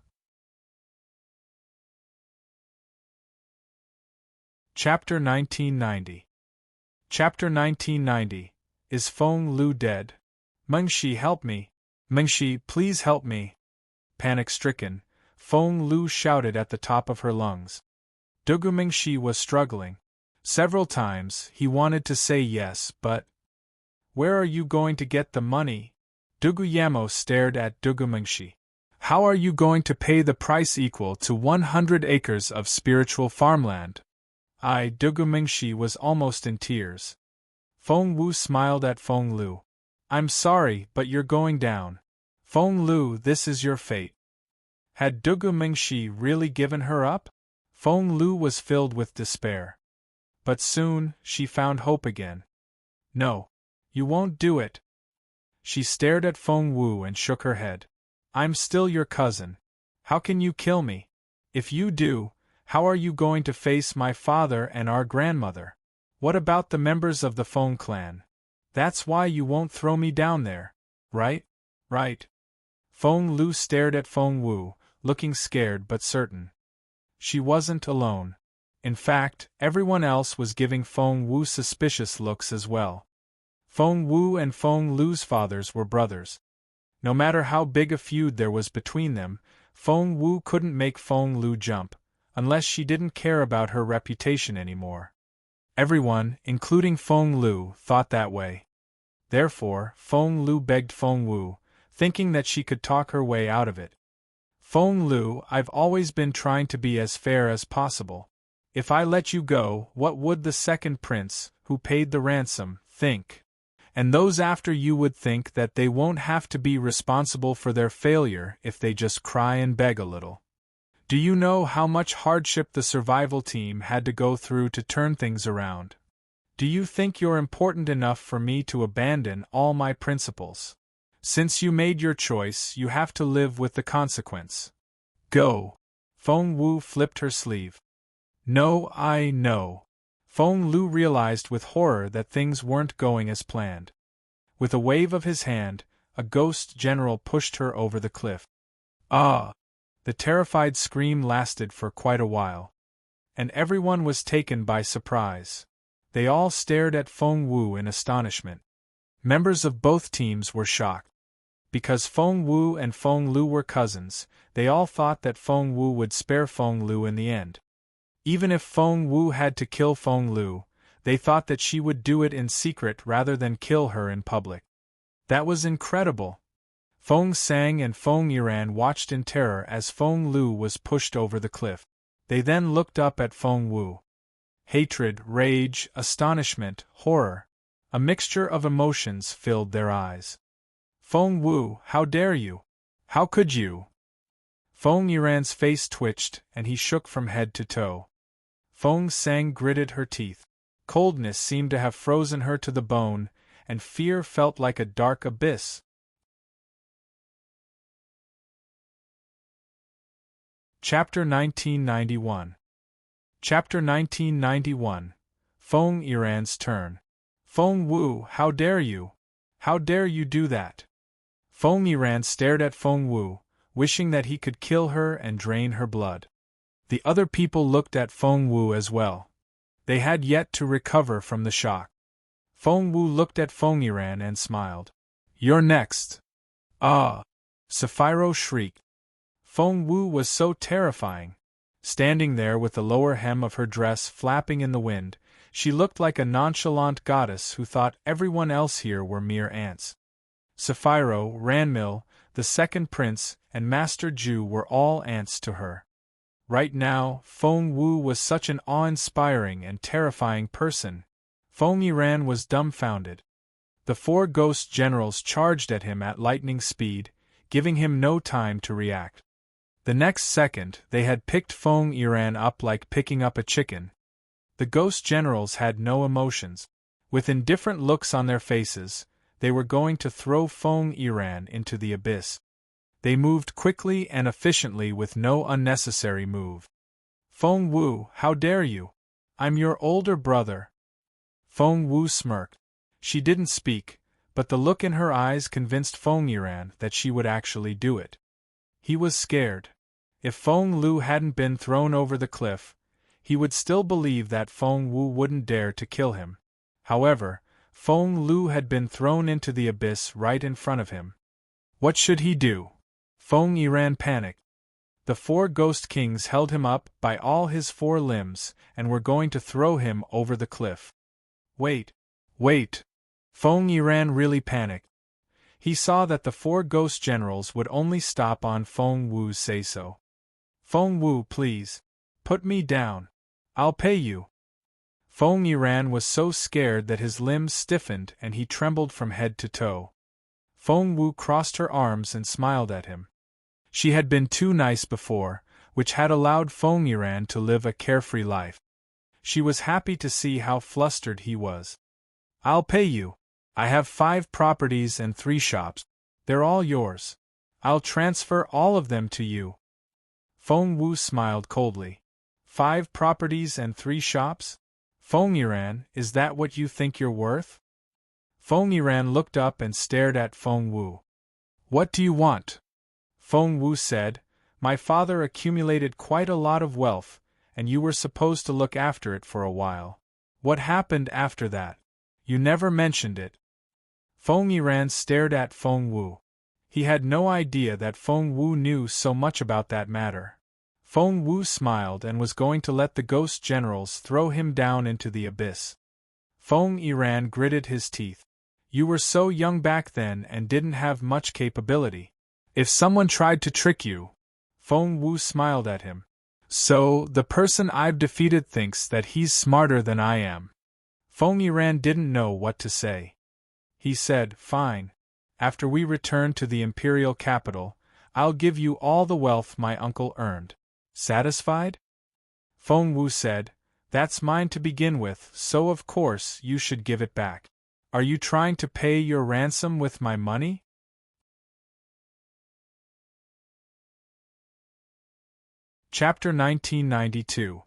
Chapter 1990. Chapter 1990. Is Feng Lu dead? Mingxi, help me. Mingxi, please help me. Panic-stricken, Feng Lu shouted at the top of her lungs. Dugu Mingxi was struggling. Several times he wanted to say yes, but... Where are you going to get the money? Dugu Yamo stared at Dugu Mingxi. How are you going to pay the price equal to 100 acres of spiritual farmland? Dugu Mingxi was almost in tears. Feng Wu smiled at Feng Lu. I'm sorry, but you're going down. Feng Lu, this is your fate. Had Dugu Mingxi really given her up? Feng Lu was filled with despair. But soon, she found hope again. No. You won't do it. She stared at Feng Wu and shook her head. I'm still your cousin. How can you kill me? If you do, how are you going to face my father and our grandmother? What about the members of the Feng clan? That's why you won't throw me down there, right? Right. Feng Lu stared at Feng Wu, looking scared but certain. She wasn't alone. In fact, everyone else was giving Feng Wu suspicious looks as well. Feng Wu and Feng Lu's fathers were brothers. No matter how big a feud there was between them, Feng Wu couldn't make Feng Lu jump, unless she didn't care about her reputation anymore. Everyone, including Feng Lu, thought that way. Therefore, Feng Lu begged Feng Wu, thinking that she could talk her way out of it. Feng Lu, I've always been trying to be as fair as possible. If I let you go, what would the second prince, who paid the ransom, think? And those after you would think that they won't have to be responsible for their failure if they just cry and beg a little. Do you know how much hardship the survival team had to go through to turn things around? Do you think you're important enough for me to abandon all my principles? Since you made your choice, you have to live with the consequence. Go. Feng Wu flipped her sleeve. No, I know. Feng Lu realized with horror that things weren't going as planned. With a wave of his hand, a ghost general pushed her over the cliff. Ah! The terrified scream lasted for quite a while. And everyone was taken by surprise. They all stared at Feng Wu in astonishment. Members of both teams were shocked. Because Feng Wu and Feng Lu were cousins, they all thought that Feng Wu would spare Feng Lu in the end. Even if Feng Wu had to kill Feng Lu, they thought that she would do it in secret rather than kill her in public. That was incredible. Feng Sang and Feng Yiran watched in terror as Feng Lu was pushed over the cliff. They then looked up at Feng Wu. Hatred, rage, astonishment, horror. A mixture of emotions filled their eyes. Feng Wu, how dare you? How could you? Feng Yiran's face twitched, and he shook from head to toe. Feng Sang gritted her teeth. Coldness seemed to have frozen her to the bone, and fear felt like a dark abyss. Chapter 1991. Chapter 1991. Feng Yiran's turn. Feng Wu, how dare you? How dare you do that? Feng Yiran stared at Feng Wu, wishing that he could kill her and drain her blood. The other people looked at Feng Wu as well. They had yet to recover from the shock. Feng Wu looked at Feng Yiran and smiled. You're next. Ah! Sapphiro shrieked. Feng Wu was so terrifying. Standing there with the lower hem of her dress flapping in the wind, she looked like a nonchalant goddess who thought everyone else here were mere ants. Sapphiro, Ranmil, the second prince, and Master Ju were all ants to her. Right now, Feng Wu was such an awe-inspiring and terrifying person. Feng Yiran was dumbfounded. The four ghost generals charged at him at lightning speed, giving him no time to react. The next second, they had picked Feng Yiran up like picking up a chicken. The ghost generals had no emotions. With indifferent looks on their faces, they were going to throw Feng Yiran into the abyss. They moved quickly and efficiently with no unnecessary move. Feng Wu, how dare you? I'm your older brother. Feng Wu smirked. She didn't speak, but the look in her eyes convinced Feng Yiran that she would actually do it. He was scared. If Feng Lu hadn't been thrown over the cliff, he would still believe that Feng Wu wouldn't dare to kill him. However, Feng Lu had been thrown into the abyss right in front of him. What should he do? Feng Yiran panicked. The four ghost kings held him up by all his four limbs and were going to throw him over the cliff. Wait! Wait! Feng Yiran really panicked. He saw that the four ghost generals would only stop on Feng Wu's say-so. Feng Wu, please. Put me down. I'll pay you. Feng Yiran was so scared that his limbs stiffened and he trembled from head to toe. Feng Wu crossed her arms and smiled at him. She had been too nice before, which had allowed Feng Yiran to live a carefree life. She was happy to see how flustered he was. I'll pay you. I have 5 properties and 3 shops. They're all yours. I'll transfer all of them to you. Feng Wu smiled coldly. 5 properties and 3 shops? Feng Yiran, is that what you think you're worth? Feng Yiran looked up and stared at Feng Wu. What do you want? Feng Wu said, my father accumulated quite a lot of wealth, and you were supposed to look after it for a while. What happened after that? You never mentioned it. Feng Yiran stared at Feng Wu. He had no idea that Feng Wu knew so much about that matter. Feng Wu smiled and was going to let the ghost generals throw him down into the abyss. Feng Yiran gritted his teeth. You were so young back then and didn't have much capability. If someone tried to trick you... Feng Wu smiled at him. So, the person I've defeated thinks that he's smarter than I am. Feng Yiran didn't know what to say. He said, "Fine. After we return to the imperial capital, I'll give you all the wealth my uncle earned. Satisfied?" Feng Wu said, "That's mine to begin with, so of course you should give it back. Are you trying to pay your ransom with my money?" Chapter 1992.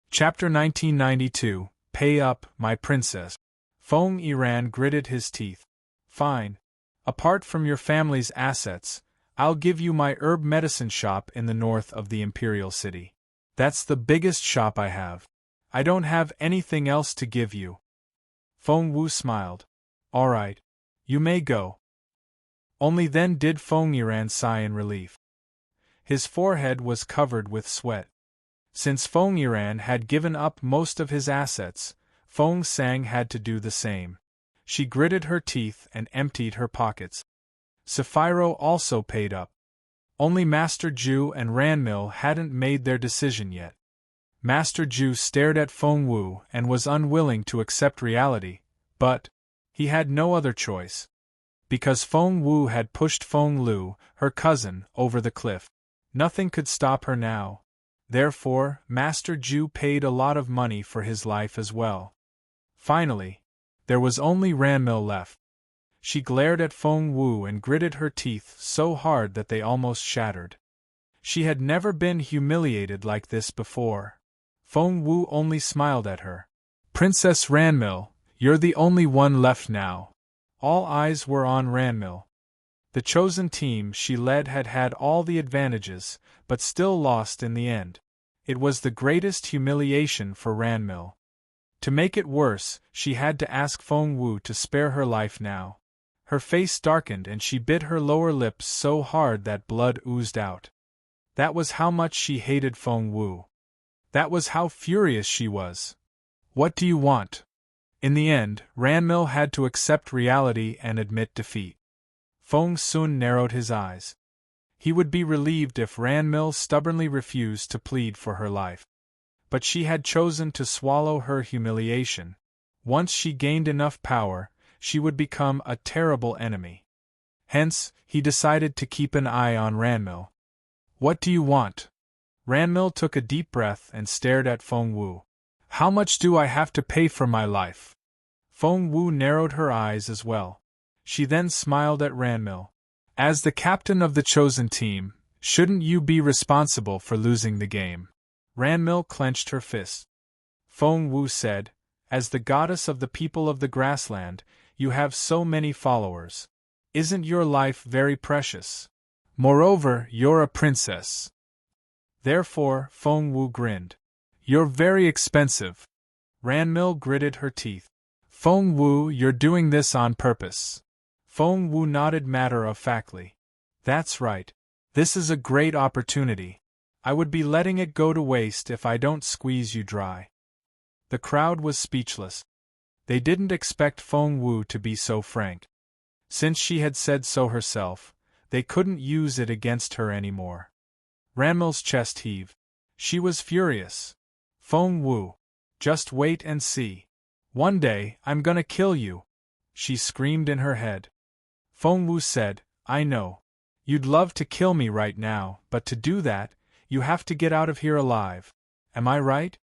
Chapter 1992, Pay Up, My Princess. Feng Yiran gritted his teeth. "Fine. Apart from your family's assets, I'll give you my herb medicine shop in the north of the imperial city. That's the biggest shop I have. I don't have anything else to give you." Feng Wu smiled. "All right. You may go." Only then did Feng Yiran sigh in relief. His forehead was covered with sweat. Since Feng Yiran had given up most of his assets, Feng Sang had to do the same. She gritted her teeth and emptied her pockets. Sapphiro also paid up. Only Master Ju and Ranmil hadn't made their decision yet. Master Ju stared at Feng Wu and was unwilling to accept reality, but he had no other choice. Because Feng Wu had pushed Feng Lu, her cousin, over the cliff. Nothing could stop her now. Therefore, Master Ju paid a lot of money for his life as well. Finally, there was only Ranmil left. She glared at Feng Wu and gritted her teeth so hard that they almost shattered. She had never been humiliated like this before. Feng Wu only smiled at her. "Princess Ranmil, you're the only one left now." All eyes were on Ranmil. The chosen team she led had had all the advantages, but still lost in the end. It was the greatest humiliation for Ranmil. To make it worse, she had to ask Feng Wu to spare her life now. Her face darkened and she bit her lower lips so hard that blood oozed out. That was how much she hated Feng Wu. That was how furious she was. "What do you want?" In the end, Ranmil had to accept reality and admit defeat. Feng Sun narrowed his eyes. He would be relieved if Ranmil stubbornly refused to plead for her life. But she had chosen to swallow her humiliation. Once she gained enough power, she would become a terrible enemy. Hence, he decided to keep an eye on Ranmil. "What do you want?" Ranmil took a deep breath and stared at Feng Wu. "How much do I have to pay for my life?" Feng Wu narrowed her eyes as well. She then smiled at Ranmil. "As the captain of the chosen team, shouldn't you be responsible for losing the game?" Ranmil clenched her fist. Feng Wu said, "As the goddess of the people of the grassland, you have so many followers. Isn't your life very precious? Moreover, you're a princess." Therefore, Feng Wu grinned. "You're very expensive." Ranmil gritted her teeth. "Feng Wu, you're doing this on purpose." Feng Wu nodded matter-of-factly. "That's right. This is a great opportunity. I would be letting it go to waste if I don't squeeze you dry." The crowd was speechless. They didn't expect Feng Wu to be so frank. Since she had said so herself, they couldn't use it against her anymore. Ranmil's chest heaved. She was furious. "Feng Wu, just wait and see. One day, I'm gonna kill you," she screamed in her head. Feng Wu said, "I know. You'd love to kill me right now, but to do that, you have to get out of here alive. Am I right?"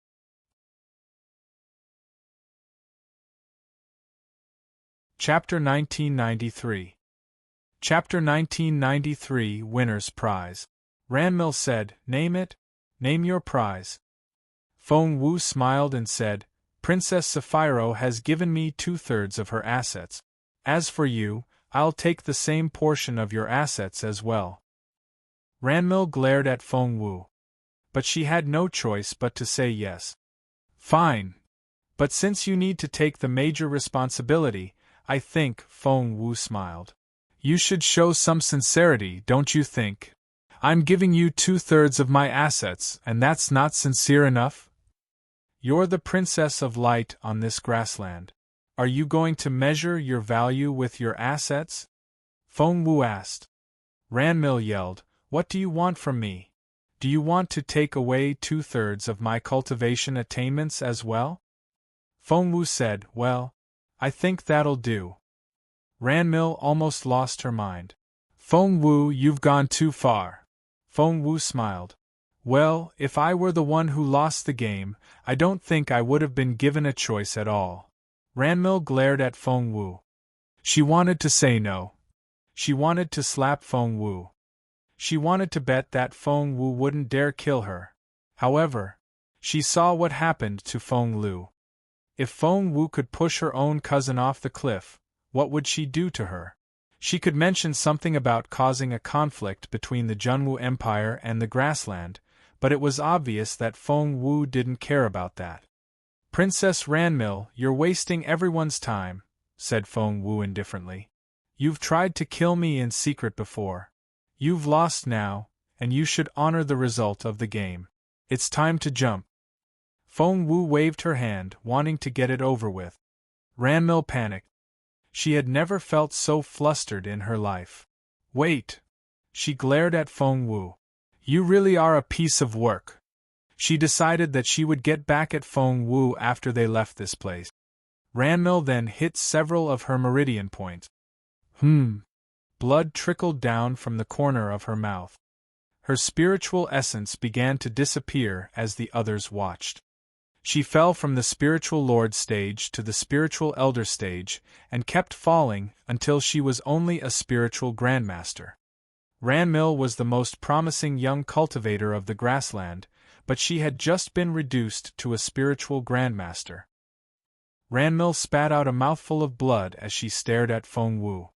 Chapter 1993. Chapter 1993, Winner's Prize. Ranmil said, "Name it. Name your prize." Feng Wu smiled and said, "Princess Sapphiro has given me 2/3 of her assets. As for you, I'll take the same portion of your assets as well." Ranmil glared at Feng Wu. But she had no choice but to say yes. "Fine. But since you need to take the major responsibility, I think," Feng Wu smiled, "you should show some sincerity, don't you think? I'm giving you 2/3 of my assets, and that's not sincere enough? You're the Princess of Light on this grassland. Are you going to measure your value with your assets?" Feng Wu asked. Ranmil yelled, "What do you want from me? Do you want to take away 2/3 of my cultivation attainments as well?" Feng Wu said, "Well, I think that'll do." Ranmil almost lost her mind. Feng Wu, you've gone too far. Feng Wu smiled. Well, if I were the one who lost the game, I don't think I would have been given a choice at all. Ranmil glared at Feng Wu. She wanted to say no. She wanted to slap Feng Wu. She wanted to bet that Feng Wu wouldn't dare kill her. However, she saw what happened to Feng Lu. If Feng Wu could push her own cousin off the cliff, what would she do to her? She could mention something about causing a conflict between the Junwu Empire and the Grassland, but it was obvious that Feng Wu didn't care about that. Princess Ranmil, you're wasting everyone's time, said Feng Wu indifferently. You've tried to kill me in secret before. You've lost now, and you should honor the result of the game. It's time to jump. Feng Wu waved her hand, wanting to get it over with. Ranmil panicked. She had never felt so flustered in her life. Wait! She glared at Feng Wu. You really are a piece of work. She decided that she would get back at Feng Wu after they left this place. Ranmil then hit several of her meridian points. Blood trickled down from the corner of her mouth. Her spiritual essence began to disappear as the others watched. She fell from the spiritual lord stage to the spiritual elder stage, and kept falling until she was only a spiritual grandmaster. Ranmil was the most promising young cultivator of the grassland, but she had just been reduced to a spiritual grandmaster. Ranmil spat out a mouthful of blood as she stared at Feng Wu.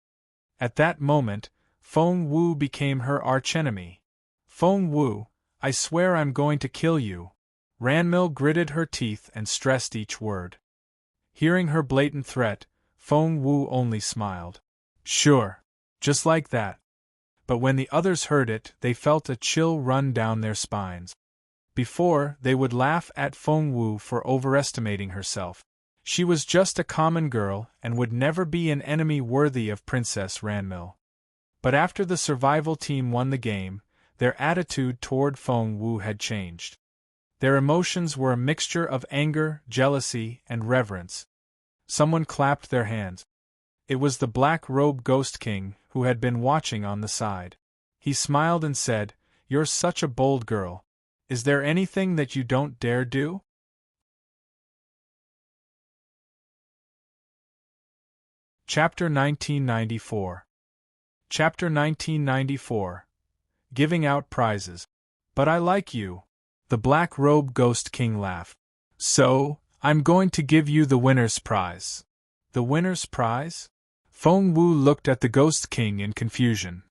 At that moment, Feng Wu became her archenemy. Feng Wu, I swear I'm going to kill you. Ranmil gritted her teeth and stressed each word. Hearing her blatant threat, Feng Wu only smiled. Sure. Just like that. But when the others heard it, they felt a chill run down their spines. Before, they would laugh at Feng Wu for overestimating herself. She was just a common girl and would never be an enemy worthy of Princess Ranmil. But after the survival team won the game, their attitude toward Feng Wu had changed. Their emotions were a mixture of anger, jealousy, and reverence. Someone clapped their hands. It was the Black-Robe Ghost King, who had been watching on the side. He smiled and said, You're such a bold girl. Is there anything that you don't dare do? Chapter 1994. Chapter 1994. Giving out prizes. But I like you. The Black-Robe Ghost King laughed. So, I'm going to give you the winner's prize. The winner's prize? Feng Wu looked at the Ghost King in confusion.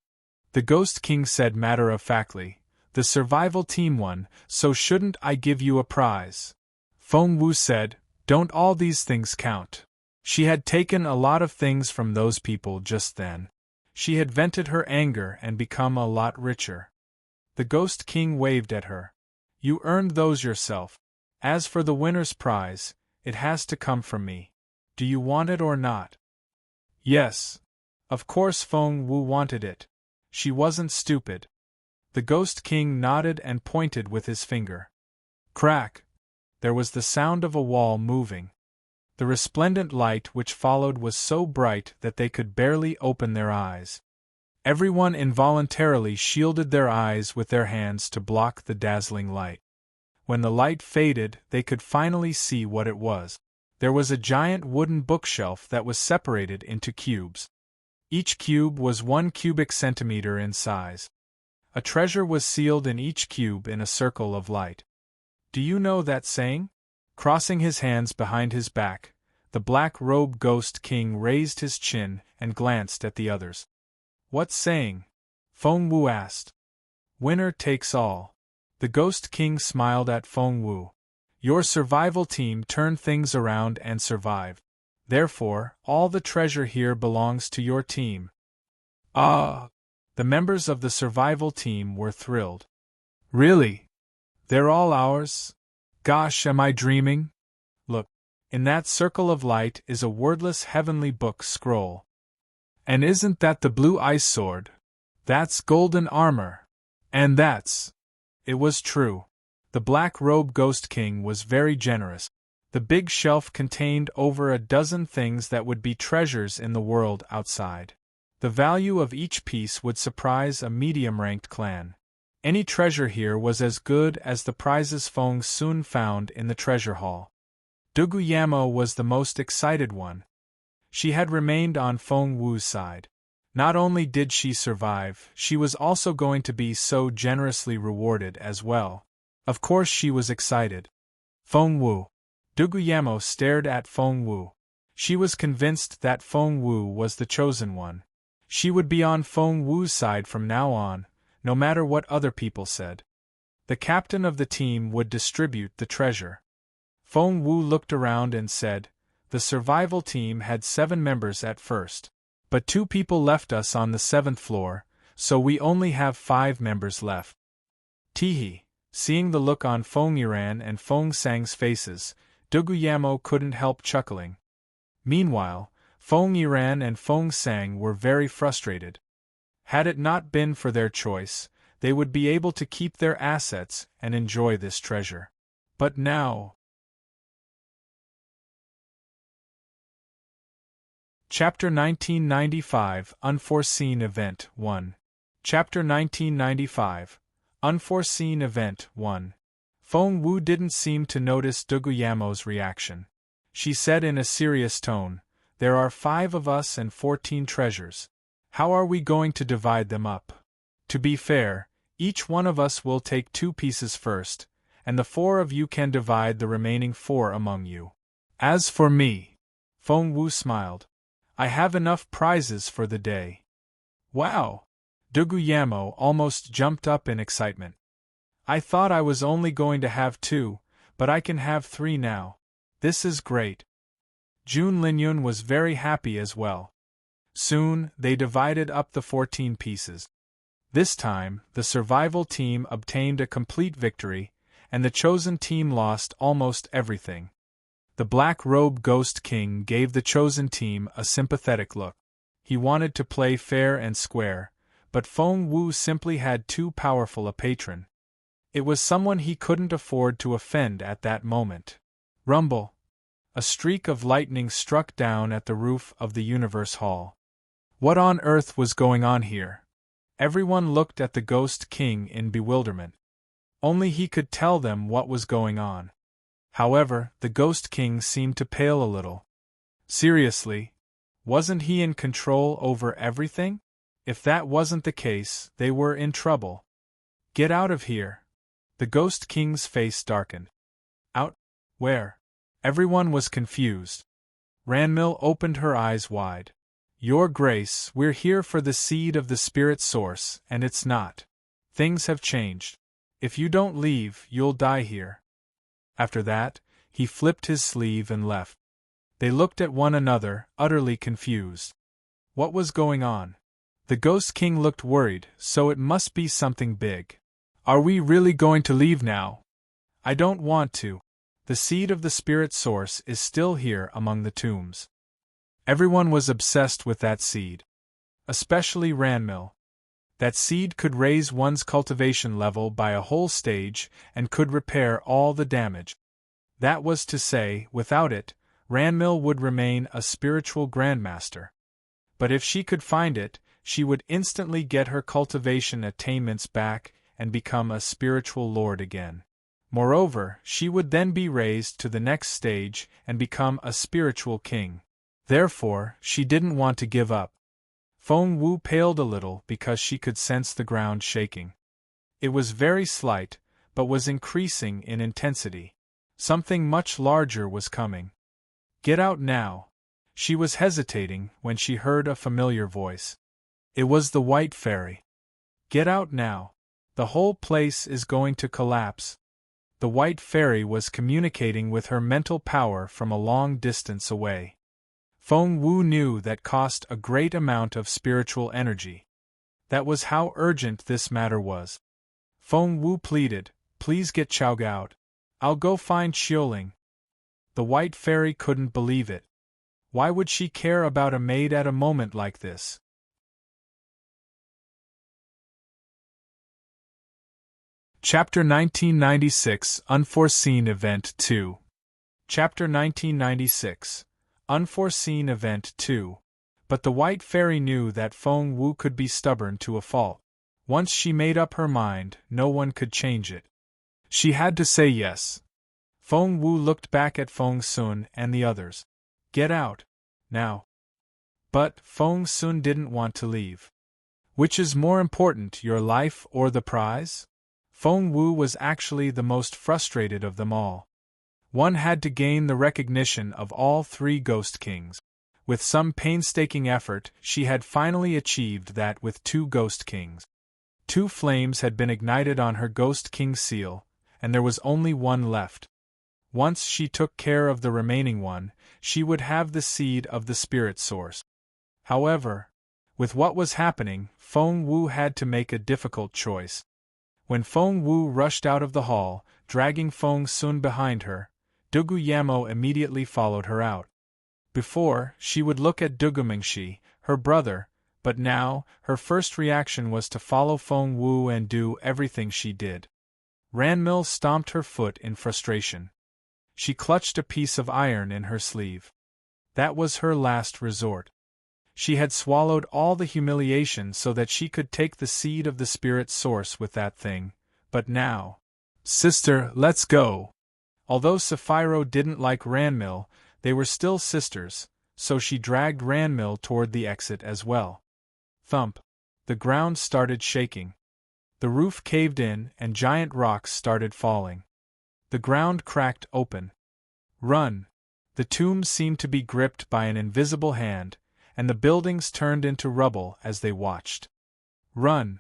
The Ghost King said matter-of-factly, The survival team won, so shouldn't I give you a prize? Feng Wu said, Don't all these things count? She had taken a lot of things from those people just then. She had vented her anger and become a lot richer. The Ghost King waved at her. You earned those yourself. As for the winner's prize, it has to come from me. Do you want it or not? Yes. Of course Feng Wu wanted it. She wasn't stupid. The Ghost King nodded and pointed with his finger. Crack! There was the sound of a wall moving. The resplendent light which followed was so bright that they could barely open their eyes. Everyone involuntarily shielded their eyes with their hands to block the dazzling light. When the light faded, they could finally see what it was. There was a giant wooden bookshelf that was separated into cubes. Each cube was 1 cubic centimeter in size. A treasure was sealed in each cube in a circle of light. Do you know that saying? Crossing his hands behind his back, the Black-Robe Ghost King raised his chin and glanced at the others. What saying? Feng Wu asked. Winner takes all. The Ghost King smiled at Feng Wu. Your survival team turned things around and survived. Therefore, all the treasure here belongs to your team. Ah! The members of the survival team were thrilled. Really? They're all ours? Gosh, am I dreaming? Look, in that circle of light is a wordless heavenly book scroll. And isn't that the blue ice sword? That's golden armor. And that's... It was true. The Black-Robe Ghost King was very generous. The big shelf contained over a dozen things that would be treasures in the world outside. The value of each piece would surprise a medium-ranked clan. Any treasure here was as good as the prizes Feng soon found in the treasure hall. Duguyamo was the most excited one. She had remained on Feng Wu's side. Not only did she survive, she was also going to be so generously rewarded as well. Of course she was excited. Feng Wu. Duguyamo stared at Feng Wu. She was convinced that Feng Wu was the chosen one. She would be on Feng Wu's side from now on, no matter what other people said. The captain of the team would distribute the treasure. Feng Wu looked around and said, "The survival team had 7 members at first. But 2 people left us on the 7th floor, so we only have 5 members left." Teehee. Seeing the look on Feng Yiran and Feng Sang's faces, Duguyamo couldn't help chuckling. Meanwhile, Feng Yiran and Feng Sang were very frustrated. Had it not been for their choice, they would be able to keep their assets and enjoy this treasure. But now… Chapter 1995 Unforeseen Event 1. Chapter 1995 Unforeseen Event 1. Feng Wu didn't seem to notice Duguyamo's reaction. She said in a serious tone, "There are 5 of us and 14 treasures. How are we going to divide them up? To be fair, each one of us will take 2 pieces first, and the 4 of you can divide the remaining 4 among you. As for me," Feng Wu smiled, "I have enough prizes for the day." Wow! Duguyamo almost jumped up in excitement. "I thought I was only going to have 2, but I can have 3 now. This is great." Jun Linyun was very happy as well. Soon, they divided up the 14 pieces. This time, the survival team obtained a complete victory, and the chosen team lost almost everything. The black-robed Ghost King gave the chosen team a sympathetic look. He wanted to play fair and square, but Feng Wu simply had too powerful a patron. It was someone he couldn't afford to offend at that moment. Rumble! A streak of lightning struck down at the roof of the Universe Hall. What on earth was going on here? Everyone looked at the Ghost King in bewilderment. Only he could tell them what was going on. However, the Ghost King seemed to pale a little. Seriously? Wasn't he in control over everything? If that wasn't the case, they were in trouble. "Get out of here!" The Ghost King's face darkened. "Out? Where?" Everyone was confused. Ranmil opened her eyes wide. "Your Grace, we're here for the seed of the spirit source, and it's not. Things have changed. If you don't leave, you'll die here." After that, he flipped his sleeve and left. They looked at one another, utterly confused. What was going on? The Ghost King looked worried, so it must be something big. "Are we really going to leave now?" "I don't want to. The seed of the spirit source is still here among the tombs." Everyone was obsessed with that seed. Especially Ranmil. That seed could raise one's cultivation level by a whole stage and could repair all the damage. That was to say, without it, Ranmil would remain a spiritual grandmaster. But if she could find it, she would instantly get her cultivation attainments back and become a spiritual lord again. Moreover, she would then be raised to the next stage and become a spiritual king. Therefore, she didn't want to give up. Feng Wu paled a little because she could sense the ground shaking. It was very slight, but was increasing in intensity. Something much larger was coming. "Get out now." She was hesitating when she heard a familiar voice. It was the White Fairy. "Get out now. The whole place is going to collapse." The White Fairy was communicating with her mental power from a long distance away. Feng Wu knew that cost a great amount of spiritual energy. That was how urgent this matter was. Feng Wu pleaded, "Please get Xiao out. I'll go find Xiuling." The White Fairy couldn't believe it. Why would she care about a maid at a moment like this? Chapter 1996 Unforeseen Event 2. Chapter 1996. Unforeseen Event 2. But the White Fairy knew that Feng Wu could be stubborn to a fault. Once she made up her mind, no one could change it. She had to say yes. Feng Wu looked back at Feng Sun and the others. Get out. Now. But Feng Sun didn't want to leave. Which is more important, your life or the prize? Feng Wu was actually the most frustrated of them all. One had to gain the recognition of all three Ghost Kings. With some painstaking effort, she had finally achieved that with 2 Ghost Kings. 2 flames had been ignited on her Ghost King seal, and there was only one left. Once she took care of the remaining one, she would have the seed of the spirit source. However, with what was happening, Feng Wu had to make a difficult choice. When Feng Wu rushed out of the hall, dragging Feng Sun behind her, Dugu Yamo immediately followed her out. Before, she would look at Dugu Mingxi, her brother, but now, her first reaction was to follow Feng Wu and do everything she did. Ranmil stomped her foot in frustration. She clutched a piece of iron in her sleeve. That was her last resort. She had swallowed all the humiliation so that she could take the seed of the spirit source with that thing, but now… Sister, let's go! Although Sapphiro didn't like Ranmil, they were still sisters, so she dragged Ranmil toward the exit as well. Thump! The ground started shaking. The roof caved in and giant rocks started falling. The ground cracked open. Run! The tomb seemed to be gripped by an invisible hand, and the buildings turned into rubble as they watched. Run!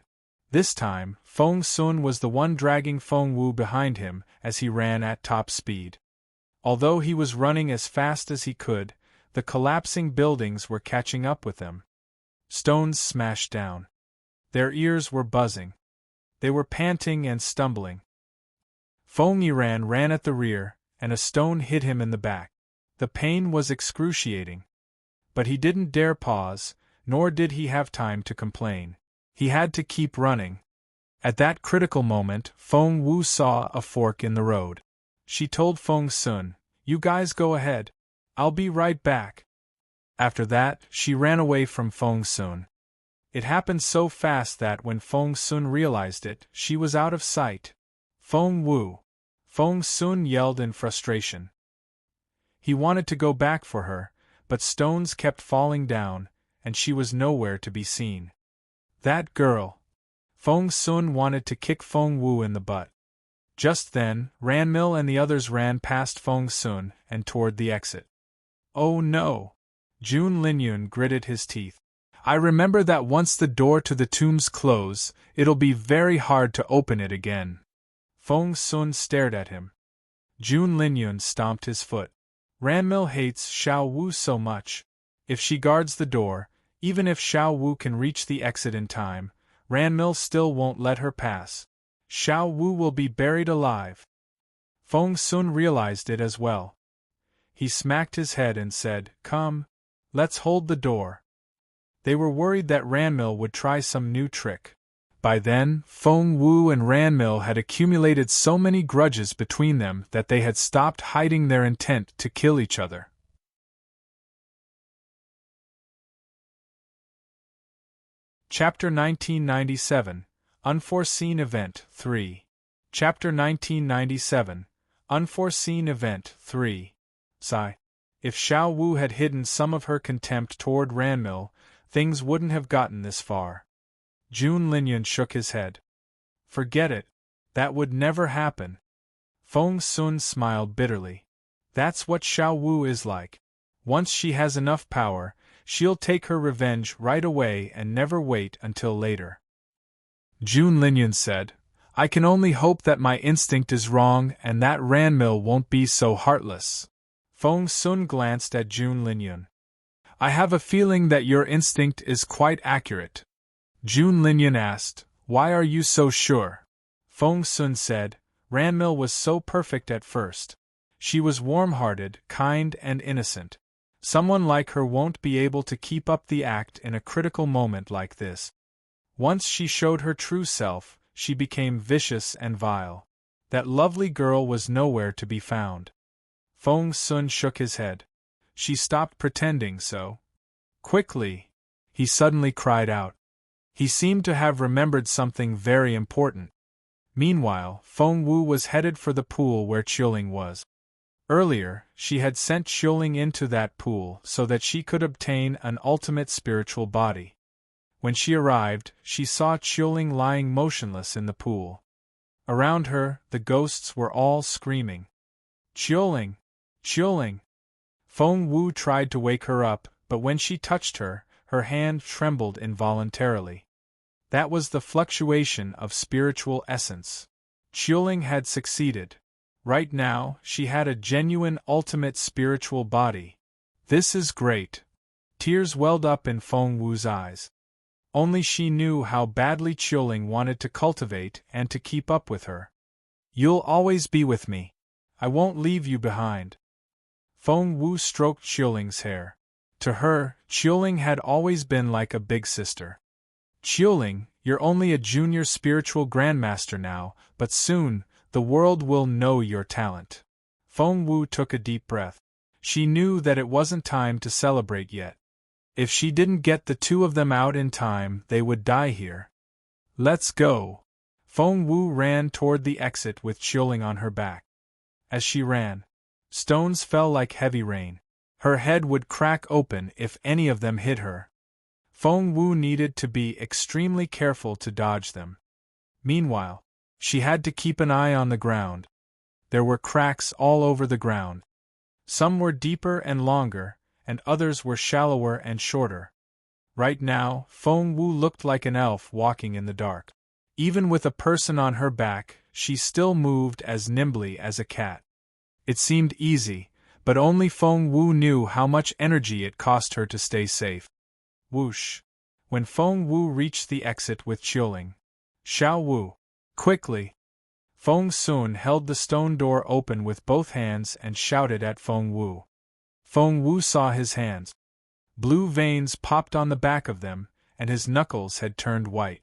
This time, Feng Sun was the one dragging Feng Wu behind him as he ran at top speed. Although he was running as fast as he could, the collapsing buildings were catching up with him. Stones smashed down. Their ears were buzzing. They were panting and stumbling. Feng Yiran ran at the rear, and a stone hit him in the back. The pain was excruciating. But he didn't dare pause, nor did he have time to complain. He had to keep running. At that critical moment, Feng Wu saw a fork in the road. She told Feng Sun, "You guys go ahead. I'll be right back." After that, she ran away from Feng Sun. It happened so fast that when Feng Sun realized it, she was out of sight. Feng Wu! Feng Sun yelled in frustration. He wanted to go back for her, but stones kept falling down, and she was nowhere to be seen. That girl! Feng Sun wanted to kick Feng Wu in the butt. Just then, Ranmil and the others ran past Feng Sun and toward the exit. Oh no! Jun Linyun gritted his teeth. I remember that once the door to the tombs close, it'll be very hard to open it again. Feng Sun stared at him. Jun Linyun stomped his foot. Ranmil hates Xiao Wu so much. If she guards the door, even if Xiao Wu can reach the exit in time, Ranmil still won't let her pass. Xiao Wu will be buried alive. Feng Sun realized it as well. He smacked his head and said, "Come, let's hold the door." They were worried that Ranmil would try some new trick. By then, Feng Wu and Ranmil had accumulated so many grudges between them that they had stopped hiding their intent to kill each other. Chapter 1997. Unforeseen Event 3. Chapter 1997. Unforeseen Event 3. Sigh. If Xiao Wu had hidden some of her contempt toward Ranmil, things wouldn't have gotten this far. Jun Linyun shook his head. Forget it. That would never happen. Feng Sun smiled bitterly. That's what Xiao Wu is like. Once she has enough power, she'll take her revenge right away and never wait until later. Jun Linyun said, I can only hope that my instinct is wrong and that Ranmil won't be so heartless. Feng Sun glanced at Jun Linyun. I have a feeling that your instinct is quite accurate. Jun Linyun asked, Why are you so sure? Feng Sun said, Ranmil was so perfect at first. She was warm-hearted, kind and innocent. Someone like her won't be able to keep up the act in a critical moment like this. Once she showed her true self, she became vicious and vile. That lovely girl was nowhere to be found. Feng Sun shook his head. She stopped pretending so. Quickly, he suddenly cried out. He seemed to have remembered something very important. Meanwhile, Feng Wu was headed for the pool where Qiuling was. Earlier, she had sent Qiuling into that pool so that she could obtain an ultimate spiritual body. When she arrived, she saw Qiuling lying motionless in the pool. Around her, the ghosts were all screaming. Qiuling! Qiuling! Feng Wu tried to wake her up, but when she touched her, her hand trembled involuntarily. That was the fluctuation of spiritual essence. Qiuling had succeeded. Right now, she had a genuine ultimate spiritual body. This is great. Tears welled up in Feng Wu's eyes. Only she knew how badly Qiuling wanted to cultivate and to keep up with her. You'll always be with me. I won't leave you behind. Feng Wu stroked Qiuling's hair. To her, Qiuling had always been like a big sister. Qiuling, you're only a junior spiritual grandmaster now, but soon, the world will know your talent. Feng Wu took a deep breath. She knew that it wasn't time to celebrate yet. If she didn't get the two of them out in time, they would die here. Let's go. Feng Wu ran toward the exit with Qiuling on her back. As she ran, stones fell like heavy rain. Her head would crack open if any of them hit her. Feng Wu needed to be extremely careful to dodge them. Meanwhile, she had to keep an eye on the ground. There were cracks all over the ground. Some were deeper and longer, and others were shallower and shorter. Right now, Feng Wu looked like an elf walking in the dark. Even with a person on her back, she still moved as nimbly as a cat. It seemed easy, but only Feng Wu knew how much energy it cost her to stay safe. Whoosh! When Feng Wu reached the exit with Qiuling. Xiao Wu! Quickly! Feng Sun held the stone door open with both hands and shouted at Feng Wu. Feng Wu saw his hands. Blue veins popped on the back of them, and his knuckles had turned white.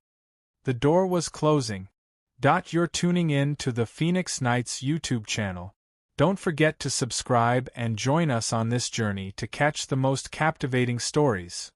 The door was closing. You're tuning in to the Phoenix Nights YouTube channel. Don't forget to subscribe and join us on this journey to catch the most captivating stories.